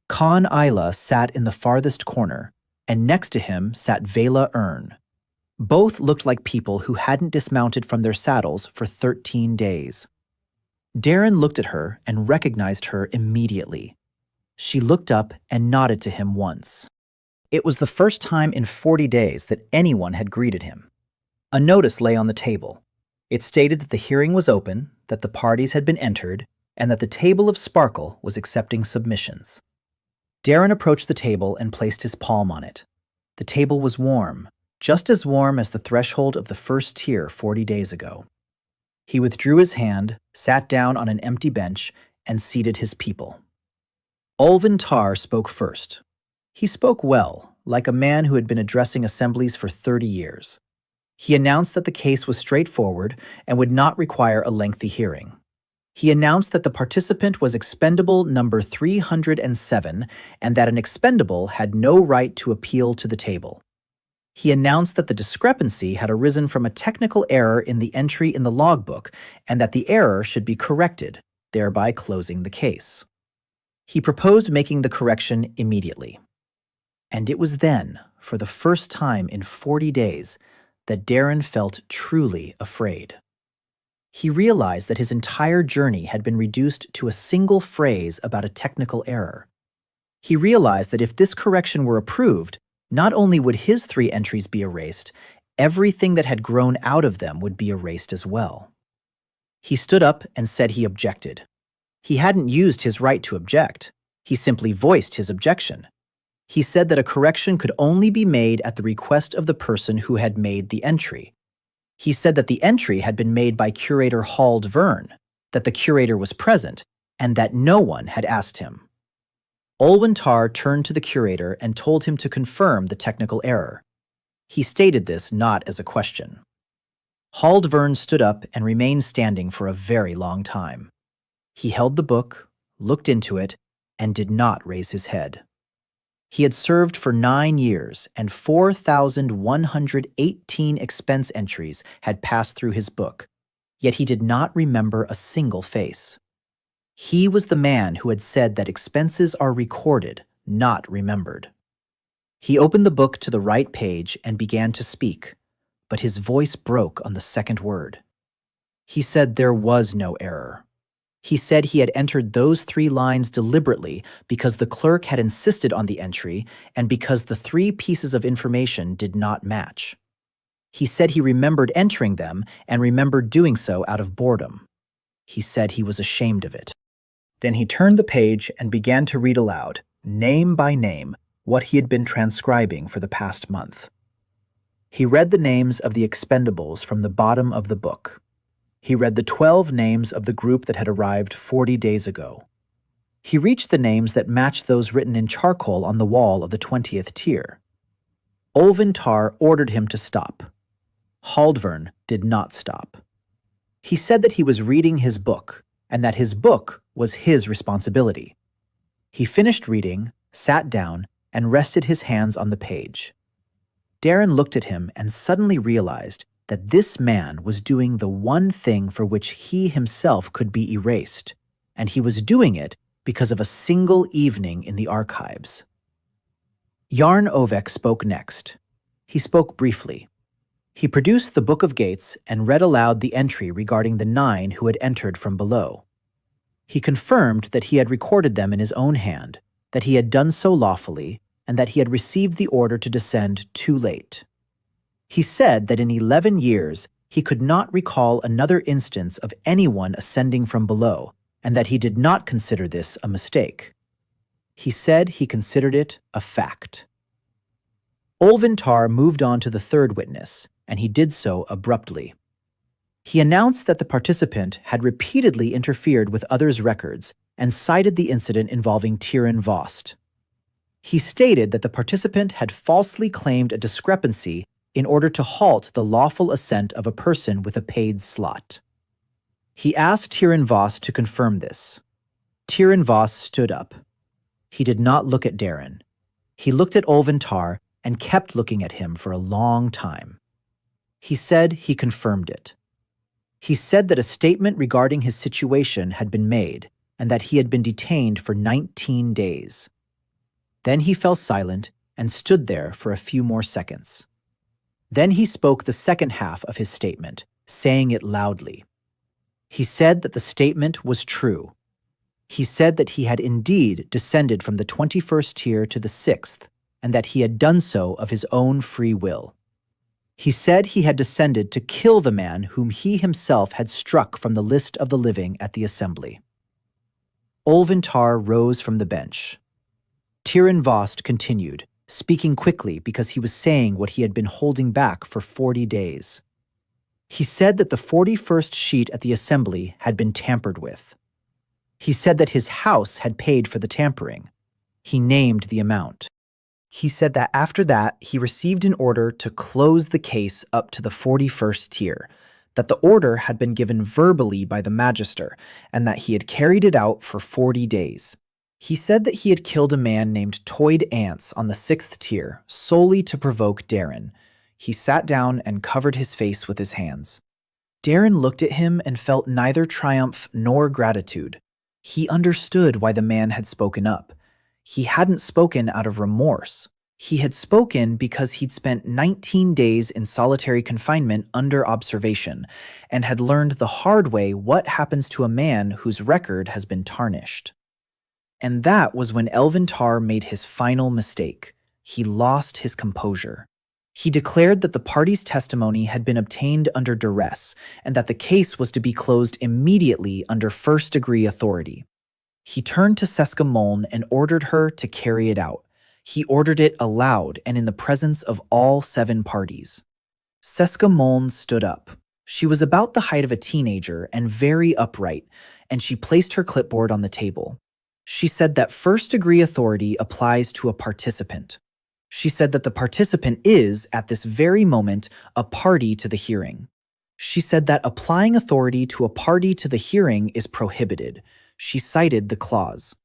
Khan Isla sat in the farthest corner, and next to him sat Vela Ern. Both looked like people who hadn't dismounted from their saddles for 13 days. Darren looked at her and recognized her immediately. She looked up and nodded to him once. It was the first time in 40 days that anyone had greeted him. A notice lay on the table. It stated that the hearing was open, that the parties had been entered, and that the table of Sparkle was accepting submissions. Darren approached the table and placed his palm on it. The table was warm, just as warm as the threshold of the first tier 40 days ago. He withdrew his hand, sat down on an empty bench, and seated his people. Olvin Tar spoke first. He spoke well, like a man who had been addressing assemblies for 30 years. He announced that the case was straightforward and would not require a lengthy hearing. He announced that the participant was expendable number 307 and that an expendable had no right to appeal to the table. He announced that the discrepancy had arisen from a technical error in the entry in the logbook and that the error should be corrected, thereby closing the case. He proposed making the correction immediately. And it was then, for the first time in 40 days, that Darren felt truly afraid. He realized that his entire journey had been reduced to a single phrase about a technical error. He realized that if this correction were approved, not only would his 3 entries be erased, everything that had grown out of them would be erased as well. He stood up and said he objected. He hadn't used his right to object. He simply voiced his objection. He said that a correction could only be made at the request of the person who had made the entry. He said that the entry had been made by curator Hald Vern, that the curator was present, and that no one had asked him. Olwyn Tar turned to the curator and told him to confirm the technical error. He stated this not as a question. Hald Vern stood up and remained standing for a very long time. He held the book, looked into it, and did not raise his head. He had served for 9 years, and 4,118 expense entries had passed through his book, yet he did not remember a single face. He was the man who had said that expenses are recorded, not remembered. He opened the book to the right page and began to speak, but his voice broke on the second word. He said there was no error. He said he had entered those 3 lines deliberately because the clerk had insisted on the entry and because the 3 pieces of information did not match. He said he remembered entering them and remembered doing so out of boredom. He said he was ashamed of it. Then he turned the page and began to read aloud, name by name, what he had been transcribing for the past month. He read the names of the expendables from the bottom of the book. He read the 12 names of the group that had arrived 40 days ago. He reached the names that matched those written in charcoal on the wall of the 20th tier. Olvin Tar ordered him to stop. Haldvern did not stop. He said that he was reading his book, and that his book was his responsibility. He finished reading, sat down, and rested his hands on the page. Darren looked at him and suddenly realized that this man was doing the one thing for which he himself could be erased, and he was doing it because of a single evening in the archives. Jarn Ovek spoke next. He spoke briefly. He produced the Book of Gates and read aloud the entry regarding the 9 who had entered from below. He confirmed that he had recorded them in his own hand, that he had done so lawfully, and that he had received the order to descend too late. He said that in 11 years he could not recall another instance of anyone ascending from below, and that he did not consider this a mistake. He said he considered it a fact. Olvin Tar moved on to the 3rd witness, and he did so abruptly. He announced that the participant had repeatedly interfered with others' records and cited the incident involving Tyrion Vost. He stated that the participant had falsely claimed a discrepancy in order to halt the lawful ascent of a person with a paid slot. He asked Tyrion Voss to confirm this. Tyrion Voss stood up. He did not look at Darren. He looked at Olvin Tar and kept looking at him for a long time. He said he confirmed it. He said that a statement regarding his situation had been made and that he had been detained for 19 days. Then he fell silent and stood there for a few more seconds. Then he spoke the second half of his statement, saying it loudly. He said that the statement was true. He said that he had indeed descended from the 21st tier to the 6th, and that he had done so of his own free will. He said he had descended to kill the man whom he himself had struck from the list of the living at the assembly. Olvin Tar rose from the bench. Tyrion Vost continued, speaking quickly because he was saying what he had been holding back for 40 days. He said that the 41st sheet at the assembly had been tampered with. He said that his house had paid for the tampering. He named the amount. He said that after that, he received an order to close the case up to the 41st tier, that the order had been given verbally by the magister, and that he had carried it out for 40 days. He said that he had killed a man named Toyd Ants on the 6th tier solely to provoke Darren. He sat down and covered his face with his hands. Darren looked at him and felt neither triumph nor gratitude. He understood why the man had spoken up. He hadn't spoken out of remorse. He had spoken because he'd spent 19 days in solitary confinement under observation and had learned the hard way what happens to a man whose record has been tarnished. And that was when Elvintar made his final mistake. He lost his composure. He declared that the party's testimony had been obtained under duress and that the case was to be closed immediately under first-degree authority. He turned to Seska Moln and ordered her to carry it out. He ordered it aloud and in the presence of all 7 parties. Seska Moln stood up. She was about the height of a teenager and very upright, and she placed her clipboard on the table. She said that first-degree authority applies to a participant. She said that the participant is, at this very moment, a party to the hearing. She said that applying authority to a party to the hearing is prohibited. She cited the clause.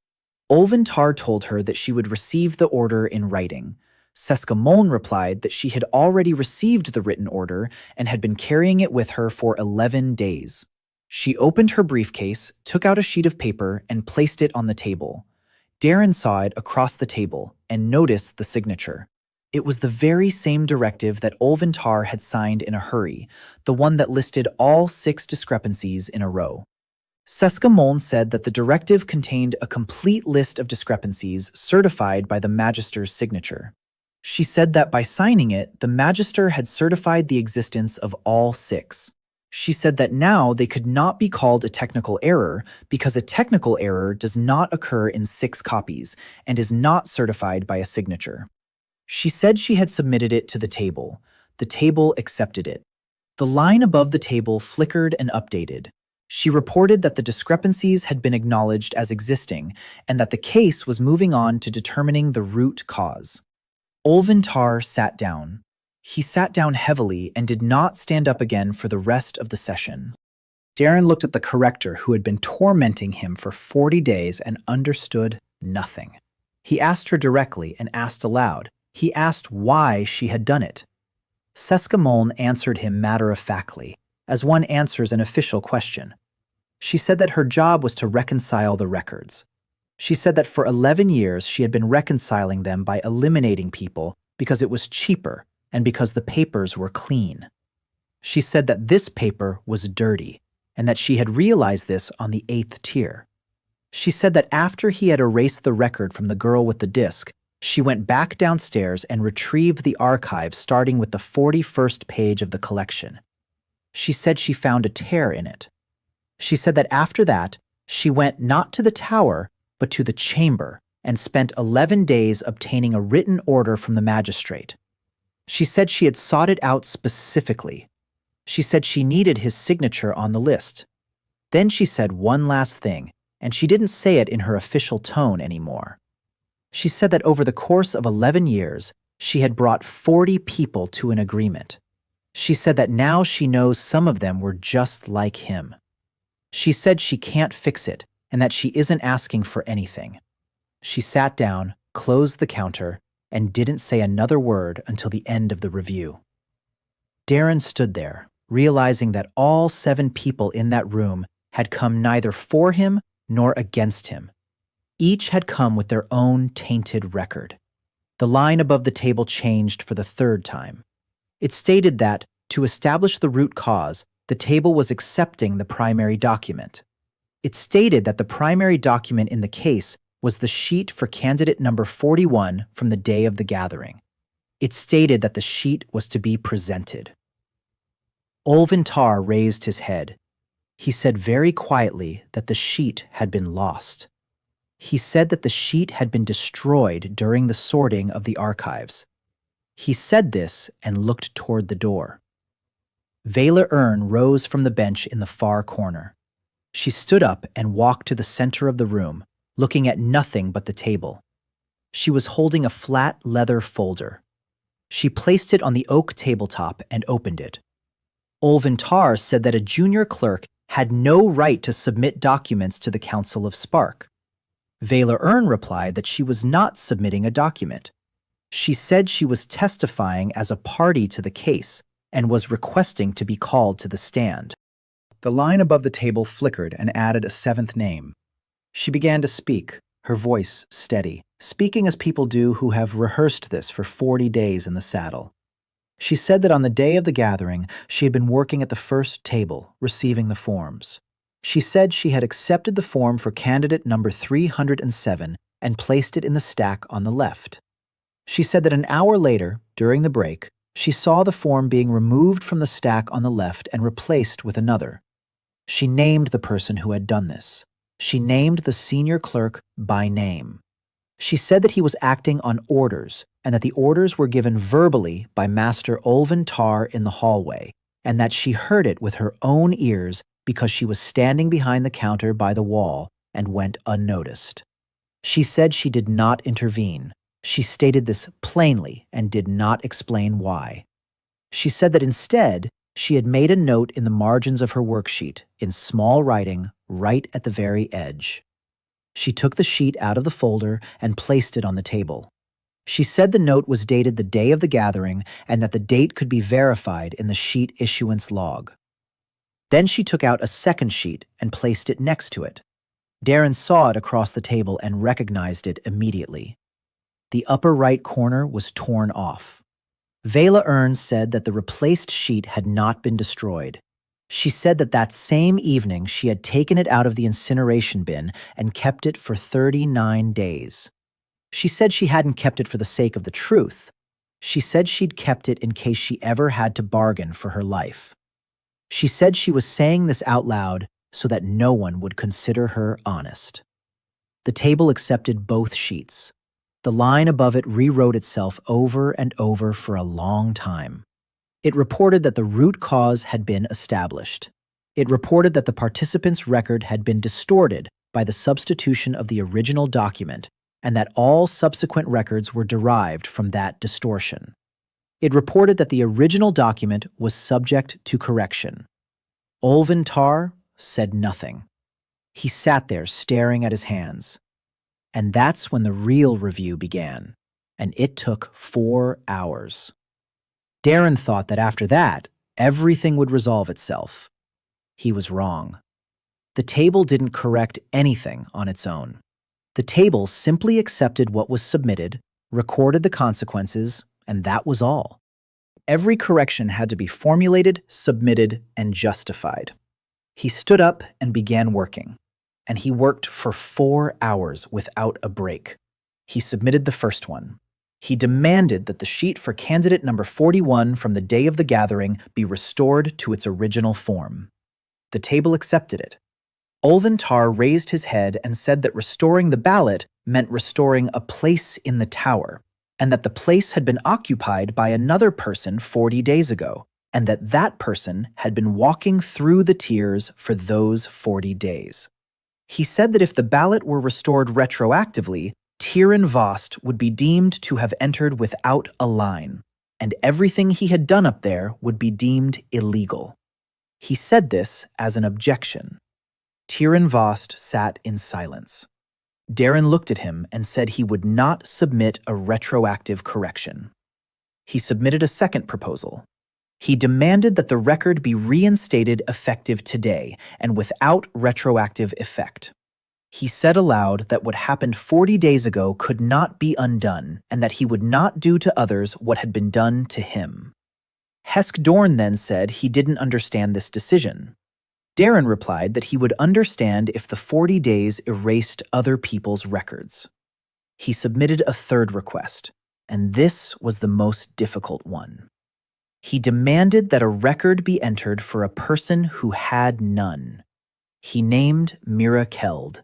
Olvintar told her that she would receive the order in writing. Seska Moln replied that she had already received the written order and had been carrying it with her for 11 days. She opened her briefcase, took out a sheet of paper, and placed it on the table. Darren saw it across the table and noticed the signature. It was the very same directive that Olvintar had signed in a hurry, the one that listed all 6 discrepancies in a row. Seska Moln said that the directive contained a complete list of discrepancies certified by the Magister's signature. She said that by signing it, the Magister had certified the existence of all 6. She said that now they could not be called a technical error because a technical error does not occur in 6 copies and is not certified by a signature. She said she had submitted it to the table. The table accepted it. The line above the table flickered and updated. She reported that the discrepancies had been acknowledged as existing and that the case was moving on to determining the root cause. Olvintar sat down. He sat down heavily and did not stand up again for the rest of the session. Darren looked at the corrector who had been tormenting him for 40 days and understood nothing. He asked her directly and asked aloud. He asked why she had done it. Seska Moln answered him matter-of-factly, as one answers an official question. She said that her job was to reconcile the records. She said that for 11 years she had been reconciling them by eliminating people because it was cheaper and because the papers were clean. She said that this paper was dirty and that she had realized this on the 8th tier. She said that after he had erased the record from the girl with the disc, she went back downstairs and retrieved the archive starting with the 41st page of the collection. She said she found a tear in it. She said that after that, she went not to the tower, but to the chamber and spent 11 days obtaining a written order from the magistrate. She said she had sought it out specifically. She said she needed his signature on the list. Then she said one last thing, and she didn't say it in her official tone anymore. She said that over the course of 11 years, she had brought 40 people to an agreement. She said that now she knows some of them were just like him. She said she can't fix it and that she isn't asking for anything. She sat down, closed the counter, and didn't say another word until the end of the review. Darren stood there, realizing that all 7 people in that room had come neither for him nor against him. Each had come with their own tainted record. The line above the table changed for the 3rd time. It stated that, to establish the root cause, the table was accepting the primary document. It stated that the primary document in the case was the sheet for candidate number 41 from the day of the gathering. It stated that the sheet was to be presented. Olvintar raised his head. He said very quietly that the sheet had been lost. He said that the sheet had been destroyed during the sorting of the archives. He said this and looked toward the door. Vela Ern rose from the bench in the far corner. She stood up and walked to the center of the room, looking at nothing but the table. She was holding a flat leather folder. She placed it on the oak tabletop and opened it. Olventar said that a junior clerk had no right to submit documents to the Council of Spark. Vela Ern replied that she was not submitting a document. She said she was testifying as a party to the case and was requesting to be called to the stand. The line above the table flickered and added a seventh name. She began to speak, her voice steady, speaking as people do who have rehearsed this for 40 days in the saddle. She said that on the day of the gathering, she had been working at the first table, receiving the forms. She said she had accepted the form for candidate number 307 and placed it in the stack on the left. She said that an hour later, during the break, she saw the form being removed from the stack on the left and replaced with another. She named the person who had done this. She named the senior clerk by name. She said that he was acting on orders and that the orders were given verbally by Master Olventar in the hallway, and that she heard it with her own ears because she was standing behind the counter by the wall and went unnoticed. She said she did not intervene. She stated this plainly and did not explain why. She said that instead, she had made a note in the margins of her worksheet, in small writing, right at the very edge. She took the sheet out of the folder and placed it on the table. She said the note was dated the day of the gathering and that the date could be verified in the sheet issuance log. Then she took out a second sheet and placed it next to it. Darren saw it across the table and recognized it immediately. The upper right corner was torn off. Vela Ern said that the replaced sheet had not been destroyed. She said that that same evening she had taken it out of the incineration bin and kept it for 39 days. She said she hadn't kept it for the sake of the truth. She said she'd kept it in case she ever had to bargain for her life. She said she was saying this out loud so that no one would consider her honest. The table accepted both sheets. The line above it rewrote itself over and over for a long time. It reported that the root cause had been established. It reported that the participant's record had been distorted by the substitution of the original document, and that all subsequent records were derived from that distortion. It reported that the original document was subject to correction. Olventar said nothing. He sat there staring at his hands. And that's when the real review began, and it took 4 hours. Darren thought that after that, everything would resolve itself. He was wrong. The table didn't correct anything on its own. The table simply accepted what was submitted, recorded the consequences, and that was all. Every correction had to be formulated, submitted, and justified. He stood up and began working, and he worked for 4 hours without a break. He submitted the first one. He demanded that the sheet for candidate number 41 from the day of the gathering be restored to its original form. The table accepted it. Olventar raised his head and said that restoring the ballot meant restoring a place in the tower, and that the place had been occupied by another person 40 days ago, and that that person had been walking through the tiers for those 40 days. He said that if the ballot were restored retroactively, Tyrion Vost would be deemed to have entered without a line, and everything he had done up there would be deemed illegal. He said this as an objection. Tyrion Vost sat in silence. Darren looked at him and said he would not submit a retroactive correction. He submitted a second proposal. He demanded that the record be reinstated effective today and without retroactive effect. He said aloud that what happened 40 days ago could not be undone and that he would not do to others what had been done to him. Hesk Dorn then said he didn't understand this decision. Darren replied that he would understand if the 40 days erased other people's records. He submitted a third request, and this was the most difficult one. He demanded that a record be entered for a person who had none. He named Mira Keld.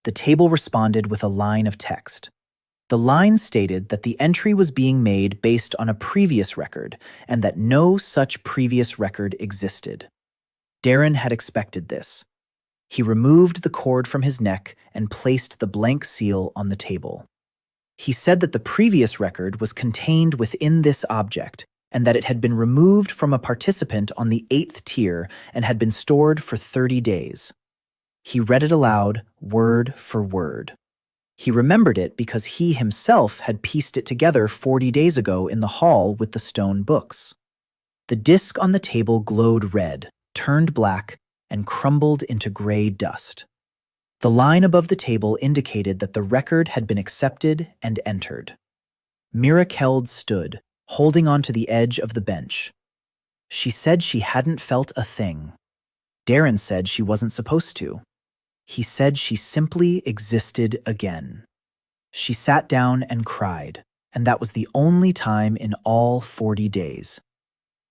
The table responded with a line of text. The line stated that the entry was being made based on a previous record and that no such previous record existed. Darren had expected this. He removed the cord from his neck and placed the blank seal on the table. He said that the previous record was contained within this object, and that it had been removed from a participant on the 8th tier and had been stored for 30 days. He read it aloud, word for word. He remembered it because he himself had pieced it together 40 days ago in the hall with the stone books. The disc on the table glowed red, turned black, and crumbled into gray dust. The line above the table indicated that the record had been accepted and entered. Mirakeld stood, holding onto the edge of the bench. She said she hadn't felt a thing. Darren said she wasn't supposed to. He said she simply existed again. She sat down and cried, and that was the only time in all 40 days.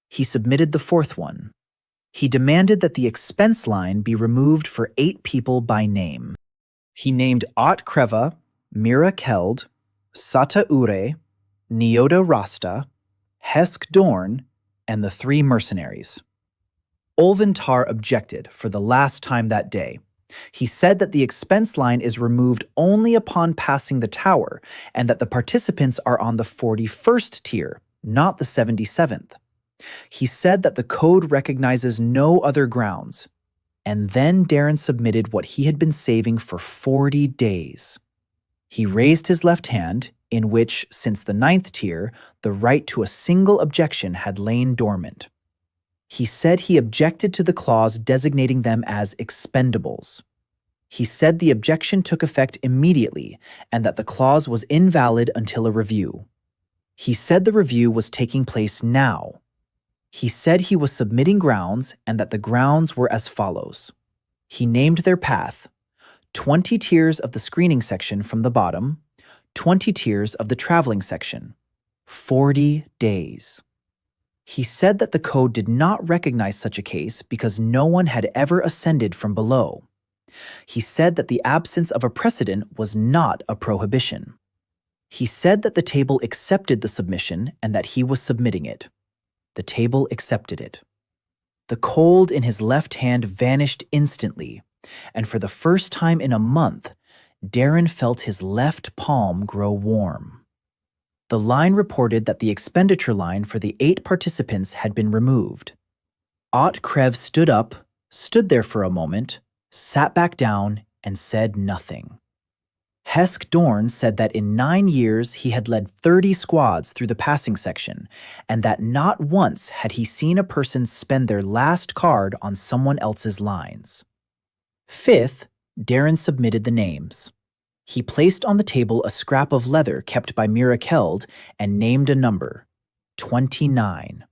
He submitted the 4th one. He demanded that the expense line be removed for 8 people by name. He named Ot Kreva, Mira Keld, Sata Ure, Neoda Rasta, Hesk Dorn, and the 3 mercenaries. Olventar objected for the last time that day. He said that the expense line is removed only upon passing the tower, and that the participants are on the 41st tier, not the 77th. He said that the code recognizes no other grounds. And then Darren submitted what he had been saving for 40 days. He raised his left hand, in which, since the 9th tier, the right to a single objection had lain dormant. He said he objected to the clause designating them as expendables. He said the objection took effect immediately and that the clause was invalid until a review. He said the review was taking place now. He said he was submitting grounds and that the grounds were as follows. He named their path: 20 tiers of the screening section from the bottom, 20 tiers of the traveling section, 40 days. He said that the code did not recognize such a case because no one had ever ascended from below. He said that the absence of a precedent was not a prohibition. He said that the table accepted the submission and that he was submitting it. The table accepted it. The cold in his left hand vanished instantly, and for the first time in a month, Darren felt his left palm grow warm. The line reported that the expenditure line for the 8 participants had been removed. Ot Krev stood up, stood there for a moment, sat back down, and said nothing. Hesk Dorn said that in 9 years he had led 30 squads through the passing section, and that not once had he seen a person spend their last card on someone else's lines. 5th, Darren submitted the names. He placed on the table a scrap of leather kept by Mirakeld and named a number, 29.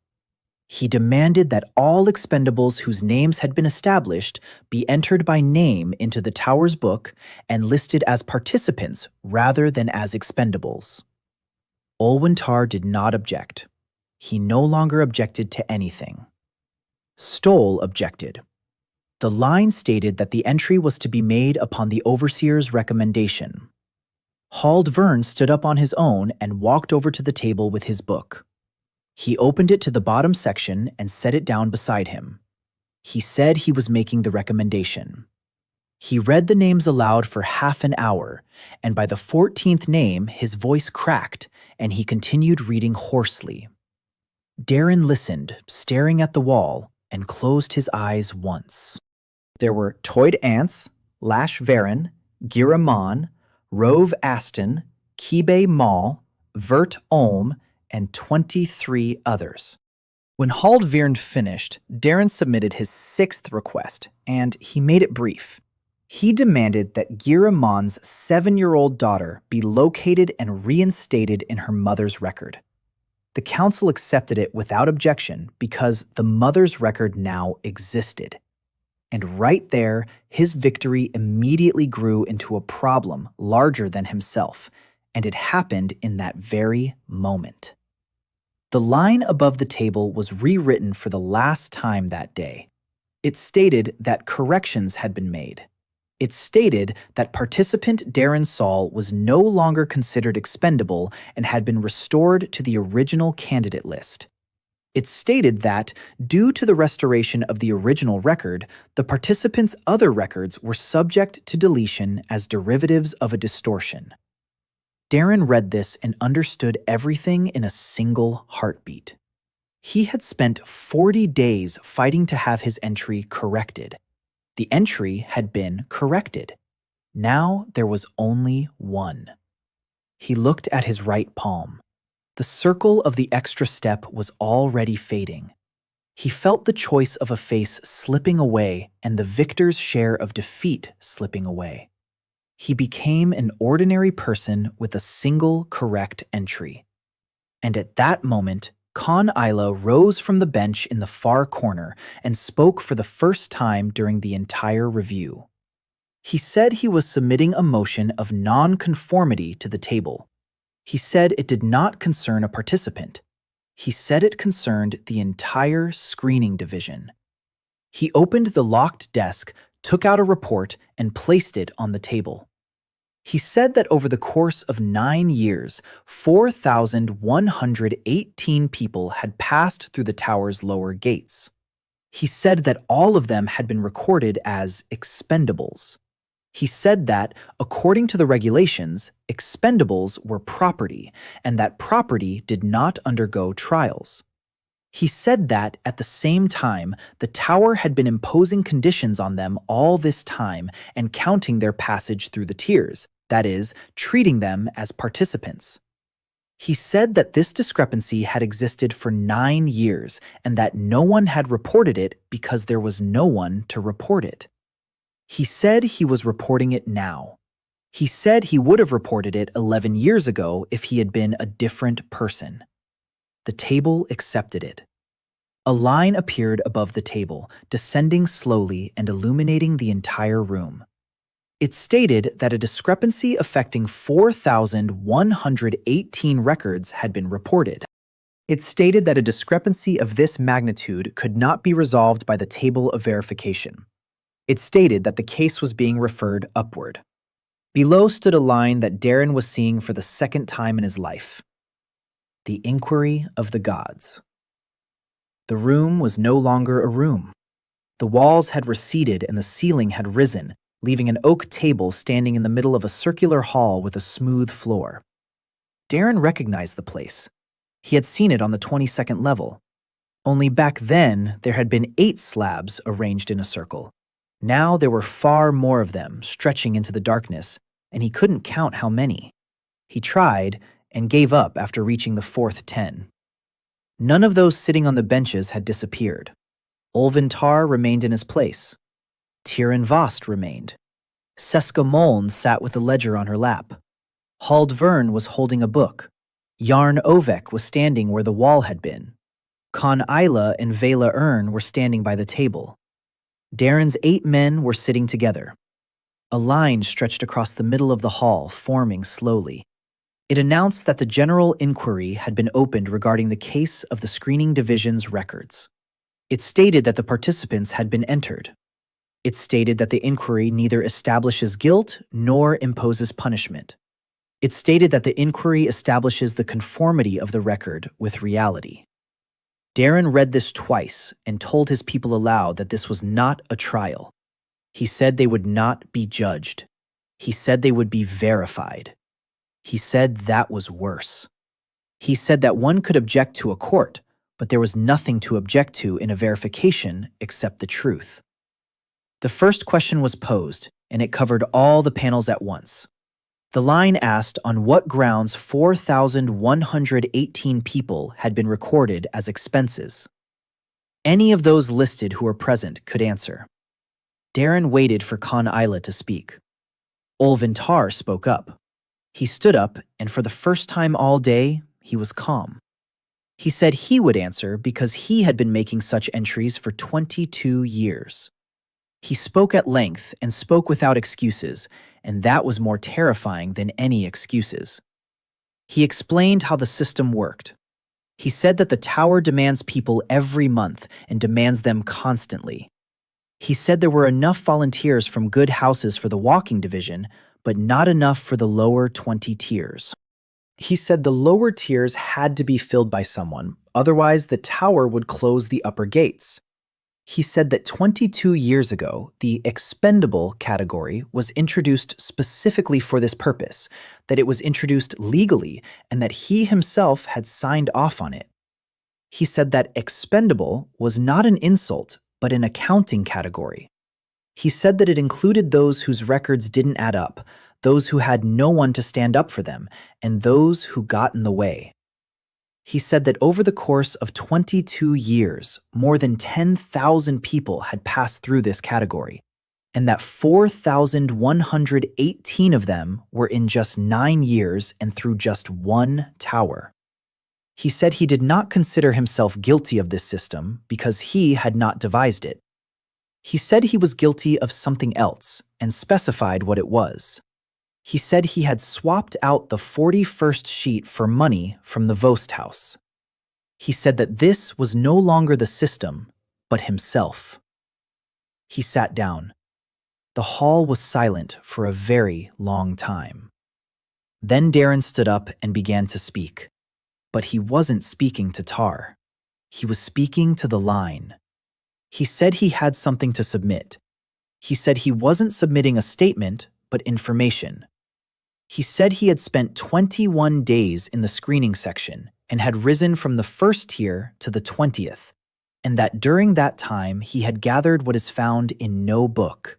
He demanded that all expendables whose names had been established be entered by name into the tower's book and listed as participants rather than as expendables. Olwentar did not object. He no longer objected to anything. Stoll objected. The line stated that the entry was to be made upon the overseer's recommendation. Hald Vern stood up on his own and walked over to the table with his book. He opened it to the bottom section and set it down beside him. He said he was making the recommendation. He read the names aloud for half an hour, and by the 14th name his voice cracked and he continued reading hoarsely. Darren listened, staring at the wall, and closed his eyes once. There were Toyd Ants, Lash Varen, Giramon, Rove Aston, Kibe Mall, Vert Olm, and 23 others. When Haldvirn finished, Darren submitted his 6th request, and he made it brief. He demanded that Giramon's 7-year-old daughter be located and reinstated in her mother's record. The council accepted it without objection because the mother's record now existed. And right there, his victory immediately grew into a problem larger than himself, and it happened in that very moment. The line above the table was rewritten for the last time that day. It stated that corrections had been made. It stated that participant Darren Saul was no longer considered expendable and had been restored to the original candidate list. It stated that, due to the restoration of the original record, the participants' other records were subject to deletion as derivatives of a distortion. Darren read this and understood everything in a single heartbeat. He had spent 40 days fighting to have his entry corrected. The entry had been corrected. Now there was only one. He looked at his right palm. The circle of the extra step was already fading. He felt the choice of a face slipping away and the victor's share of defeat slipping away. He became an ordinary person with a single correct entry. And at that moment, Khan Isla rose from the bench in the far corner and spoke for the first time during the entire review. He said he was submitting a motion of non-conformity to the table. He said it did not concern a participant. He said it concerned the entire screening division. He opened the locked desk, took out a report, and placed it on the table. He said that over the course of 9 years, 4,118 people had passed through the tower's lower gates. He said that all of them had been recorded as expendables. He said that, according to the regulations, expendables were property, and that property did not undergo trials. He said that, at the same time, the tower had been imposing conditions on them all this time and counting their passage through the tiers, that is, treating them as participants. He said that this discrepancy had existed for 9 years and that no one had reported it because there was no one to report it. He said he was reporting it now. He said he would have reported it 11 years ago if he had been a different person. The table accepted it. A line appeared above the table, descending slowly and illuminating the entire room. It stated that a discrepancy affecting 4,118 records had been reported. It stated that a discrepancy of this magnitude could not be resolved by the table of verification. It stated that the case was being referred upward. Below stood a line that Darren was seeing for the second time in his life. The Inquiry of the Gods. The room was no longer a room. The walls had receded and the ceiling had risen, leaving an oak table standing in the middle of a circular hall with a smooth floor. Darren recognized the place. He had seen it on the 22nd level. Only back then, there had been 8 slabs arranged in a circle. Now there were far more of them, stretching into the darkness, and he couldn't count how many. He tried and gave up after reaching the 4th 10. None of those sitting on the benches had disappeared. Olvintar remained in his place. Tyrion Vost remained. Seska Moln sat with the ledger on her lap. Hald Vern was holding a book. Yarn Ovek was standing where the wall had been. Khan Isla and Vela Ern were standing by the table. Darren's 8 men were sitting together. A line stretched across the middle of the hall, forming slowly. It announced that the general inquiry had been opened regarding the case of the screening division's records. It stated that the participants had been entered. It stated that the inquiry neither establishes guilt nor imposes punishment. It stated that the inquiry establishes the conformity of the record with reality. Darren read this twice and told his people aloud that this was not a trial. He said they would not be judged. He said they would be verified. He said that was worse. He said that one could object to a court, but there was nothing to object to in a verification except the truth. The first question was posed, and it covered all the panels at once. The line asked on what grounds 4,118 people had been recorded as expenses. Any of those listed who were present could answer. Darren waited for Khan Isla to speak. Olvintar spoke up. He stood up, and for the first time all day, he was calm. He said he would answer because he had been making such entries for 22 years. He spoke at length and spoke without excuses, and that was more terrifying than any excuses. He explained how the system worked. He said that the tower demands people every month and demands them constantly. He said there were enough volunteers from good houses for the walking division, but not enough for the lower 20 tiers. He said the lower tiers had to be filled by someone, otherwise the tower would close the upper gates. He said that 22 years ago, the expendable category was introduced specifically for this purpose, that it was introduced legally, and that he himself had signed off on it. He said that expendable was not an insult, but an accounting category. He said that it included those whose records didn't add up, those who had no one to stand up for them, and those who got in the way. He said that over the course of 22 years, more than 10,000 people had passed through this category, and that 4,118 of them were in just 9 years and through just one tower. He said he did not consider himself guilty of this system because he had not devised it. He said he was guilty of something else and specified what it was. He said he had swapped out the 41st sheet for money from the Vost house. He said that this was no longer the system, but himself. He sat down. The hall was silent for a very long time. Then Darren stood up and began to speak. But he wasn't speaking to Tar. He was speaking to the line. He said he had something to submit. He said he wasn't submitting a statement, but information. He said he had spent 21 days in the screening section and had risen from the first tier to the 20th, and that during that time he had gathered what is found in no book.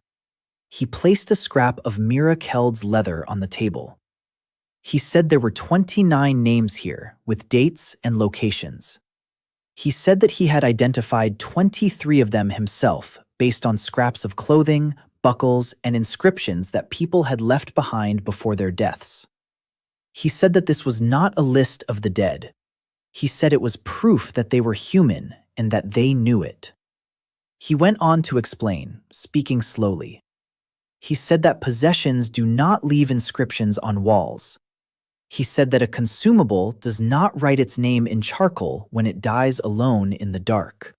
He placed a scrap of Mira Keld's leather on the table. He said there were 29 names here, with dates and locations. He said that he had identified 23 of them himself, based on scraps of clothing, buckles, and inscriptions that people had left behind before their deaths. He said that this was not a list of the dead. He said it was proof that they were human and that they knew it. He went on to explain, speaking slowly. He said that possessions do not leave inscriptions on walls. He said that a consumable does not write its name in charcoal when it dies alone in the dark.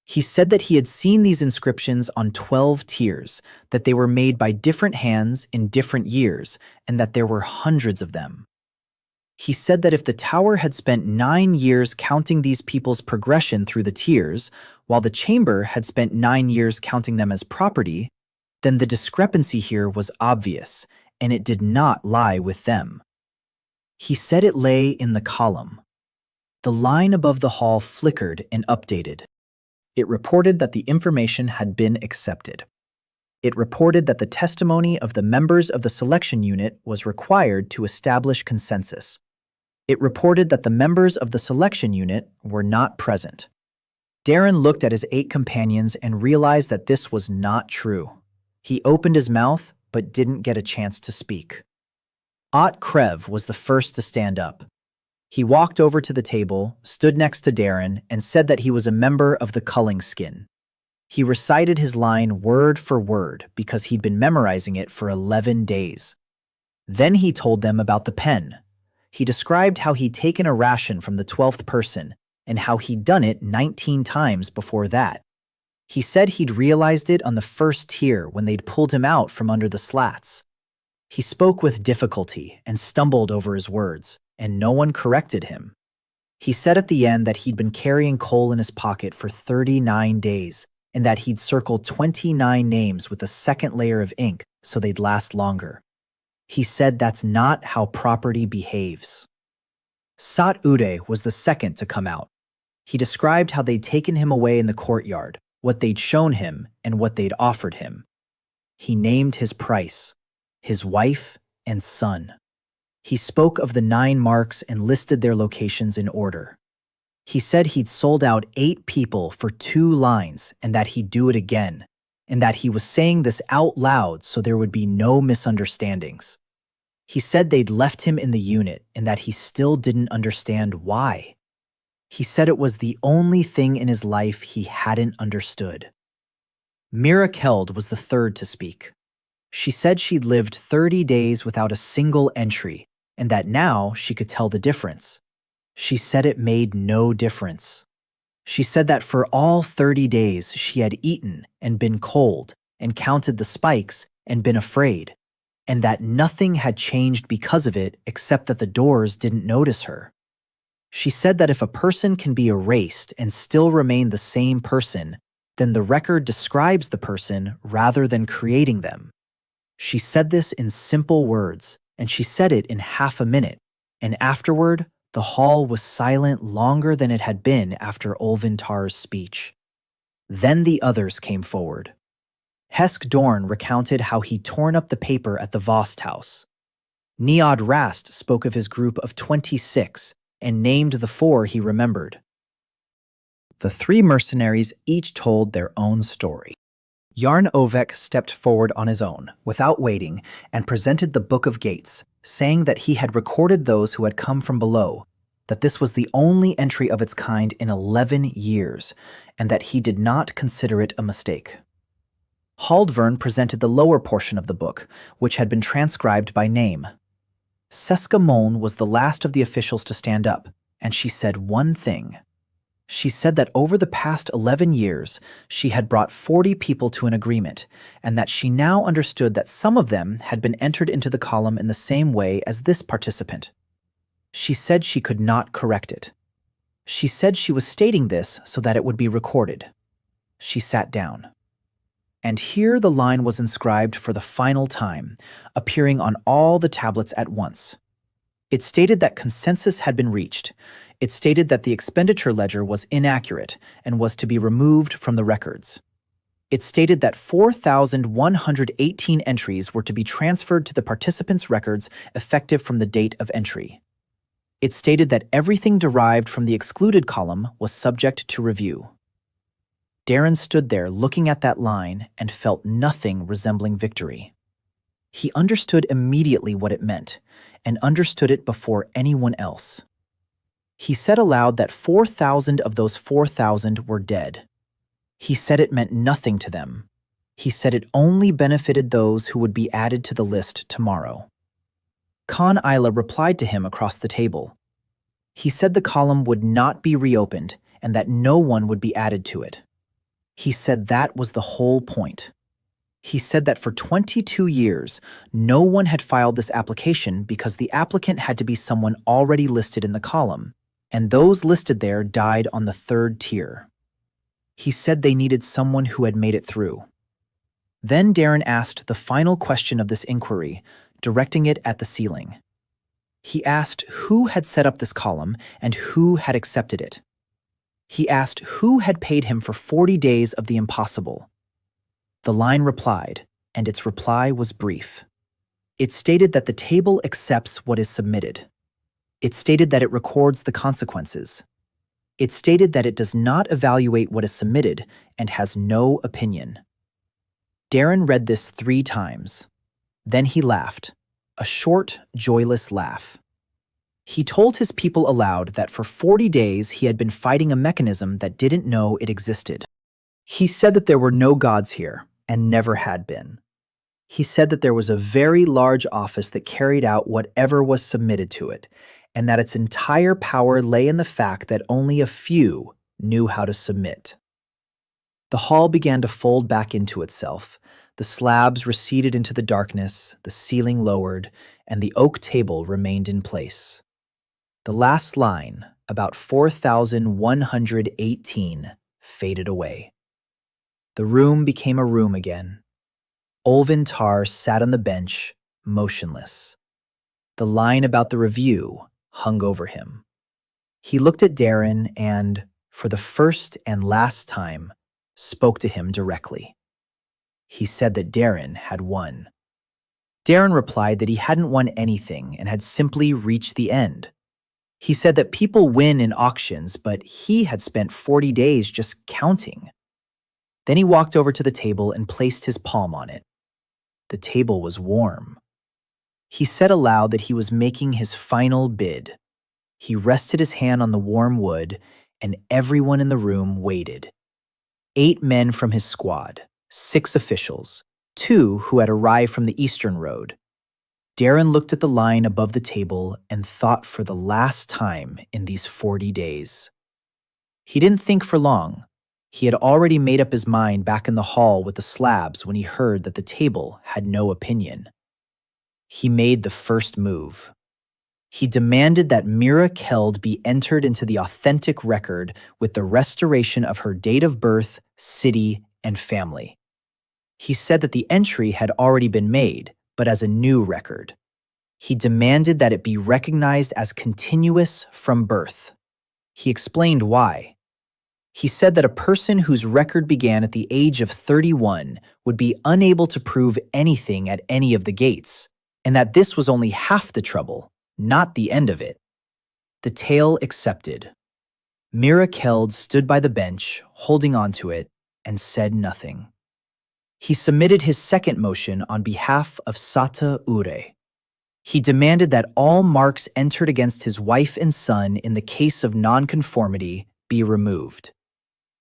He said that he had seen these inscriptions on 12 tiers, that they were made by different hands in different years, and that there were hundreds of them. He said that if the tower had spent 9 years counting these people's progression through the tiers, while the chamber had spent 9 years counting them as property, then the discrepancy here was obvious, and it did not lie with them. He said it lay in the column. The line above the hall flickered and updated. It reported that the information had been accepted. It reported that the testimony of the members of the selection unit was required to establish consensus. It reported that the members of the selection unit were not present. Darren looked at his 8 companions and realized that this was not true. He opened his mouth, but didn't get a chance to speak. Ott Krev was the first to stand up. He walked over to the table, stood next to Darren, and said that he was a member of the culling skin. He recited his line word for word because he'd been memorizing it for 11 days. Then he told them about the pen. He described how he'd taken a ration from the 12th person and how he'd done it 19 times before that. He said he'd realized it on the first tier when they'd pulled him out from under the slats. He spoke with difficulty and stumbled over his words, and no one corrected him. He said at the end that he'd been carrying coal in his pocket for 39 days, and that he'd circled 29 names with a second layer of ink so they'd last longer. He said that's not how property behaves. Sat Ude was the second to come out. He described how they'd taken him away in the courtyard, what they'd shown him, and what they'd offered him. He named his price, his wife and son. He spoke of the 9 marks and listed their locations in order. He said he'd sold out 8 people for 2 lines and that he'd do it again, and that he was saying this out loud so there would be no misunderstandings. He said they'd left him in the unit and that he still didn't understand why. He said it was the only thing in his life he hadn't understood. Mira Keld was the third to speak. She said she'd lived 30 days without a single entry, and that now she could tell the difference. She said it made no difference. She said that for all 30 days she had eaten and been cold and counted the spikes and been afraid. and that nothing had changed because of it except that the doors didn't notice her. She said that if a person can be erased and still remain the same person, then the record describes the person rather than creating them. She said this in simple words, and she said it in half a minute, and afterward, the hall was silent longer than it had been after Olvintar's speech. Then the others came forward. Hesk Dorn recounted how he'd torn up the paper at the Vost house. Neod Rast spoke of his group of 26 and named the 4 he remembered. The 3 mercenaries each told their own story. Yarn Ovek stepped forward on his own, without waiting, and presented the Book of Gates, saying that he had recorded those who had come from below, that this was the only entry of its kind in 11 years, and that he did not consider it a mistake. Haldvern presented the lower portion of the book, which had been transcribed by name. Seska Moln was the last of the officials to stand up, and she said one thing. She said that over the past 11 years, she had brought 40 people to an agreement, and that she now understood that some of them had been entered into the column in the same way as this participant. She said she could not correct it. She said she was stating this so that it would be recorded. She sat down. And here the line was inscribed for the final time, appearing on all the tablets at once. It stated that consensus had been reached. It stated that the expenditure ledger was inaccurate and was to be removed from the records. It stated that 4,118 entries were to be transferred to the participants' records effective from the date of entry. It stated that everything derived from the excluded column was subject to review. Darren stood there looking at that line and felt nothing resembling victory. He understood immediately what it meant, and understood it before anyone else. He said aloud that 4,000 of those 4,000 were dead. He said it meant nothing to them. He said it only benefited those who would be added to the list tomorrow. Khan Isla replied to him across the table. He said the column would not be reopened and that no one would be added to it. He said that was the whole point. He said that for 22 years, no one had filed this application because the applicant had to be someone already listed in the column, and those listed there died on the 3rd tier. He said they needed someone who had made it through. Then Darren asked the final question of this inquiry, directing it at the ceiling. He asked who had set up this column and who had accepted it. He asked who had paid him for 40 days of the impossible. The line replied, and its reply was brief. It stated that the table accepts what is submitted. It stated that it records the consequences. It stated that it does not evaluate what is submitted and has no opinion. Darren read this 3 times. Then he laughed, a short, joyless laugh. He told his people aloud that for 40 days he had been fighting a mechanism that didn't know it existed. He said that there were no gods here, and never had been. He said that there was a very large office that carried out whatever was submitted to it, and that its entire power lay in the fact that only a few knew how to submit. The hall began to fold back into itself. The slabs receded into the darkness, the ceiling lowered, and the oak table remained in place. The last line, about 4,118, faded away. The room became a room again. Olvintar sat on the bench, motionless. The line about the review hung over him. He looked at Darren and, for the first and last time, spoke to him directly. He said that Darren had won. Darren replied that he hadn't won anything and had simply reached the end. He said that people win in auctions, but he had spent 40 days just counting. Then he walked over to the table and placed his palm on it. The table was warm. He said aloud that he was making his final bid. He rested his hand on the warm wood, and everyone in the room waited. 8 men from his squad, 6 officials, 2 who had arrived from the Eastern Road. Darren looked at the line above the table and thought for the last time in these 40 days. He didn't think for long. He had already made up his mind back in the hall with the slabs when he heard that the table had no opinion. He made the first move. He demanded that Mira Keld be entered into the authentic record with the restoration of her date of birth, city, and family. He said that the entry had already been made, but as a new record. He demanded that it be recognized as continuous from birth. He explained why. He said that a person whose record began at the age of 31 would be unable to prove anything at any of the gates, and that this was only half the trouble, not the end of it. The tale accepted. Mira Keld stood by the bench, holding onto it, and said nothing. He submitted his second motion on behalf of Sata Ure. He demanded that all marks entered against his wife and son in the case of nonconformity be removed.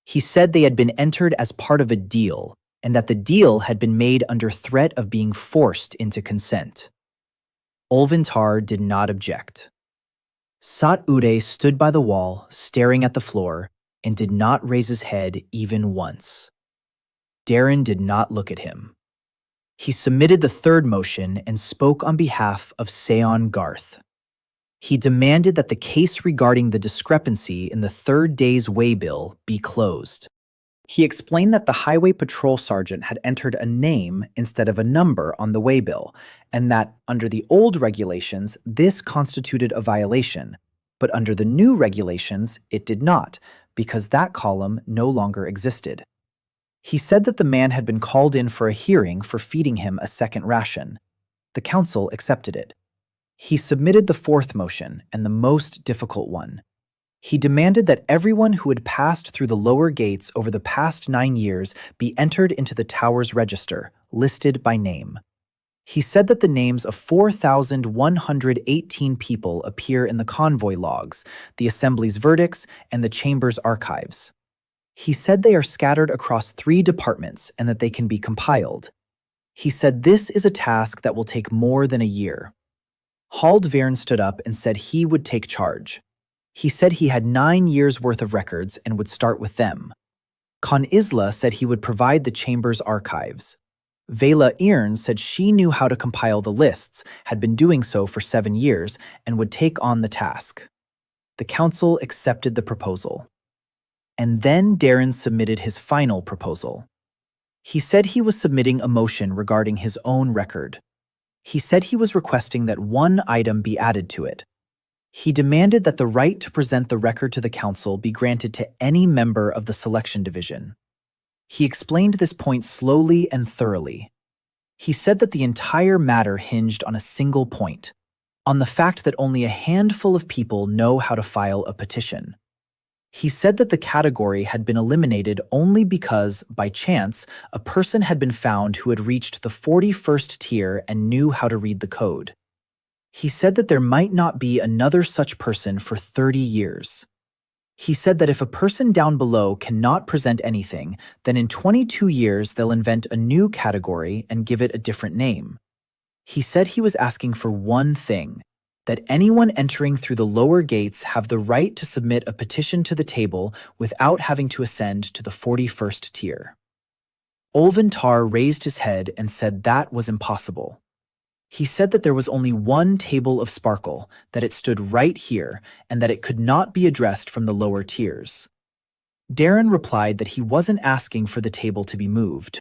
He said they had been entered as part of a deal, and that the deal had been made under threat of being forced into consent. Olventar did not object. Sat Ude stood by the wall, staring at the floor, and did not raise his head even once. Darren did not look at him. He submitted the third motion and spoke on behalf of Seon Garth. He demanded that the case regarding the discrepancy in the third day's waybill be closed. He explained that the highway patrol sergeant had entered a name instead of a number on the waybill, and that, under the old regulations, this constituted a violation, but under the new regulations, it did not, because that column no longer existed. He said that the man had been called in for a hearing for feeding him a second ration. The council accepted it. He submitted the fourth motion, and the most difficult one. He demanded that everyone who had passed through the lower gates over the past 9 years be entered into the tower's register, listed by name. He said that the names of 4,118 people appear in the convoy logs, the assembly's verdicts, and the chamber's archives. He said they are scattered across 3 departments and that they can be compiled. He said this is a task that will take more than a year. Haldvern stood up and said he would take charge. He said he had 9 years' worth of records and would start with them. Con Isla said he would provide the chamber's archives. Vela Earn said she knew how to compile the lists, had been doing so for 7 years, and would take on the task. The council accepted the proposal. And then Darren submitted his final proposal. He said he was submitting a motion regarding his own record. He said he was requesting that one item be added to it. He demanded that the right to present the record to the council be granted to any member of the selection division. He explained this point slowly and thoroughly. He said that the entire matter hinged on a single point, on the fact that only a handful of people know how to file a petition. He said that the category had been eliminated only because, by chance, a person had been found who had reached the 41st tier and knew how to read the code. He said that there might not be another such person for 30 years. He said that if a person down below cannot present anything, then in 22 years they'll invent a new category and give it a different name. He said he was asking for one thing, that anyone entering through the lower gates have the right to submit a petition to the table without having to ascend to the 41st tier. Olventar raised his head and said that was impossible. He said that there was only one table of sparkle, that it stood right here, and that it could not be addressed from the lower tiers. Darren replied that he wasn't asking for the table to be moved.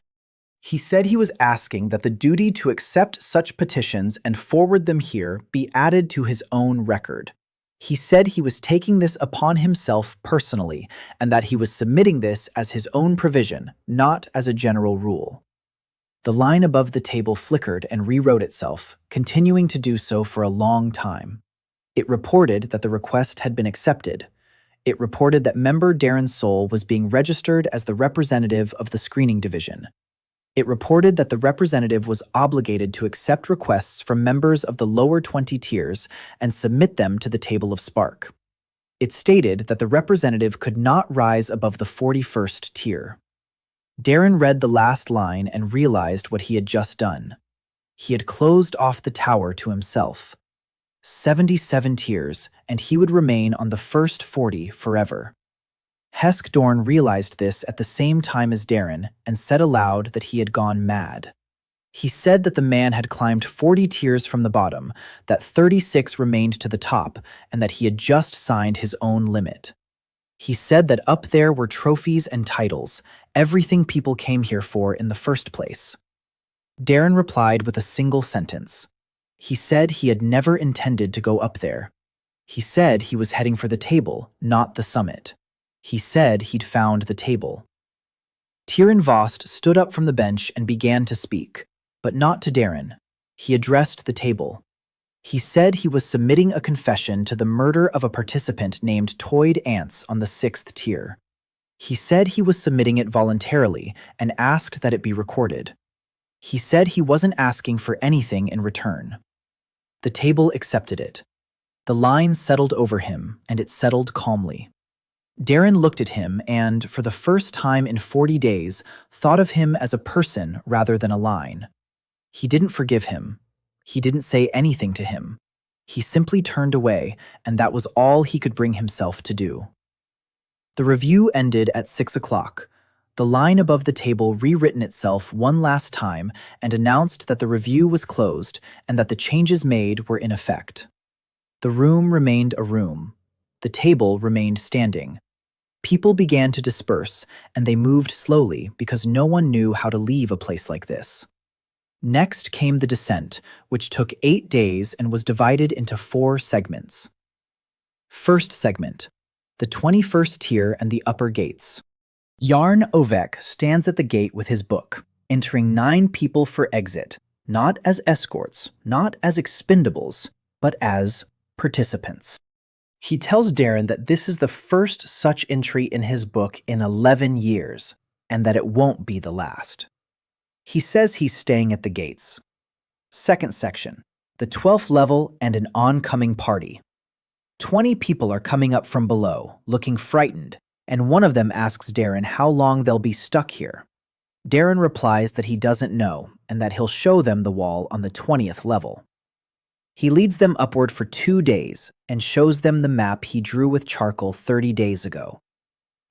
He said he was asking that the duty to accept such petitions and forward them here be added to his own record. He said he was taking this upon himself personally, and that he was submitting this as his own provision, not as a general rule. The line above the table flickered and rewrote itself, continuing to do so for a long time. It reported that the request had been accepted. It reported that member Darren Soul was being registered as the representative of the screening division. It reported that the representative was obligated to accept requests from members of the lower 20 tiers and submit them to the table of Spark. It stated that the representative could not rise above the 41st tier. Darren read the last line and realized what he had just done. He had closed off the tower to himself. 77 tiers, and he would remain on the first 40 forever. Heskdorn realized this at the same time as Darren and said aloud that he had gone mad. He said that the man had climbed 40 tiers from the bottom, that 36 remained to the top, and that he had just signed his own limit. He said that up there were trophies and titles, everything people came here for in the first place. Darren replied with a single sentence. He said he had never intended to go up there. He said he was heading for the table, not the summit. He said he'd found the table. Tyrion Vost stood up from the bench and began to speak, but not to Darren. He addressed the table. He said he was submitting a confession to the murder of a participant named Toyd Ants on the 6th tier. He said he was submitting it voluntarily and asked that it be recorded. He said he wasn't asking for anything in return. The table accepted it. The line settled over him, and it settled calmly. Darren looked at him and, for the first time in 40 days, thought of him as a person rather than a line. He didn't forgive him. He didn't say anything to him. He simply turned away, and that was all he could bring himself to do. The review ended at 6 o'clock. The line above the table rewritten itself one last time and announced that the review was closed and that the changes made were in effect. The room remained a room. The table remained standing. People began to disperse, and they moved slowly because no one knew how to leave a place like this. Next came the descent, which took 8 days and was divided into 4 segments. First segment, the 21st tier and the upper gates. Yarn Ovek stands at the gate with his book, entering 9 people for exit, not as escorts, not as expendables, but as participants. He tells Darren that this is the first such entry in his book in 11 years, and that it won't be the last. He says he's staying at the gates. Second section, the 12th level and an oncoming party. 20 people are coming up from below, looking frightened, and one of them asks Darren how long they'll be stuck here. Darren replies that he doesn't know, and that he'll show them the wall on the 20th level. He leads them upward for 2 days and shows them the map he drew with charcoal 30 days ago.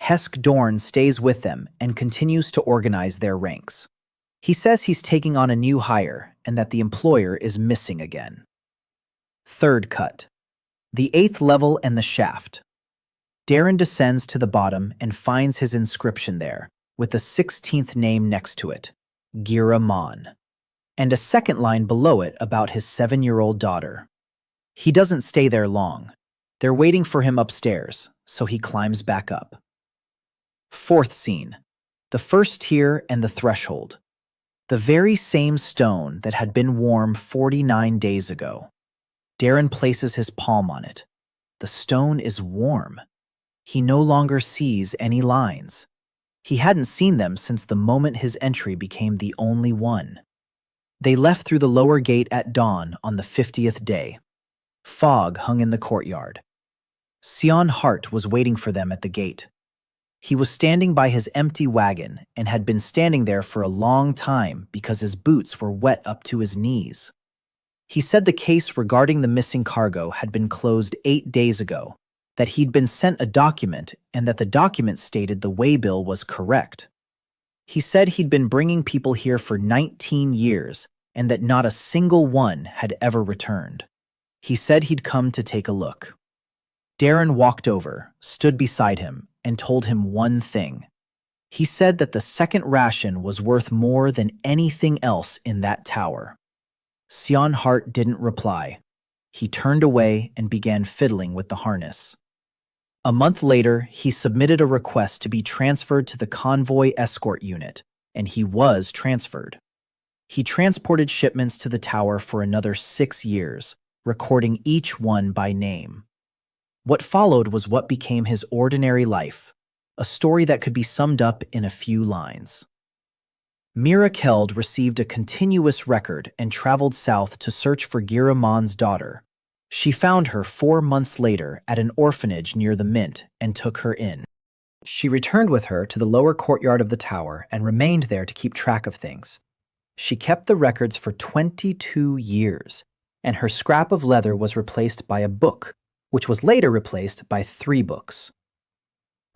Hesk Dorn stays with them and continues to organize their ranks. He says he's taking on a new hire and that the employer is missing again. Third cut. The 8th level and the shaft. Darren descends to the bottom and finds his inscription there, with the 16th name next to it, Gira Mon, and a second line below it about his 7-year-old daughter. He doesn't stay there long. They're waiting for him upstairs, so he climbs back up. Fourth scene, the first tier and the threshold. The very same stone that had been warm 49 days ago. Darren places his palm on it. The stone is warm. He no longer sees any lines. He hadn't seen them since the moment his entry became the only one. They left through the lower gate at dawn on the 50th day. Fog hung in the courtyard. Sion Hart was waiting for them at the gate. He was standing by his empty wagon and had been standing there for a long time because his boots were wet up to his knees. He said the case regarding the missing cargo had been closed 8 days ago, that he'd been sent a document and that the document stated the waybill was correct. He said he'd been bringing people here for 19 years and that not a single one had ever returned. He said he'd come to take a look. Darren walked over, stood beside him, and told him one thing. He said that the second ration was worth more than anything else in that tower. Sion Hart didn't reply. He turned away and began fiddling with the harness. A month later, he submitted a request to be transferred to the convoy escort unit, and he was transferred. He transported shipments to the tower for another 6 years, recording each one by name. What followed was what became his ordinary life, a story that could be summed up in a few lines. Mira Keld received a continuous record and traveled south to search for Gira Mon's daughter. She found her 4 months later at an orphanage near the Mint and took her in. She returned with her to the lower courtyard of the tower and remained there to keep track of things. She kept the records for 22 years, and her scrap of leather was replaced by a book, which was later replaced by 3 books.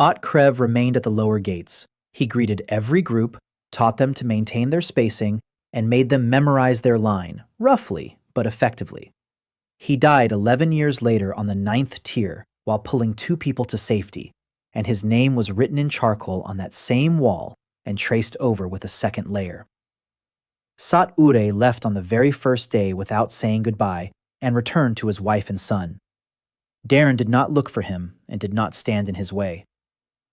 Otkrev remained at the lower gates. He greeted every group, taught them to maintain their spacing, and made them memorize their line, roughly but effectively. He died 11 years later on the 9th tier while pulling 2 people to safety, and his name was written in charcoal on that same wall and traced over with a second layer. Sat Ure left on the very first day without saying goodbye and returned to his wife and son. Darren did not look for him and did not stand in his way.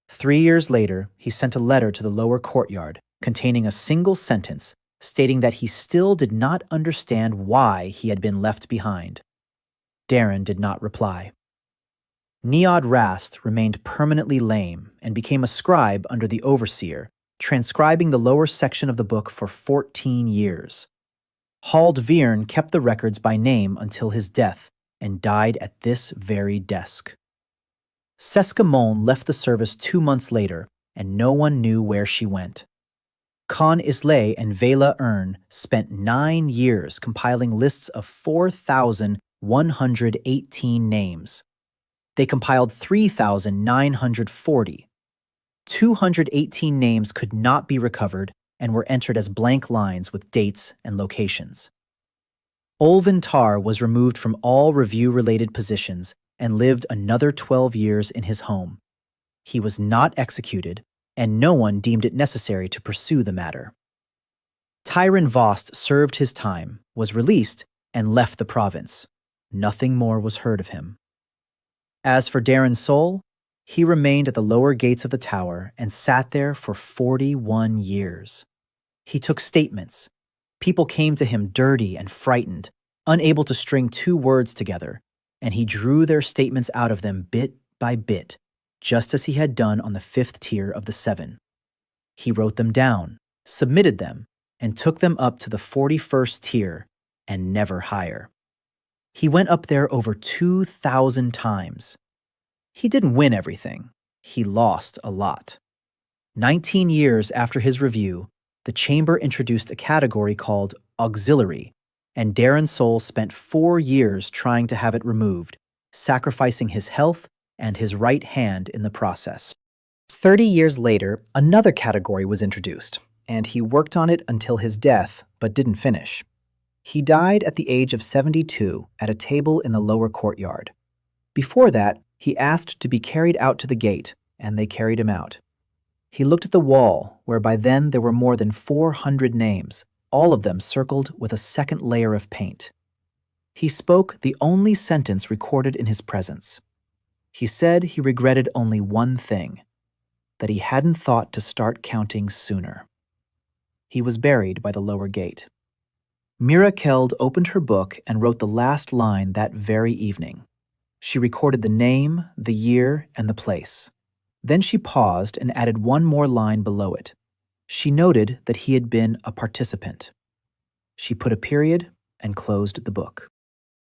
3 years later, he sent a letter to the lower courtyard containing a single sentence stating that he still did not understand why he had been left behind. Darren did not reply. Niod Rast remained permanently lame and became a scribe under the overseer, transcribing the lower section of the book for 14 years. Hald Viern kept the records by name until his death and died at this very desk. Seska Mon left the service 2 months later, and no one knew where she went. Khan Islay and Vela Ern spent 9 years compiling lists of 4,118 names. They compiled 3,940. 218 names could not be recovered and were entered as blank lines with dates and locations. Olvin Tar was removed from all review-related positions and lived another 12 years in his home. He was not executed, and no one deemed it necessary to pursue the matter. Tyron Vost served his time, was released, and left the province. Nothing more was heard of him. As for Darren Soul, he remained at the lower gates of the tower and sat there for 41 years. He took statements. People came to him dirty and frightened, unable to string 2 words together, and he drew their statements out of them bit by bit, just as he had done on the 5th tier of the 7. He wrote them down, submitted them, and took them up to the 41st tier, and never higher. He went up there over 2,000 times. He didn't win everything. He lost a lot. 19 years after his review, the chamber introduced a category called auxiliary, and Darren Soul spent 4 years trying to have it removed, sacrificing his health and his right hand in the process. 30 years later, another category was introduced, and he worked on it until his death, but didn't finish. He died at the age of 72 at a table in the lower courtyard. Before that, he asked to be carried out to the gate, and they carried him out. He looked at the wall, where by then there were more than 400 names, all of them circled with a second layer of paint. He spoke the only sentence recorded in his presence. He said he regretted only one thing, that he hadn't thought to start counting sooner. He was buried by the lower gate. Mira Keld opened her book and wrote the last line that very evening. She recorded the name, the year, and the place. Then she paused and added one more line below it. She noted that he had been a participant. She put a period and closed the book.